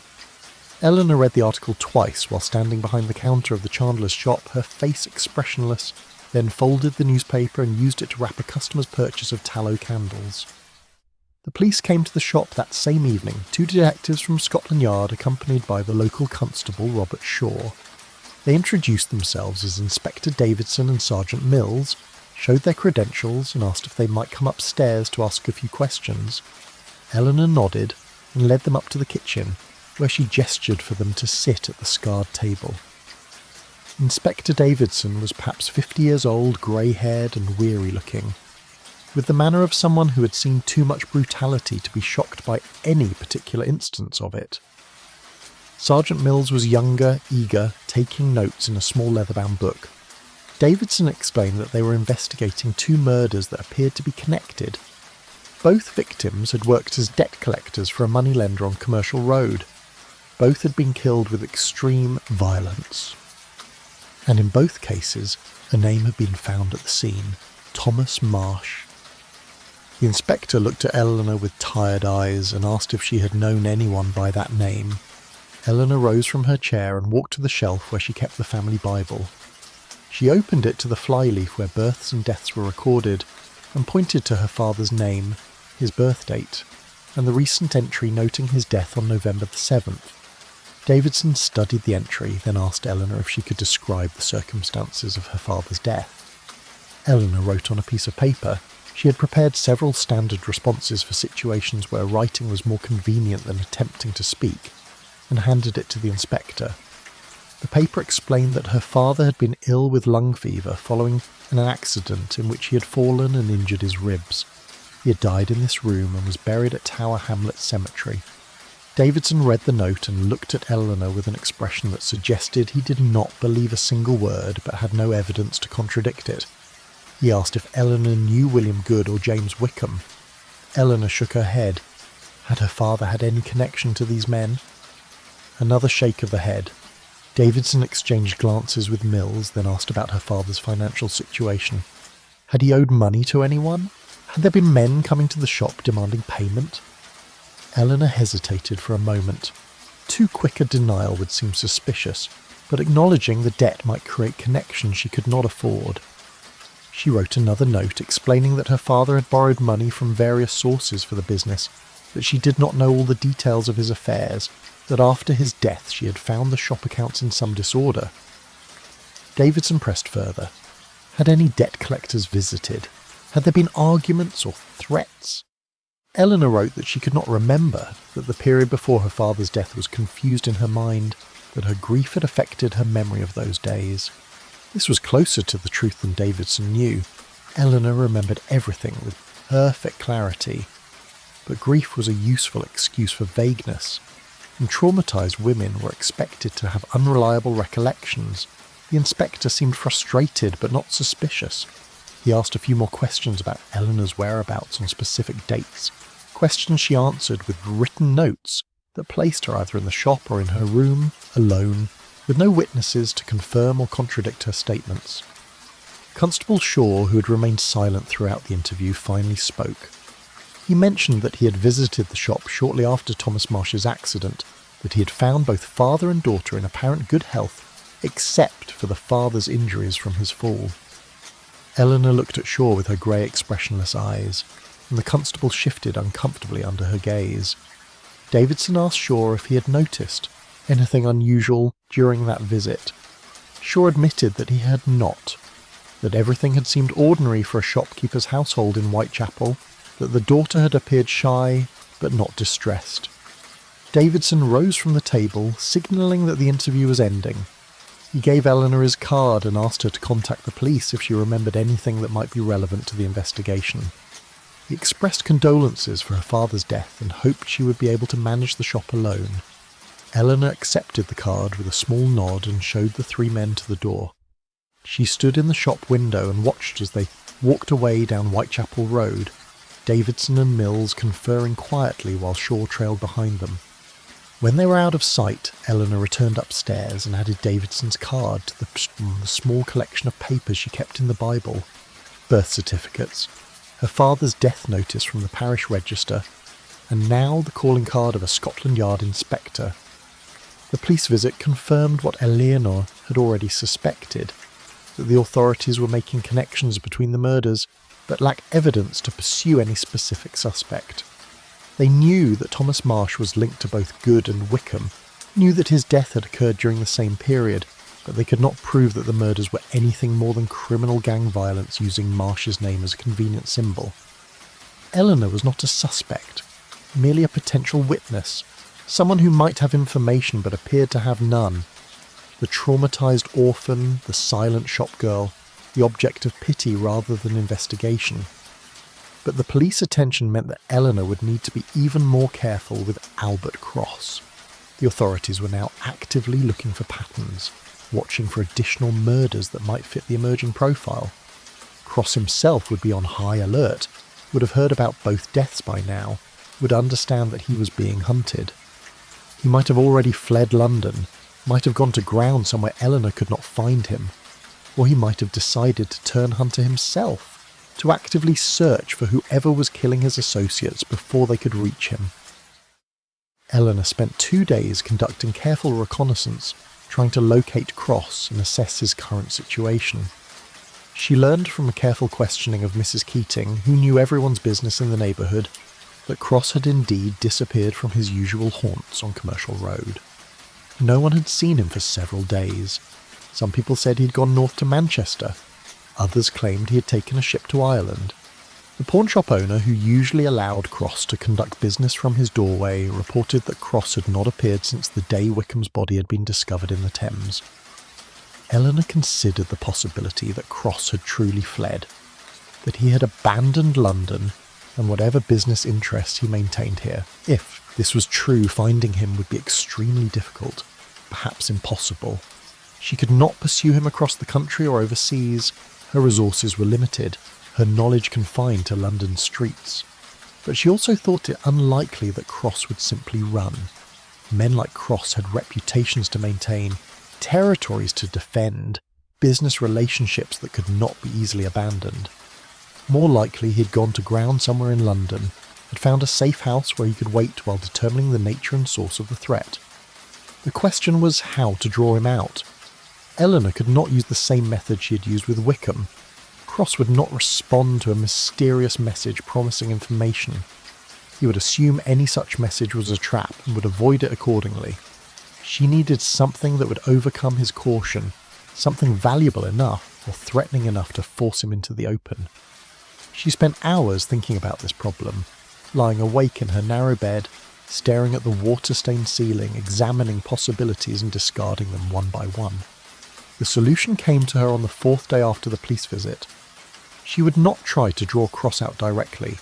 Eleanor read the article twice while standing behind the counter of the Chandler's shop, her face expressionless, then folded the newspaper and used it to wrap a customer's purchase of tallow candles. The police came to the shop that same evening, 2 detectives from Scotland Yard accompanied by the local constable Robert Shaw. They introduced themselves as Inspector Davidson and Sergeant Mills, showed their credentials and asked if they might come upstairs to ask a few questions. Eleanor nodded and led them up to the kitchen, where she gestured for them to sit at the scarred table. Inspector Davidson was perhaps 50 years old, grey-haired and weary-looking, with the manner of someone who had seen too much brutality to be shocked by any particular instance of it. Sergeant Mills was younger, eager, taking notes in a small leather-bound book. Davidson explained that they were investigating 2 murders that appeared to be connected. Both victims had worked as debt collectors for a moneylender on Commercial Road. Both had been killed with extreme violence. And in both cases, a name had been found at the scene: Thomas Marsh. The inspector looked at Eleanor with tired eyes and asked if she had known anyone by that name. Eleanor rose from her chair and walked to the shelf where she kept the family Bible. She opened it to the flyleaf where births and deaths were recorded and pointed to her father's name, his birth date, and the recent entry noting his death on November the 7th. Davidson studied the entry, then asked Eleanor if she could describe the circumstances of her father's death. Eleanor wrote on a piece of paper. She had prepared several standard responses for situations where writing was more convenient than attempting to speak, and handed it to the inspector. The paper explained that her father had been ill with lung fever following an accident in which he had fallen and injured his ribs. He had died in this room and was buried at Tower Hamlets Cemetery. Davidson read the note and looked at Eleanor with an expression that suggested he did not believe a single word but had no evidence to contradict it. He asked if Eleanor knew William Good or James Wickham. Eleanor shook her head. Had her father had any connection to these men? Another shake of the head. Davidson exchanged glances with Mills, then asked about her father's financial situation. Had he owed money to anyone? Had there been men coming to the shop demanding payment? Eleanor hesitated for a moment. Too quick a denial would seem suspicious, but acknowledging the debt might create connections she could not afford. She wrote another note explaining that her father had borrowed money from various sources for the business, that she did not know all the details of his affairs, that after his death she had found the shop accounts in some disorder. Davidson pressed further. Had any debt collectors visited? Had there been arguments or threats? Eleanor wrote that she could not remember, that the period before her father's death was confused in her mind, that her grief had affected her memory of those days. This was closer to the truth than Davidson knew. Eleanor remembered everything with perfect clarity. But grief was a useful excuse for vagueness, and traumatized women were expected to have unreliable recollections. The inspector seemed frustrated but not suspicious. He asked a few more questions about Eleanor's whereabouts on specific dates, questions she answered with written notes that placed her either in the shop or in her room, alone, with no witnesses to confirm or contradict her statements. Constable Shaw, who had remained silent throughout the interview, finally spoke. He mentioned that he had visited the shop shortly after Thomas Marsh's accident, that he had found both father and daughter in apparent good health, except for the father's injuries from his fall. Eleanor looked at Shaw with her grey expressionless eyes, and the constable shifted uncomfortably under her gaze. Davidson asked Shaw if he had noticed anything unusual during that visit. Shaw admitted that he had not, that everything had seemed ordinary for a shopkeeper's household in Whitechapel, that the daughter had appeared shy but not distressed. Davidson rose from the table, signalling that the interview was ending. He gave Eleanor his card and asked her to contact the police if she remembered anything that might be relevant to the investigation. He expressed condolences for her father's death and hoped she would be able to manage the shop alone. Eleanor accepted the card with a small nod and showed the three men to the door. She stood in the shop window and watched as they walked away down Whitechapel Road, Davidson and Mills conferring quietly while Shaw trailed behind them. When they were out of sight, Eleanor returned upstairs and added Davidson's card to the small collection of papers she kept in the Bible. Birth certificates, her father's death notice from the parish register, and now the calling card of a Scotland Yard inspector. The police visit confirmed what Eleanor had already suspected, that the authorities were making connections between the murders, but lacked evidence to pursue any specific suspect. They knew that Thomas Marsh was linked to both Good and Wickham, knew that his death had occurred during the same period, but they could not prove that the murders were anything more than criminal gang violence using Marsh's name as a convenient symbol. Eleanor was not a suspect, merely a potential witness, someone who might have information but appeared to have none. The traumatized orphan, the silent shop girl, the object of pity rather than investigation. But the police attention meant that Eleanor would need to be even more careful with Albert Cross. The authorities were now actively looking for patterns, watching for additional murders that might fit the emerging profile. Cross himself would be on high alert, would have heard about both deaths by now, would understand that he was being hunted. He might have already fled London, might have gone to ground somewhere Eleanor could not find him, or he might have decided to turn hunter himself, to actively search for whoever was killing his associates before they could reach him. Eleanor spent 2 days conducting careful reconnaissance, trying to locate Cross and assess his current situation. She learned from a careful questioning of Mrs. Keating, who knew everyone's business in the neighbourhood, that Cross had indeed disappeared from his usual haunts on Commercial Road. No one had seen him for several days. Some people said he'd gone north to Manchester. Others claimed he had taken a ship to Ireland. The pawnshop owner, who usually allowed Cross to conduct business from his doorway, reported that Cross had not appeared since the day Wickham's body had been discovered in the Thames. Eleanor considered the possibility that Cross had truly fled, that he had abandoned London and whatever business interests he maintained here. If this was true, finding him would be extremely difficult, perhaps impossible. She could not pursue him across the country or overseas. Her resources were limited, her knowledge confined to London streets. But she also thought it unlikely that Cross would simply run. Men like Cross had reputations to maintain, territories to defend, business relationships that could not be easily abandoned. More likely he'd gone to ground somewhere in London, had found a safe house where he could wait while determining the nature and source of the threat. The question was how to draw him out. Eleanor could not use the same method she had used with Wickham. Cross would not respond to a mysterious message promising information. He would assume any such message was a trap and would avoid it accordingly. She needed something that would overcome his caution, something valuable enough or threatening enough to force him into the open. She spent hours thinking about this problem, lying awake in her narrow bed, staring at the water-stained ceiling, examining possibilities and discarding them one by one. The solution came to her on the 4th day after the police visit. She would not try to draw Cross out directly.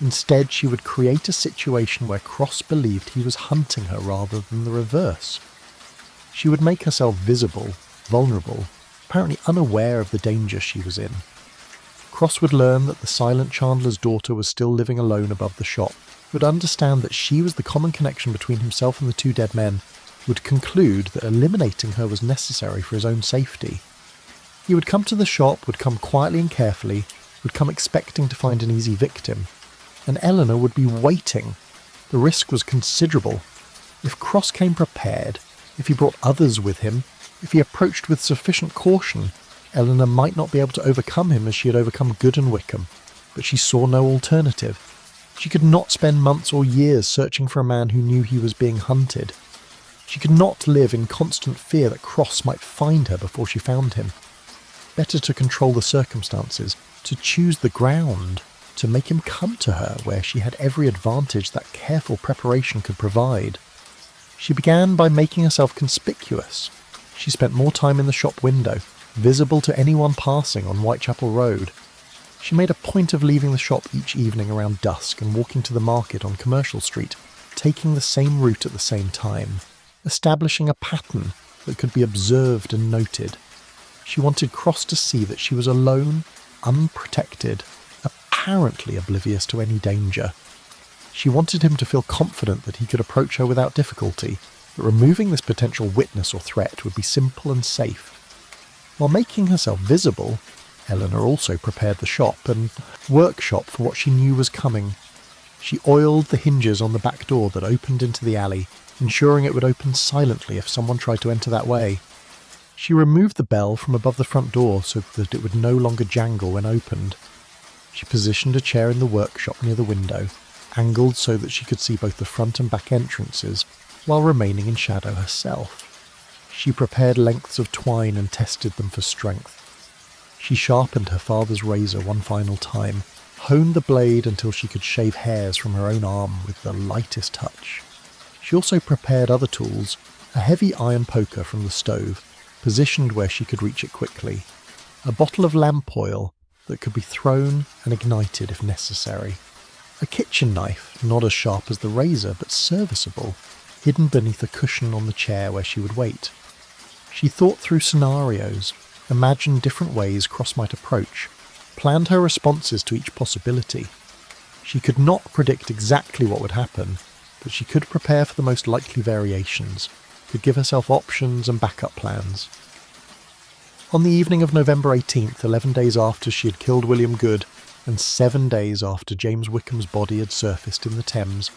Instead, she would create a situation where Cross believed he was hunting her rather than the reverse. She would make herself visible, vulnerable, apparently unaware of the danger she was in. Cross would learn that the silent Chandler's daughter was still living alone above the shop, would understand that she was the common connection between himself and the 2 dead men, would conclude that eliminating her was necessary for his own safety. He would come to the shop, would come quietly and carefully, would come expecting to find an easy victim. And Eleanor would be waiting. The risk was considerable. If Cross came prepared, if he brought others with him, if he approached with sufficient caution, Eleanor might not be able to overcome him as she had overcome Good and Wickham. But she saw no alternative. She could not spend months or years searching for a man who knew he was being hunted. She could not live in constant fear that Cross might find her before she found him. Better to control the circumstances, to choose the ground, to make him come to her where she had every advantage that careful preparation could provide. She began by making herself conspicuous. She spent more time in the shop window, visible to anyone passing on Whitechapel Road. She made a point of leaving the shop each evening around dusk and walking to the market on Commercial Street, taking the same route at the same time, establishing a pattern that could be observed and noted. She wanted Cross to see that she was alone, unprotected, apparently oblivious to any danger. She wanted him to feel confident that he could approach her without difficulty, that removing this potential witness or threat would be simple and safe. While making herself visible, Eleanor also prepared the shop and workshop for what she knew was coming. She oiled the hinges on the back door that opened into the alley, ensuring it would open silently if someone tried to enter that way. She removed the bell from above the front door so that it would no longer jangle when opened. She positioned a chair in the workshop near the window, angled so that she could see both the front and back entrances, while remaining in shadow herself. She prepared lengths of twine and tested them for strength. She sharpened her father's razor one final time, honed the blade until she could shave hairs from her own arm with the lightest touch. She also prepared other tools, a heavy iron poker from the stove, positioned where she could reach it quickly, a bottle of lamp oil that could be thrown and ignited if necessary, a kitchen knife not as sharp as the razor but serviceable, hidden beneath a cushion on the chair where she would wait. She thought through scenarios, imagined different ways Cross might approach, planned her responses to each possibility. She could not predict exactly what would happen, but she could prepare for the most likely variations, could give herself options and backup plans. On the evening of November 18th, 11 days after she had killed William Good, and 7 days after James Wickham's body had surfaced in the Thames,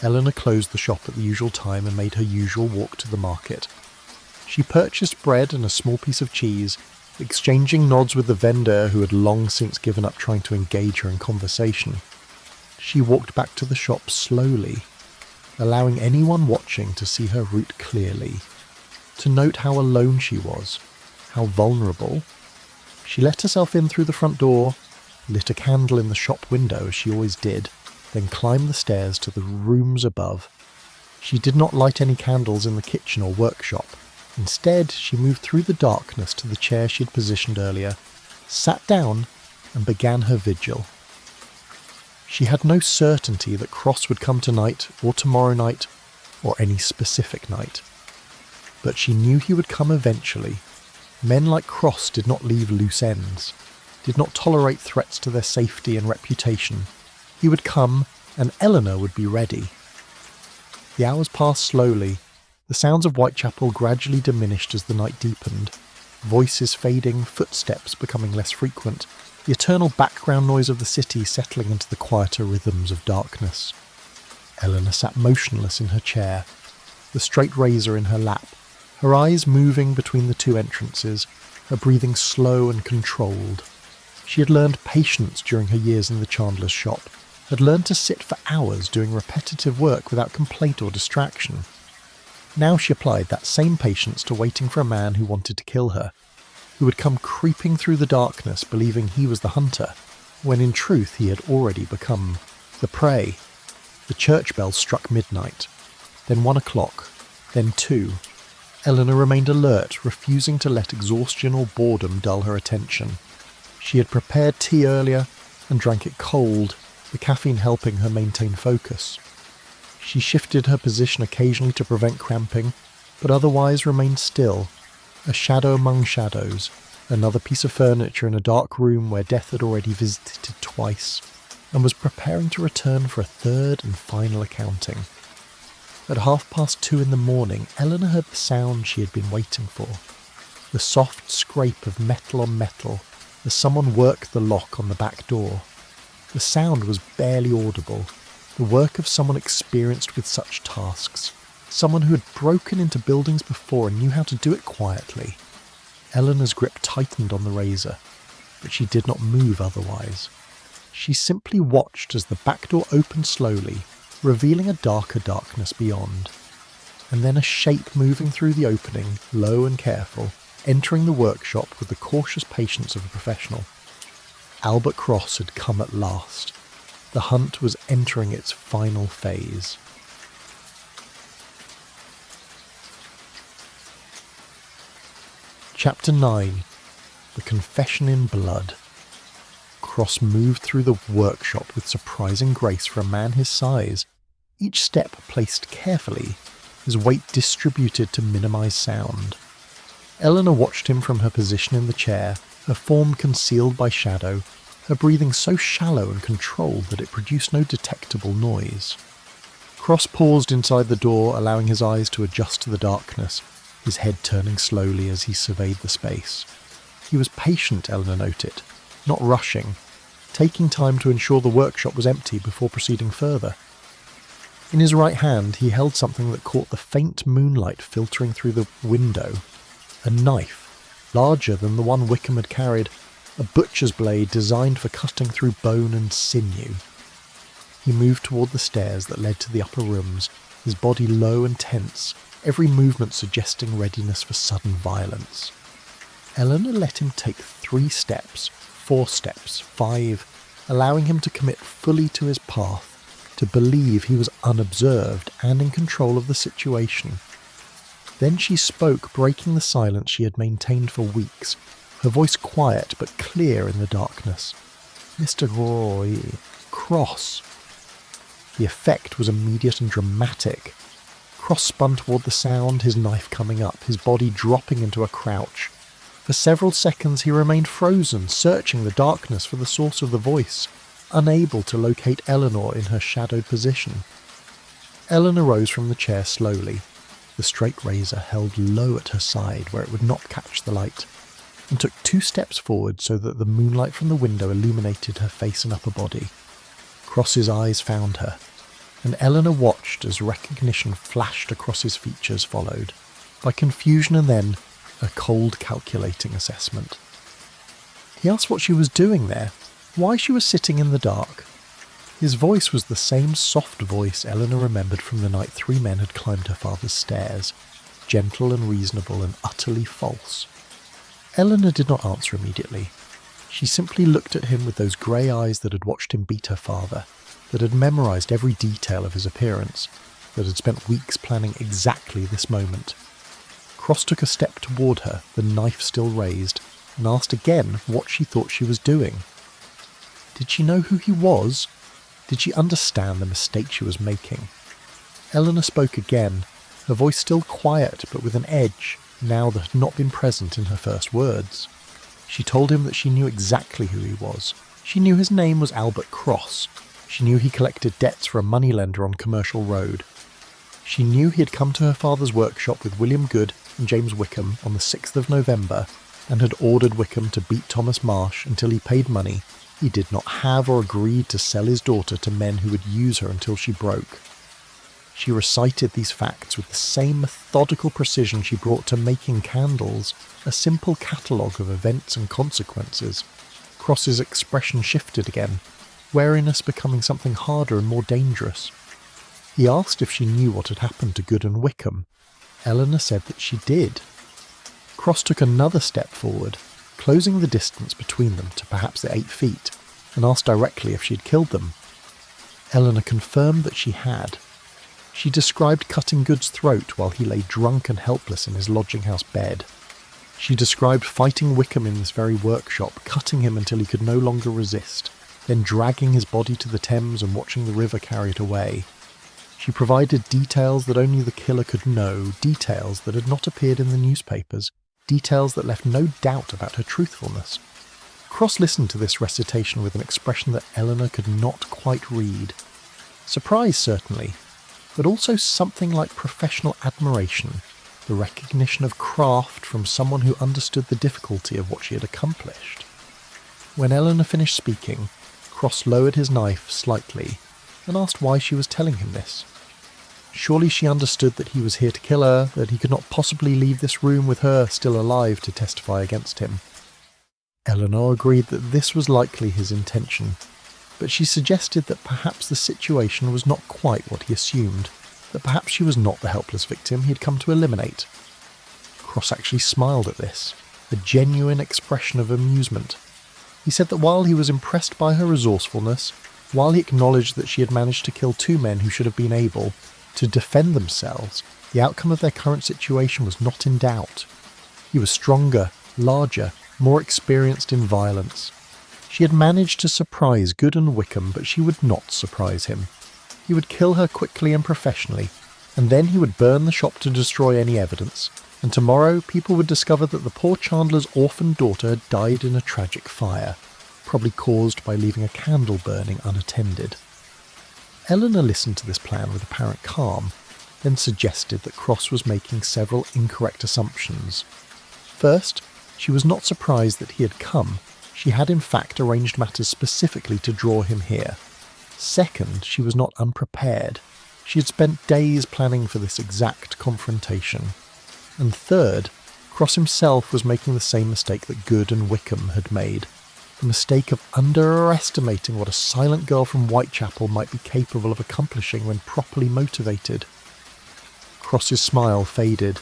Eleanor closed the shop at the usual time and made her usual walk to the market. She purchased bread and a small piece of cheese, exchanging nods with the vendor who had long since given up trying to engage her in conversation. She walked back to the shop slowly, allowing anyone watching to see her route clearly, to note how alone she was, how vulnerable. She let herself in through the front door, lit a candle in the shop window as she always did, then climbed the stairs to the rooms above. She did not light any candles in the kitchen or workshop. Instead, she moved through the darkness to the chair she had positioned earlier, sat down, and began her vigil. She had no certainty that Cross would come tonight, or tomorrow night, or any specific night. But she knew he would come eventually. Men like Cross did not leave loose ends, did not tolerate threats to their safety and reputation. He would come, and Eleanor would be ready. The hours passed slowly. The sounds of Whitechapel gradually diminished as the night deepened, voices fading, footsteps becoming less frequent, the eternal background noise of the city settling into the quieter rhythms of darkness. Eleanor sat motionless in her chair, the straight razor in her lap, her eyes moving between the two entrances, her breathing slow and controlled. She had learned patience during her years in the Chandler's shop, had learned to sit for hours doing repetitive work without complaint or distraction. Now she applied that same patience to waiting for a man who wanted to kill her, who would come creeping through the darkness believing he was the hunter, when in truth he had already become the prey. The church bell struck midnight, then 1 o'clock, then 2. Eleanor remained alert, refusing to let exhaustion or boredom dull her attention. She had prepared tea earlier and drank it cold, the caffeine helping her maintain focus. She shifted her position occasionally to prevent cramping, but otherwise remained still, a shadow among shadows, another piece of furniture in a dark room where death had already visited twice, and was preparing to return for a third and final accounting. At 2:30 in the morning, Eleanor heard the sound she had been waiting for, the soft scrape of metal on metal as someone worked the lock on the back door. The sound was barely audible, the work of someone experienced with such tasks, someone who had broken into buildings before and knew how to do it quietly. Eleanor's grip tightened on the razor, but she did not move otherwise. She simply watched as the back door opened slowly, revealing a darker darkness beyond, and then a shape moving through the opening, low and careful, entering the workshop with the cautious patience of a professional. Albert Cross had come at last. The hunt was entering its final phase. Chapter 9. The Confession in Blood. Cross moved through the workshop with surprising grace for a man his size, each step placed carefully, his weight distributed to minimize sound. Eleanor watched him from her position in the chair, her form concealed by shadow, her breathing so shallow and controlled that it produced no detectable noise. Cross paused inside the door, allowing his eyes to adjust to the darkness, his head turning slowly as he surveyed the space. He was patient, Eleanor noted, not rushing, taking time to ensure the workshop was empty before proceeding further. In his right hand he held something that caught the faint moonlight filtering through the window. A knife, larger than the one Wickham had carried, a butcher's blade designed for cutting through bone and sinew. He moved toward the stairs that led to the upper rooms, his body low and tense, every movement suggesting readiness for sudden violence. Eleanor let him take 3 steps, 4 steps, 5, allowing him to commit fully to his path, to believe he was unobserved and in control of the situation. Then she spoke, breaking the silence she had maintained for weeks, her voice quiet but clear in the darkness. "Mr. Cross." The effect was immediate and dramatic. Cross spun toward the sound, his knife coming up, his body dropping into a crouch. For several seconds he remained frozen, searching the darkness for the source of the voice, unable to locate Eleanor in her shadowed position. Eleanor rose from the chair slowly, the straight razor held low at her side where it would not catch the light, and took 2 steps forward so that the moonlight from the window illuminated her face and upper body. Cross's eyes found her, and Eleanor watched as recognition flashed across his features, followed by confusion and then a cold calculating assessment. He asked what she was doing there, why she was sitting in the dark. His voice was the same soft voice Eleanor remembered from the night 3 men had climbed her father's stairs, gentle and reasonable and utterly false. Eleanor did not answer immediately. She simply looked at him with those grey eyes that had watched him beat her father, that had memorised every detail of his appearance, that had spent weeks planning exactly this moment. Cross took a step toward her, the knife still raised, and asked again what she thought she was doing. Did she know who he was? Did she understand the mistake she was making? Eleanor spoke again, her voice still quiet but with an edge, now that had not been present in her first words. She told him that she knew exactly who he was. She knew his name was Albert Cross. She knew he collected debts for a moneylender on Commercial Road. She knew he had come to her father's workshop with William Good and James Wickham on the 6th of November and had ordered Wickham to beat Thomas Marsh until he paid money he did not have or agreed to sell his daughter to men who would use her until she broke. She recited these facts with the same methodical precision she brought to making candles, a simple catalogue of events and consequences. Cross's expression shifted again, wariness becoming something harder and more dangerous. He asked if she knew what had happened to Good and Wickham. Eleanor said that she did. Cross took another step forward, closing the distance between them to perhaps the 8 feet, and asked directly if she had killed them. Eleanor confirmed that she had. She described cutting Good's throat while he lay drunk and helpless in his lodging-house bed. She described fighting Wickham in this very workshop, cutting him until he could no longer resist, then dragging his body to the Thames and watching the river carry it away. She provided details that only the killer could know, details that had not appeared in the newspapers, details that left no doubt about her truthfulness. Cross listened to this recitation with an expression that Eleanor could not quite read. Surprise, certainly, but also something like professional admiration, the recognition of craft from someone who understood the difficulty of what she had accomplished. When Eleanor finished speaking, Cross lowered his knife slightly and asked why she was telling him this. Surely she understood that he was here to kill her, that he could not possibly leave this room with her still alive to testify against him. Eleanor agreed that this was likely his intention, but she suggested that perhaps the situation was not quite what he assumed, that perhaps she was not the helpless victim he had come to eliminate. Cross actually smiled at this, a genuine expression of amusement. He said that while he was impressed by her resourcefulness, while he acknowledged that she had managed to kill 2 men who should have been able to defend themselves, the outcome of their current situation was not in doubt. He was stronger, larger, more experienced in violence. She had managed to surprise Good and Wickham, but she would not surprise him. He would kill her quickly and professionally, and then he would burn the shop to destroy any evidence, and tomorrow people would discover that the poor Chandler's orphan daughter had died in a tragic fire, probably caused by leaving a candle burning unattended. Eleanor listened to this plan with apparent calm, then suggested that Cross was making several incorrect assumptions. First, she was not surprised that he had come. She had in fact arranged matters specifically to draw him here. Second, she was not unprepared. She had spent days planning for this exact confrontation. And third, Cross himself was making the same mistake that Good and Wickham had made. The mistake of underestimating what a silent girl from Whitechapel might be capable of accomplishing when properly motivated. Cross's smile faded.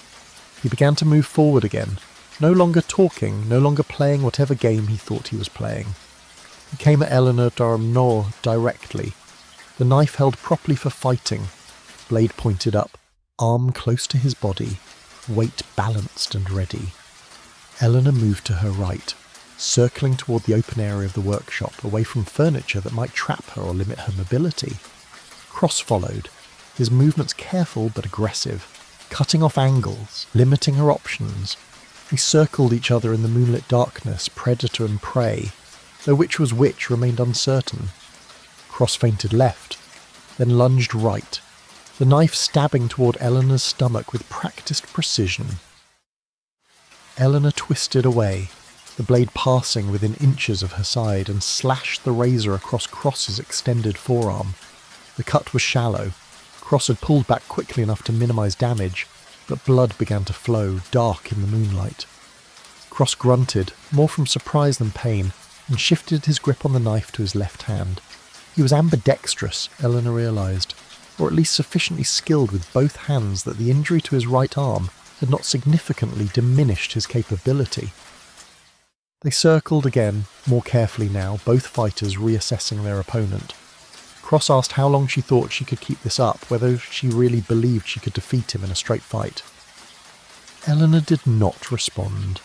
He began to move forward again, no longer talking, no longer playing whatever game he thought he was playing. He came at Eleanor Darnor directly, the knife held properly for fighting, blade pointed up, arm close to his body, weight balanced and ready. Eleanor moved to her right, circling toward the open area of the workshop, away from furniture that might trap her or limit her mobility. Cross followed, his movements careful but aggressive, cutting off angles, limiting her options. They circled each other in the moonlit darkness, predator and prey, though which was which remained uncertain. Cross feinted left, then lunged right, the knife stabbing toward Eleanor's stomach with practiced precision. Eleanor twisted away, the blade passing within inches of her side, and slashed the razor across Cross's extended forearm. The cut was shallow. Cross had pulled back quickly enough to minimize damage, but blood began to flow, dark in the moonlight. Cross grunted, more from surprise than pain, and shifted his grip on the knife to his left hand. He was ambidextrous, Eleanor realized, or at least sufficiently skilled with both hands that the injury to his right arm had not significantly diminished his capability. They circled again, more carefully now, both fighters reassessing their opponent. Cross asked how long she thought she could keep this up, whether she really believed she could defeat him in a straight fight. Eleanor did not respond.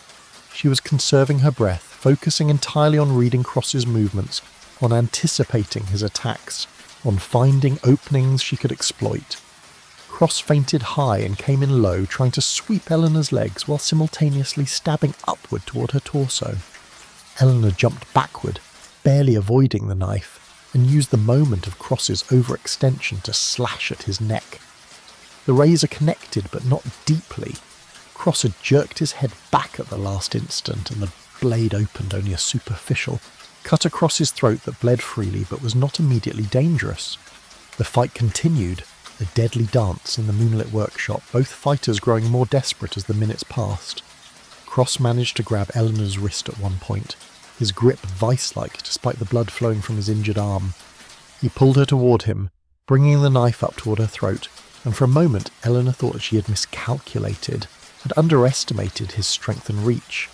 She was conserving her breath, focusing entirely on reading Cross's movements, on anticipating his attacks, on finding openings she could exploit. Cross feinted high and came in low, trying to sweep Eleanor's legs while simultaneously stabbing upward toward her torso. Eleanor jumped backward, barely avoiding the knife. and used the moment of Cross's overextension to slash at his neck. The razor connected, but not deeply. Cross had jerked his head back at the last instant, and the blade opened only a superficial cut across his throat that bled freely but was not immediately dangerous. The fight continued, a deadly dance in the moonlit workshop, both fighters growing more desperate as the minutes passed. Cross managed to grab Eleanor's wrist at one point, his grip vice-like despite the blood flowing from his injured arm. He pulled her toward him, bringing the knife up toward her throat, and for a moment Eleanor thought that she had miscalculated, had underestimated his strength and reach.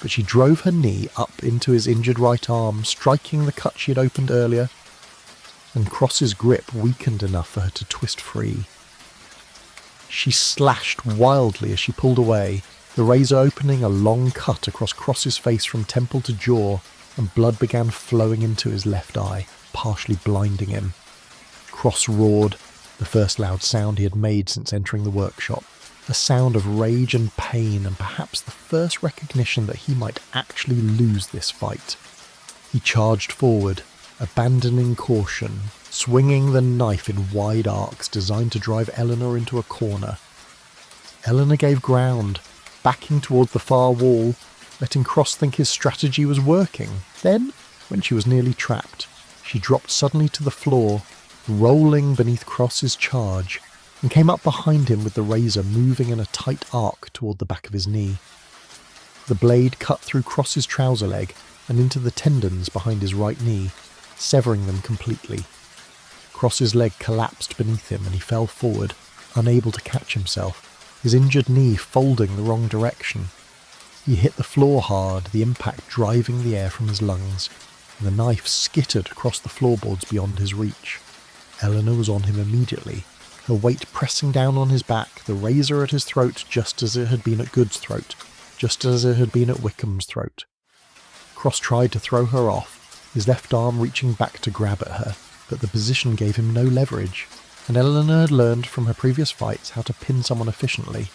But she drove her knee up into his injured right arm, striking the cut she had opened earlier, and Cross's grip weakened enough for her to twist free. She slashed wildly as she pulled away, the razor opening a long cut across Cross's face from temple to jaw, and blood began flowing into his left eye, partially blinding him. Cross roared, the first loud sound he had made since entering the workshop, a sound of rage and pain, and perhaps the first recognition that he might actually lose this fight. He charged forward, abandoning caution, swinging the knife in wide arcs designed to drive Eleanor into a corner. Eleanor gave ground, backing toward the far wall, letting Cross think his strategy was working. Then, when she was nearly trapped, she dropped suddenly to the floor, rolling beneath Cross's charge, and came up behind him with the razor moving in a tight arc toward the back of his knee. The blade cut through Cross's trouser leg and into the tendons behind his right knee, severing them completely. Cross's leg collapsed beneath him and he fell forward, unable to catch himself, his injured knee folding the wrong direction. He hit the floor hard, the impact driving the air from his lungs, and the knife skittered across the floorboards beyond his reach. Eleanor was on him immediately, her weight pressing down on his back, the razor at his throat just as it had been at Good's throat, just as it had been at Wickham's throat. Cross tried to throw her off, his left arm reaching back to grab at her, but the position gave him no leverage, and Eleanor had learned from her previous fights how to pin someone efficiently.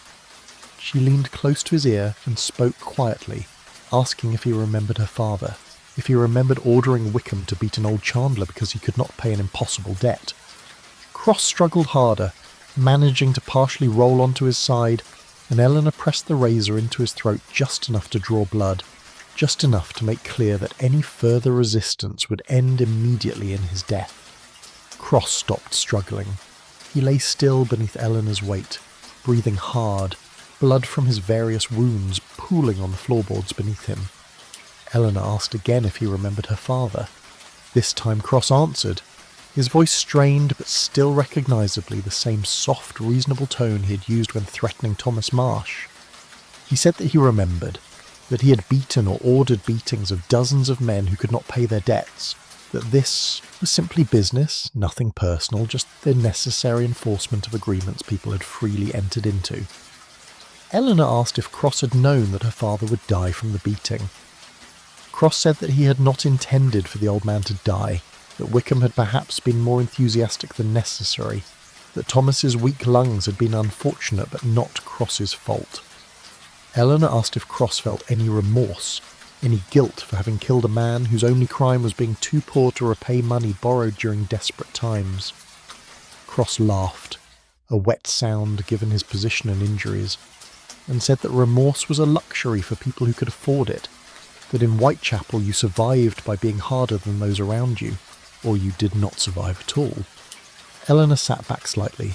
She leaned close to his ear and spoke quietly, asking if he remembered her father, if he remembered ordering Wickham to beat an old Chandler because he could not pay an impossible debt. Cross struggled harder, managing to partially roll onto his side, and Eleanor pressed the razor into his throat just enough to draw blood, just enough to make clear that any further resistance would end immediately in his death. Cross stopped struggling. He lay still beneath Eleanor's weight, breathing hard, blood from his various wounds pooling on the floorboards beneath him. Eleanor asked again if he remembered her father. This time Cross answered, his voice strained but still recognisably the same soft, reasonable tone he had used when threatening Thomas Marsh. He said that he remembered, that he had beaten or ordered beatings of dozens of men who could not pay their debts, that this was simply business, nothing personal, just the necessary enforcement of agreements people had freely entered into. Eleanor asked if Cross had known that her father would die from the beating. Cross said that he had not intended for the old man to die, that Wickham had perhaps been more enthusiastic than necessary, that Thomas's weak lungs had been unfortunate but not Cross's fault. Eleanor asked if Cross felt any remorse, any guilt for having killed a man whose only crime was being too poor to repay money borrowed during desperate times. Cross laughed, a wet sound given his position and injuries, and said that remorse was a luxury for people who could afford it, that in Whitechapel you survived by being harder than those around you, or you did not survive at all. Eleanor sat back slightly,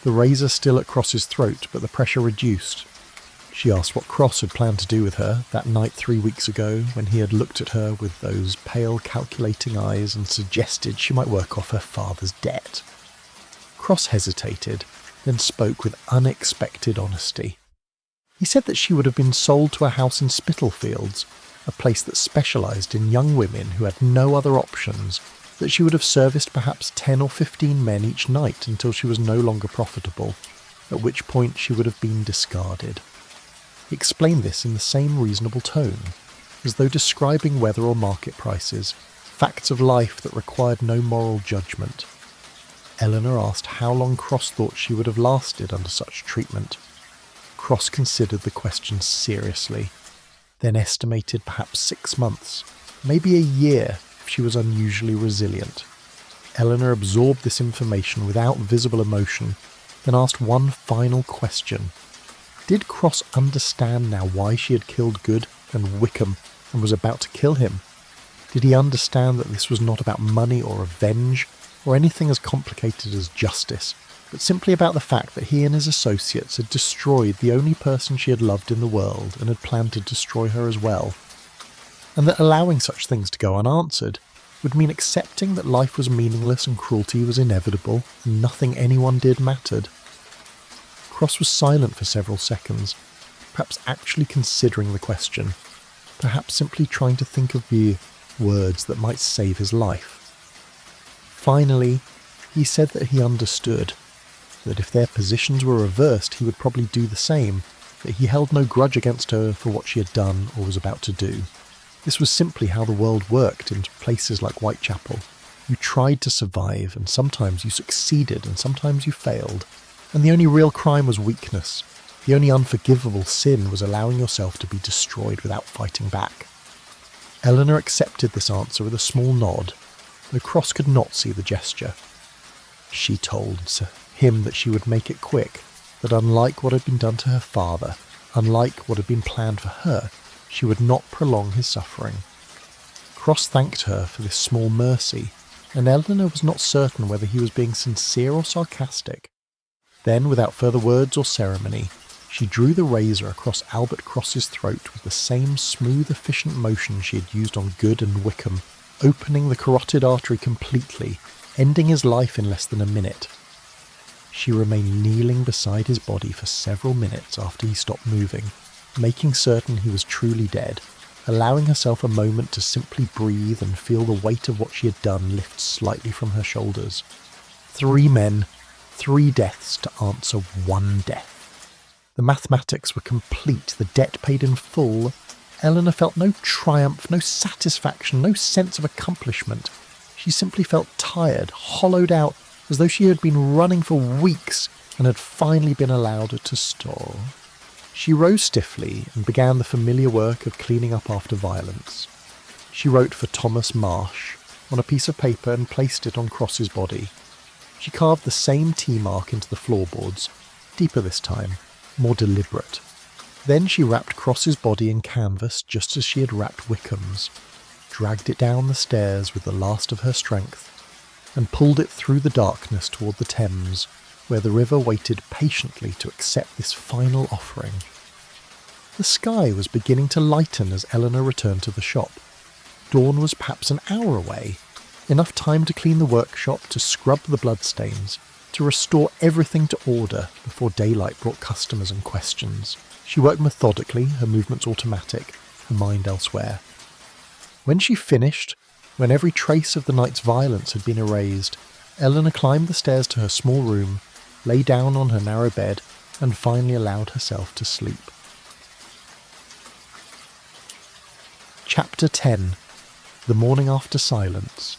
the razor still at Cross's throat, but the pressure reduced. She asked what Cross had planned to do with her that night 3 weeks ago when he had looked at her with those pale, calculating eyes and suggested she might work off her father's debt. Cross hesitated, then spoke with unexpected honesty. He said that she would have been sold to a house in Spitalfields, a place that specialised in young women who had no other options, that she would have serviced perhaps 10 or 15 men each night until she was no longer profitable, at which point she would have been discarded. He explained this in the same reasonable tone, as though describing weather or market prices, facts of life that required no moral judgment. Eleanor asked how long Cross thought she would have lasted under such treatment. Cross considered the question seriously, then estimated perhaps 6 months, maybe a year if she was unusually resilient. Eleanor absorbed this information without visible emotion, then asked one final question. Did Cross understand now why she had killed Good and Wickham and was about to kill him? Did he understand that this was not about money or revenge or anything as complicated as justice, but simply about the fact that he and his associates had destroyed the only person she had loved in the world and had planned to destroy her as well? And that allowing such things to go unanswered would mean accepting that life was meaningless and cruelty was inevitable and nothing anyone did mattered. Cross was silent for several seconds, perhaps actually considering the question, perhaps simply trying to think of the words that might save his life. Finally, he said that he understood, that if their positions were reversed he would probably do the same, that he held no grudge against her for what she had done or was about to do. This was simply how the world worked in places like Whitechapel. You tried to survive, and sometimes you succeeded and sometimes you failed. And the only real crime was weakness. The only unforgivable sin was allowing yourself to be destroyed without fighting back. Eleanor accepted this answer with a small nod, though Cross could not see the gesture. She told him that she would make it quick, that unlike what had been done to her father, unlike what had been planned for her, she would not prolong his suffering. Cross thanked her for this small mercy, and Eleanor was not certain whether he was being sincere or sarcastic. Then, without further words or ceremony, she drew the razor across Albert Cross's throat with the same smooth, efficient motion she had used on Good and Wickham, opening the carotid artery completely, ending his life in less than a minute. She remained kneeling beside his body for several minutes after he stopped moving, making certain he was truly dead, allowing herself a moment to simply breathe and feel the weight of what she had done lift slightly from her shoulders. 3 men, 3 deaths to answer 1 death. The mathematics were complete, the debt paid in full. Eleanor felt no triumph, no satisfaction, no sense of accomplishment. She simply felt tired, hollowed out, as though she had been running for weeks and had finally been allowed to stall. She rose stiffly and began the familiar work of cleaning up after violence. She wrote for Thomas Marsh on a piece of paper and placed it on Cross's body. She carved the same T mark into the floorboards, deeper this time, more deliberate. Then she wrapped Cross's body in canvas just as she had wrapped Wickham's, dragged it down the stairs with the last of her strength, and pulled it through the darkness toward the Thames, where the river waited patiently to accept this final offering. The sky was beginning to lighten as Eleanor returned to the shop. Dawn was perhaps an hour away, enough time to clean the workshop, to scrub the bloodstains, to restore everything to order before daylight brought customers and questions. She worked methodically, her movements automatic, her mind elsewhere. When she finished, when every trace of the night's violence had been erased, Eleanor climbed the stairs to her small room, lay down on her narrow bed, and finally allowed herself to sleep. Chapter 10. The Morning After Silence.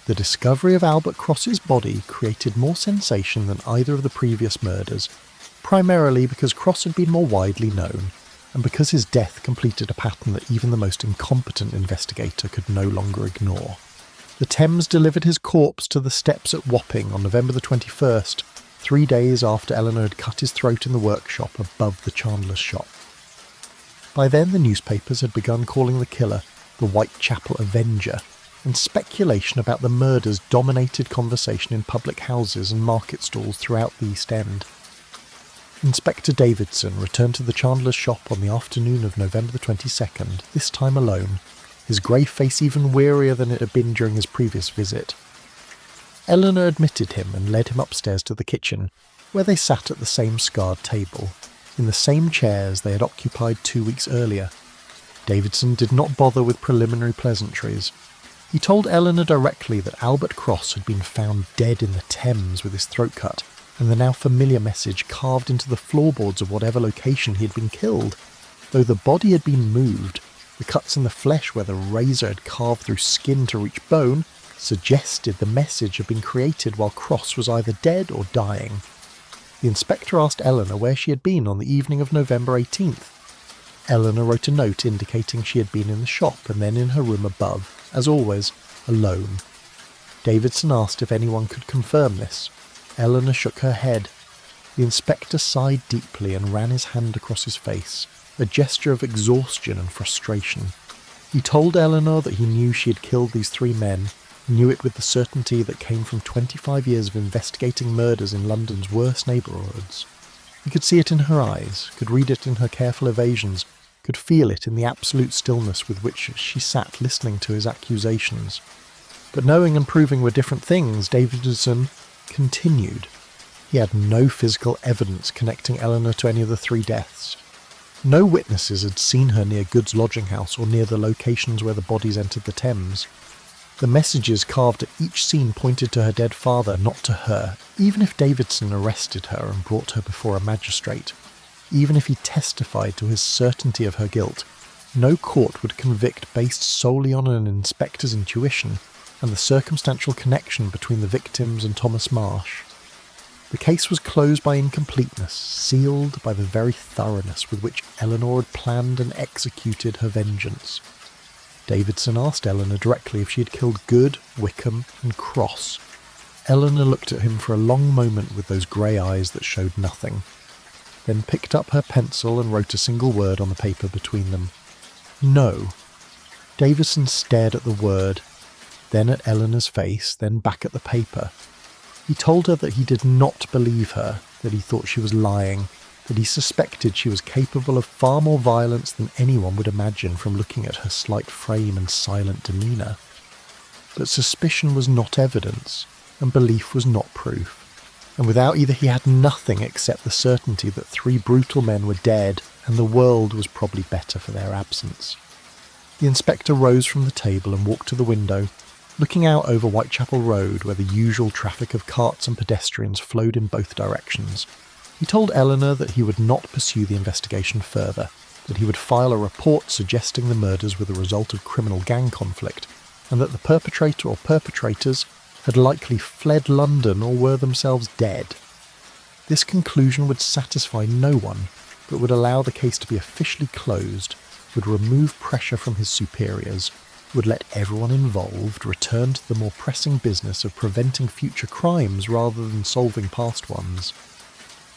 The discovery of Albert Cross's body created more sensation than either of the previous murders, primarily because Cross had been more widely known, and because his death completed a pattern that even the most incompetent investigator could no longer ignore. The Thames delivered his corpse to the steps at Wapping on November the 21st, 3 days after Eleanor had cut his throat in the workshop above the Chandler's shop. By then the newspapers had begun calling the killer the Whitechapel Avenger, and speculation about the murders dominated conversation in public houses and market stalls throughout the East End. Inspector Davidson returned to the Chandler's shop on the afternoon of November the 22nd, this time alone, his grey face even wearier than it had been during his previous visit. Eleanor admitted him and led him upstairs to the kitchen, where they sat at the same scarred table, in the same chairs they had occupied 2 weeks earlier. Davidson did not bother with preliminary pleasantries. He told Eleanor directly that Albert Cross had been found dead in the Thames with his throat cut, and the now familiar message carved into the floorboards of whatever location he had been killed. Though the body had been moved, the cuts in the flesh where the razor had carved through skin to reach bone suggested the message had been created while Cross was either dead or dying. The inspector asked Eleanor where she had been on the evening of November 18th. Eleanor wrote a note indicating she had been in the shop and then in her room above, as always, alone. Davidson asked if anyone could confirm this. Eleanor shook her head. The inspector sighed deeply and ran his hand across his face, a gesture of exhaustion and frustration. He told Eleanor that he knew she had killed these 3 men, knew it with the certainty that came from 25 years of investigating murders in London's worst neighbourhoods. He could see it in her eyes, could read it in her careful evasions, could feel it in the absolute stillness with which she sat listening to his accusations. But knowing and proving were different things, Davidson continued. He had no physical evidence connecting Eleanor to any of the 3 deaths. No witnesses had seen her near Good's lodging house or near the locations where the bodies entered the Thames. The messages carved at each scene pointed to her dead father, not to her, even if Davidson arrested her and brought her before a magistrate. Even if he testified to his certainty of her guilt, no court would convict based solely on an inspector's intuition and the circumstantial connection between the victims and Thomas Marsh. The case was closed by incompleteness, sealed by the very thoroughness with which Eleanor had planned and executed her vengeance. Davidson asked Eleanor directly if she had killed Good, Wickham, and Cross. Eleanor looked at him for a long moment with those grey eyes that showed nothing, then picked up her pencil and wrote a single word on the paper between them. No. Davidson stared at the word, then at Eleanor's face, then back at the paper. He told her that he did not believe her, that he thought she was lying, that he suspected she was capable of far more violence than anyone would imagine from looking at her slight frame and silent demeanour. But suspicion was not evidence, and belief was not proof. And without either he had nothing except the certainty that 3 brutal men were dead, and the world was probably better for their absence. The inspector rose from the table and walked to the window, looking out over Whitechapel Road where the usual traffic of carts and pedestrians flowed in both directions. He told Eleanor that he would not pursue the investigation further, that he would file a report suggesting the murders were the result of criminal gang conflict, and that the perpetrator or perpetrators had likely fled London or were themselves dead. This conclusion would satisfy no one, but would allow the case to be officially closed, would remove pressure from his superiors, would let everyone involved return to the more pressing business of preventing future crimes rather than solving past ones.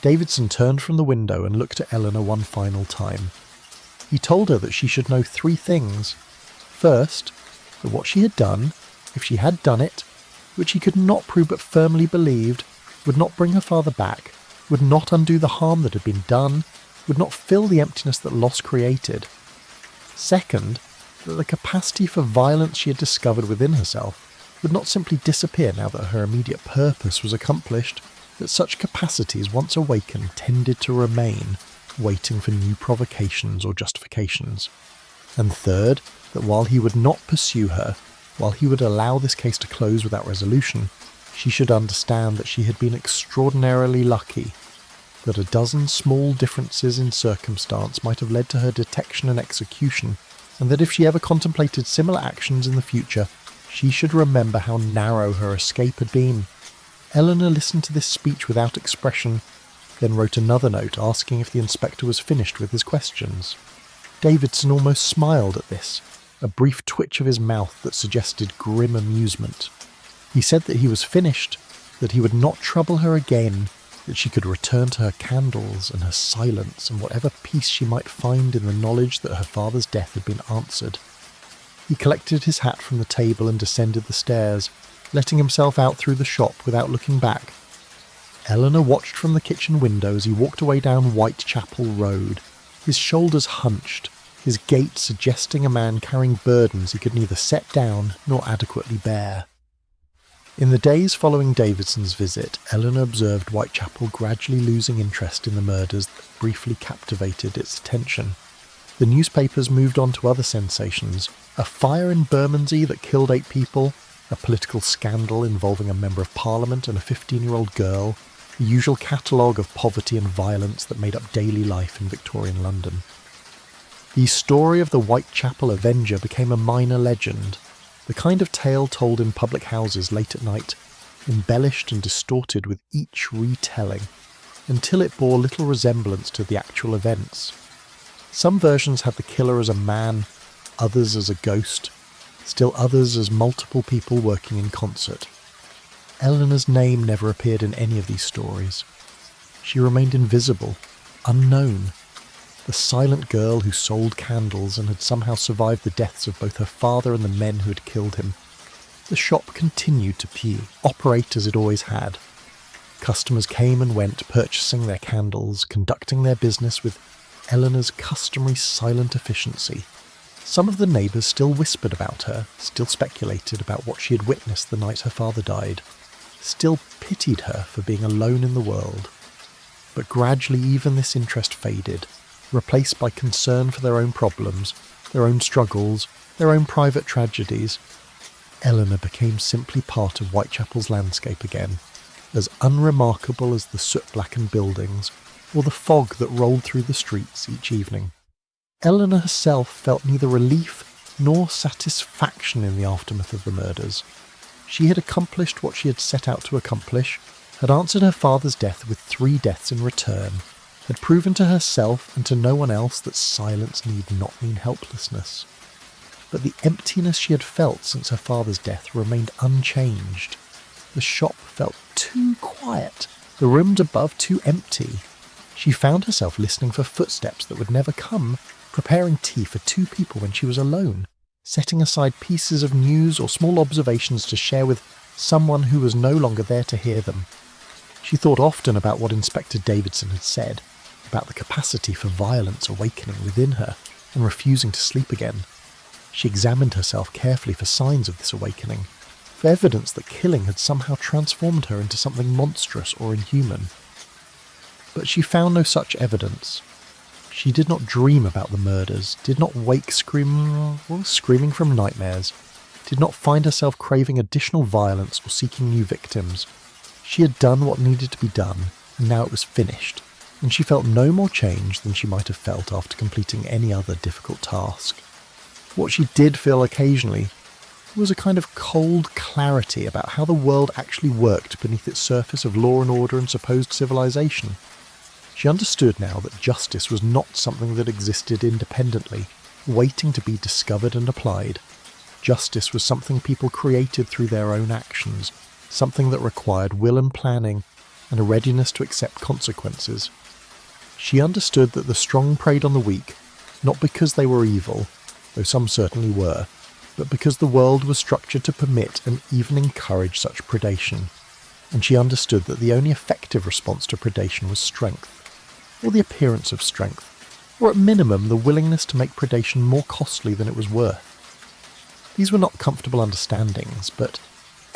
Davidson turned from the window and looked at Eleanor one final time. He told her that she should know 3 things. First, that what she had done, if she had done it, which he could not prove but firmly believed, would not bring her father back, would not undo the harm that had been done, would not fill the emptiness that loss created. Second, that the capacity for violence she had discovered within herself would not simply disappear now that her immediate purpose was accomplished, that such capacities, once awakened, tended to remain, waiting for new provocations or justifications. And third, that while he would not pursue her, while he would allow this case to close without resolution, she should understand that she had been extraordinarily lucky, that a dozen small differences in circumstance might have led to her detection and execution, and that if she ever contemplated similar actions in the future, she should remember how narrow her escape had been. Eleanor listened to this speech without expression, then wrote another note asking if the inspector was finished with his questions. Davidson almost smiled at this, a brief twitch of his mouth that suggested grim amusement. He said that he was finished, that he would not trouble her again, that she could return to her candles and her silence and whatever peace she might find in the knowledge that her father's death had been answered. He collected his hat from the table and descended the stairs, letting himself out through the shop without looking back. Eleanor watched from the kitchen window as he walked away down Whitechapel Road, his shoulders hunched, his gait suggesting a man carrying burdens he could neither set down nor adequately bear. In the days following Davidson's visit, Eleanor observed Whitechapel gradually losing interest in the murders that briefly captivated its attention. The newspapers moved on to other sensations: a fire in Bermondsey that killed 8 people, a political scandal involving a member of Parliament and a 15-year-old girl, the usual catalogue of poverty and violence that made up daily life in Victorian London. The story of the Whitechapel Avenger became a minor legend, the kind of tale told in public houses late at night, embellished and distorted with each retelling, until it bore little resemblance to the actual events. Some versions had the killer as a man, others as a ghost. still others as multiple people working in concert. Eleanor's name never appeared in any of these stories. She remained invisible, unknown, the silent girl who sold candles and had somehow survived the deaths of both her father and the men who had killed him. The shop continued to operate as it always had. Customers came and went, purchasing their candles, conducting their business with Eleanor's customary silent efficiency. Some of the neighbours still whispered about her, still speculated about what she had witnessed the night her father died, still pitied her for being alone in the world. But gradually even this interest faded, replaced by concern for their own problems, their own struggles, their own private tragedies. Eleanor became simply part of Whitechapel's landscape again, as unremarkable as the soot-blackened buildings or the fog that rolled through the streets each evening. Eleanor herself felt neither relief nor satisfaction in the aftermath of the murders. She had accomplished what she had set out to accomplish, had answered her father's death with 3 deaths in return, had proven to herself and to no one else that silence need not mean helplessness. But the emptiness she had felt since her father's death remained unchanged. The shop felt too quiet, the rooms above too empty. She found herself listening for footsteps that would never come, preparing tea for 2 people when she was alone, setting aside pieces of news or small observations to share with someone who was no longer there to hear them. She thought often about what Inspector Davidson had said, about the capacity for violence awakening within her and refusing to sleep again. She examined herself carefully for signs of this awakening, for evidence that killing had somehow transformed her into something monstrous or inhuman. But she found no such evidence. She did not dream about the murders, did not wake screaming from nightmares, did not find herself craving additional violence or seeking new victims. She had done what needed to be done, and now it was finished, and she felt no more change than she might have felt after completing any other difficult task. What she did feel occasionally was a kind of cold clarity about how the world actually worked beneath its surface of law and order and supposed civilization. She understood now that justice was not something that existed independently, waiting to be discovered and applied. Justice was something people created through their own actions, something that required will and planning, and a readiness to accept consequences. She understood that the strong preyed on the weak, not because they were evil, though some certainly were, but because the world was structured to permit and even encourage such predation. And she understood that the only effective response to predation was strength, or the appearance of strength, or at minimum the willingness to make predation more costly than it was worth. These were not comfortable understandings, but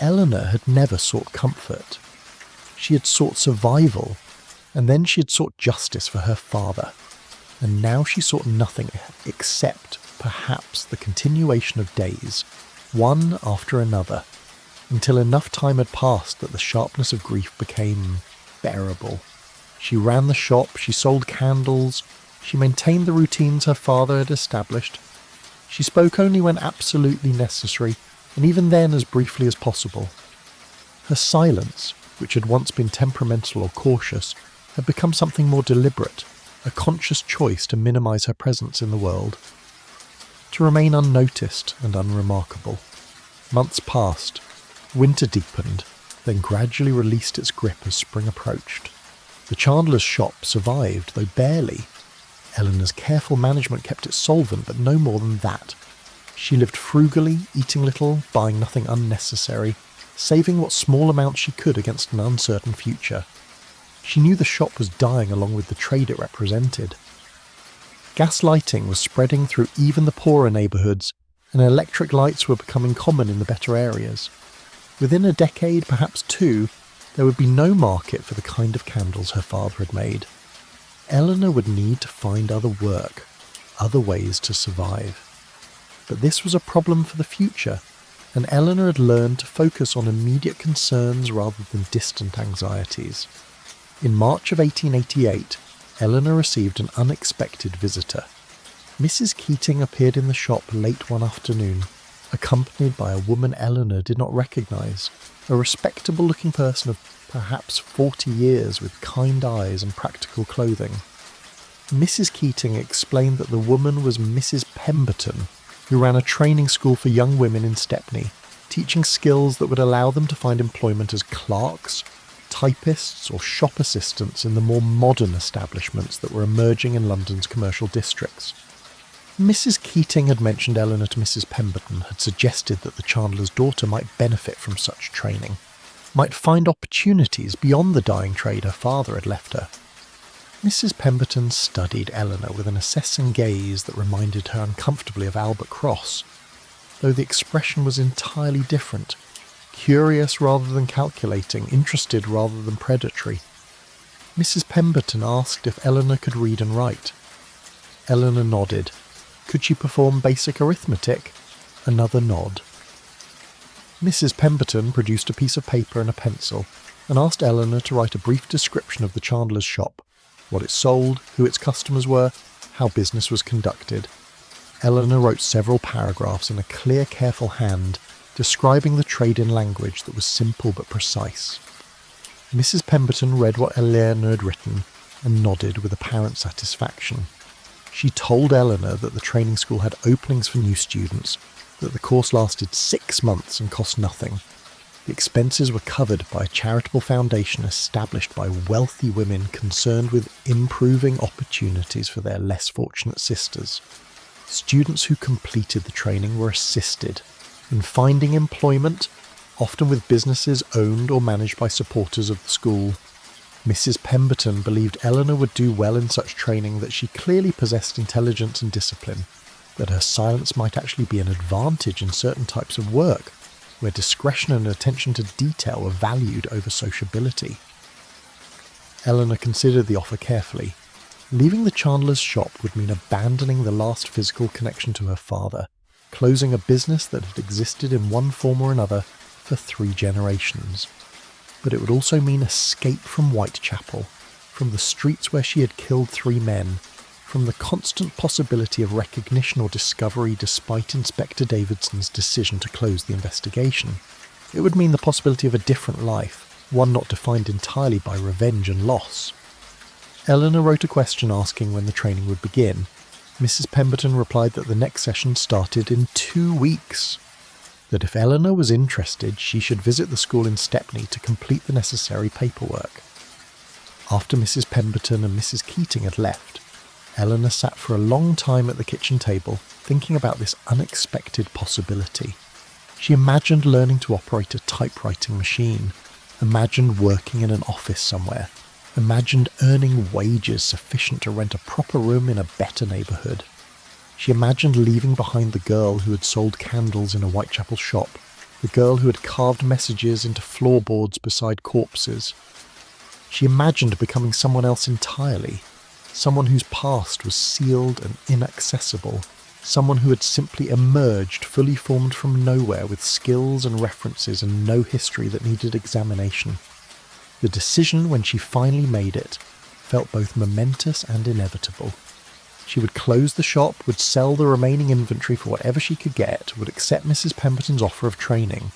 Eleanor had never sought comfort. She had sought survival, and then she had sought justice for her father, and now she sought nothing except perhaps the continuation of days, one after another, until enough time had passed that the sharpness of grief became bearable. She ran the shop, she sold candles, she maintained the routines her father had established. She spoke only when absolutely necessary, and even then as briefly as possible. Her silence, which had once been temperamental or cautious, had become something more deliberate, a conscious choice to minimise her presence in the world, to remain unnoticed and unremarkable. Months passed, winter deepened, then gradually released its grip as spring approached. The Chandler's shop survived, though barely. Eleanor's careful management kept it solvent, but no more than that. She lived frugally, eating little, buying nothing unnecessary, saving what small amount she could against an uncertain future. She knew the shop was dying along with the trade it represented. Gas lighting was spreading through even the poorer neighbourhoods, and electric lights were becoming common in the better areas. Within a decade, perhaps 2, there would be no market for the kind of candles her father had made. Eleanor would need to find other work, other ways to survive. But this was a problem for the future, and Eleanor had learned to focus on immediate concerns rather than distant anxieties. In March of 1888, Eleanor received an unexpected visitor. Mrs. Keating appeared in the shop late one afternoon, accompanied by a woman Eleanor did not recognise, a respectable-looking person of perhaps 40 years with kind eyes and practical clothing. Mrs. Keating explained that the woman was Mrs. Pemberton, who ran a training school for young women in Stepney, teaching skills that would allow them to find employment as clerks, typists or shop assistants in the more modern establishments that were emerging in London's commercial districts. Mrs. Keating had mentioned Eleanor to Mrs. Pemberton, had suggested that the Chandler's daughter might benefit from such training, might find opportunities beyond the dyeing trade her father had left her. Mrs. Pemberton studied Eleanor with an assessing gaze that reminded her uncomfortably of Albert Cross, though the expression was entirely different, curious rather than calculating, interested rather than predatory. Mrs. Pemberton asked if Eleanor could read and write. Eleanor nodded. Could she perform basic arithmetic? Another nod. Mrs. Pemberton produced a piece of paper and a pencil and asked Eleanor to write a brief description of the Chandler's shop, what it sold, who its customers were, how business was conducted. Eleanor wrote several paragraphs in a clear, careful hand, describing the trade in language that was simple but precise. Mrs. Pemberton read what Eleanor had written and nodded with apparent satisfaction. She told Eleanor that the training school had openings for new students, that the course lasted 6 months and cost nothing. The expenses were covered by a charitable foundation established by wealthy women concerned with improving opportunities for their less fortunate sisters. Students who completed the training were assisted in finding employment, often with businesses owned or managed by supporters of the school. Mrs. Pemberton believed Eleanor would do well in such training, that she clearly possessed intelligence and discipline, that her silence might actually be an advantage in certain types of work, where discretion and attention to detail were valued over sociability. Eleanor considered the offer carefully. Leaving the Chandler's shop would mean abandoning the last physical connection to her father, closing a business that had existed in one form or another for 3 generations. But it would also mean escape from Whitechapel, from the streets where she had killed 3 men, from the constant possibility of recognition or discovery despite Inspector Davidson's decision to close the investigation. It would mean the possibility of a different life, one not defined entirely by revenge and loss. Eleanor wrote a question asking when the training would begin. Mrs. Pemberton replied that the next session started in 2 weeks. That if Eleanor was interested, she should visit the school in Stepney to complete the necessary paperwork. After Mrs. Pemberton and Mrs. Keating had left, Eleanor sat for a long time at the kitchen table, thinking about this unexpected possibility. She imagined learning to operate a typewriting machine, imagined working in an office somewhere, imagined earning wages sufficient to rent a proper room in a better neighbourhood. She imagined leaving behind the girl who had sold candles in a Whitechapel shop, the girl who had carved messages into floorboards beside corpses. She imagined becoming someone else entirely, someone whose past was sealed and inaccessible, someone who had simply emerged fully formed from nowhere with skills and references and no history that needed examination. The decision, when she finally made it, felt both momentous and inevitable. She would close the shop, would sell the remaining inventory for whatever she could get, would accept Mrs. Pemberton's offer of training.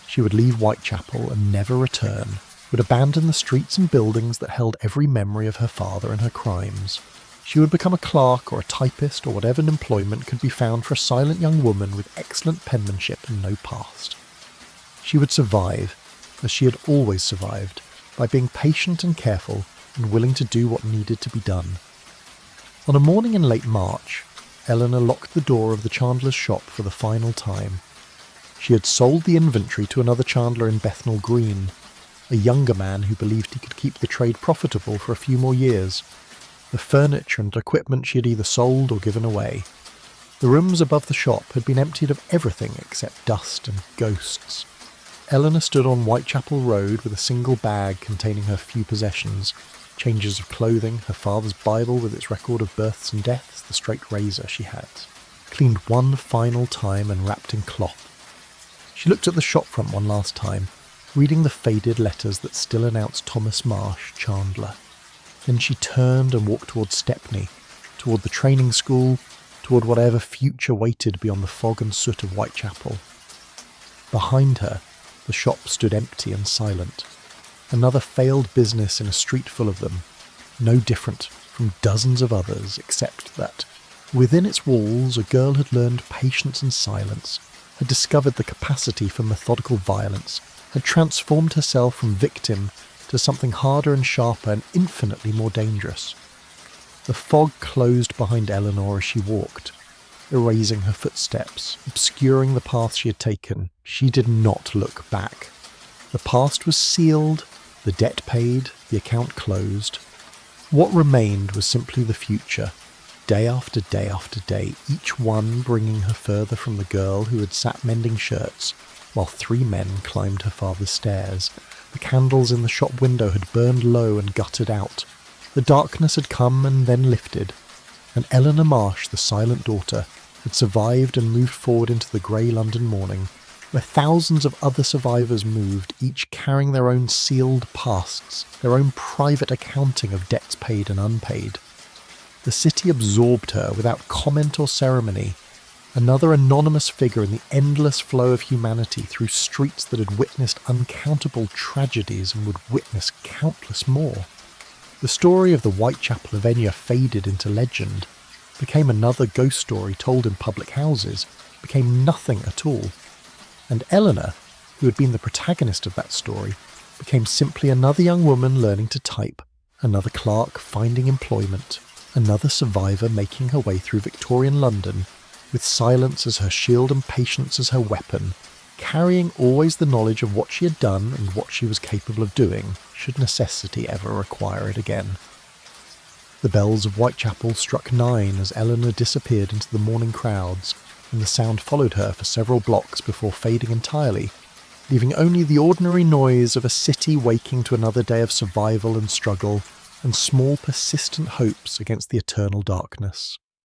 She would leave Whitechapel and never return, would abandon the streets and buildings that held every memory of her father and her crimes. She would become a clerk or a typist or whatever employment could be found for a silent young woman with excellent penmanship and no past. She would survive, as she had always survived, by being patient and careful and willing to do what needed to be done. On a morning in late March, Eleanor locked the door of the Chandler's shop for the final time. She had sold the inventory to another Chandler in Bethnal Green, a younger man who believed he could keep the trade profitable for a few more years. The furniture and equipment she had either sold or given away. The rooms above the shop had been emptied of everything except dust and ghosts. Eleanor stood on Whitechapel Road with a single bag containing her few possessions, changes of clothing, her father's Bible with its record of births and deaths, the straight razor she had, cleaned one final time and wrapped in cloth. She looked at the shopfront one last time, reading the faded letters that still announced Thomas Marsh, Chandler. Then she turned and walked toward Stepney, toward the training school, toward whatever future waited beyond the fog and soot of Whitechapel. Behind her, the shop stood empty and silent. Another failed business in a street full of them, no different from dozens of others except that Within its walls, a girl had learned patience and silence, had discovered the capacity for methodical violence, had transformed herself from victim to something harder and sharper and infinitely more dangerous. The fog closed behind Eleanor as she walked, erasing her footsteps, obscuring the path she had taken. She did not look back. The past was sealed, the debt paid, the account closed. What remained was simply the future, day after day after day, each one bringing her further from the girl who had sat mending shirts, while 3 men climbed her father's stairs. The candles in the shop window had burned low and guttered out. The darkness had come and then lifted, and Eleanor Marsh, the silent daughter, had survived and moved forward into the grey London morning, where thousands of other survivors moved, each carrying their own sealed pasts, their own private accounting of debts paid and unpaid. The city absorbed her without comment or ceremony, another anonymous figure in the endless flow of humanity through streets that had witnessed uncountable tragedies and would witness countless more. The story of the Whitechapel Avenger faded into legend, became another ghost story told in public houses, became nothing at all. And Eleanor, who had been the protagonist of that story, became simply another young woman learning to type, another clerk finding employment, another survivor making her way through Victorian London, with silence as her shield and patience as her weapon, carrying always the knowledge of what she had done and what she was capable of doing, should necessity ever require it again. The bells of Whitechapel struck 9 as Eleanor disappeared into the morning crowds, and the sound followed her for several blocks before fading entirely, leaving only the ordinary noise of a city waking to another day of survival and struggle, and small persistent hopes against the eternal darkness.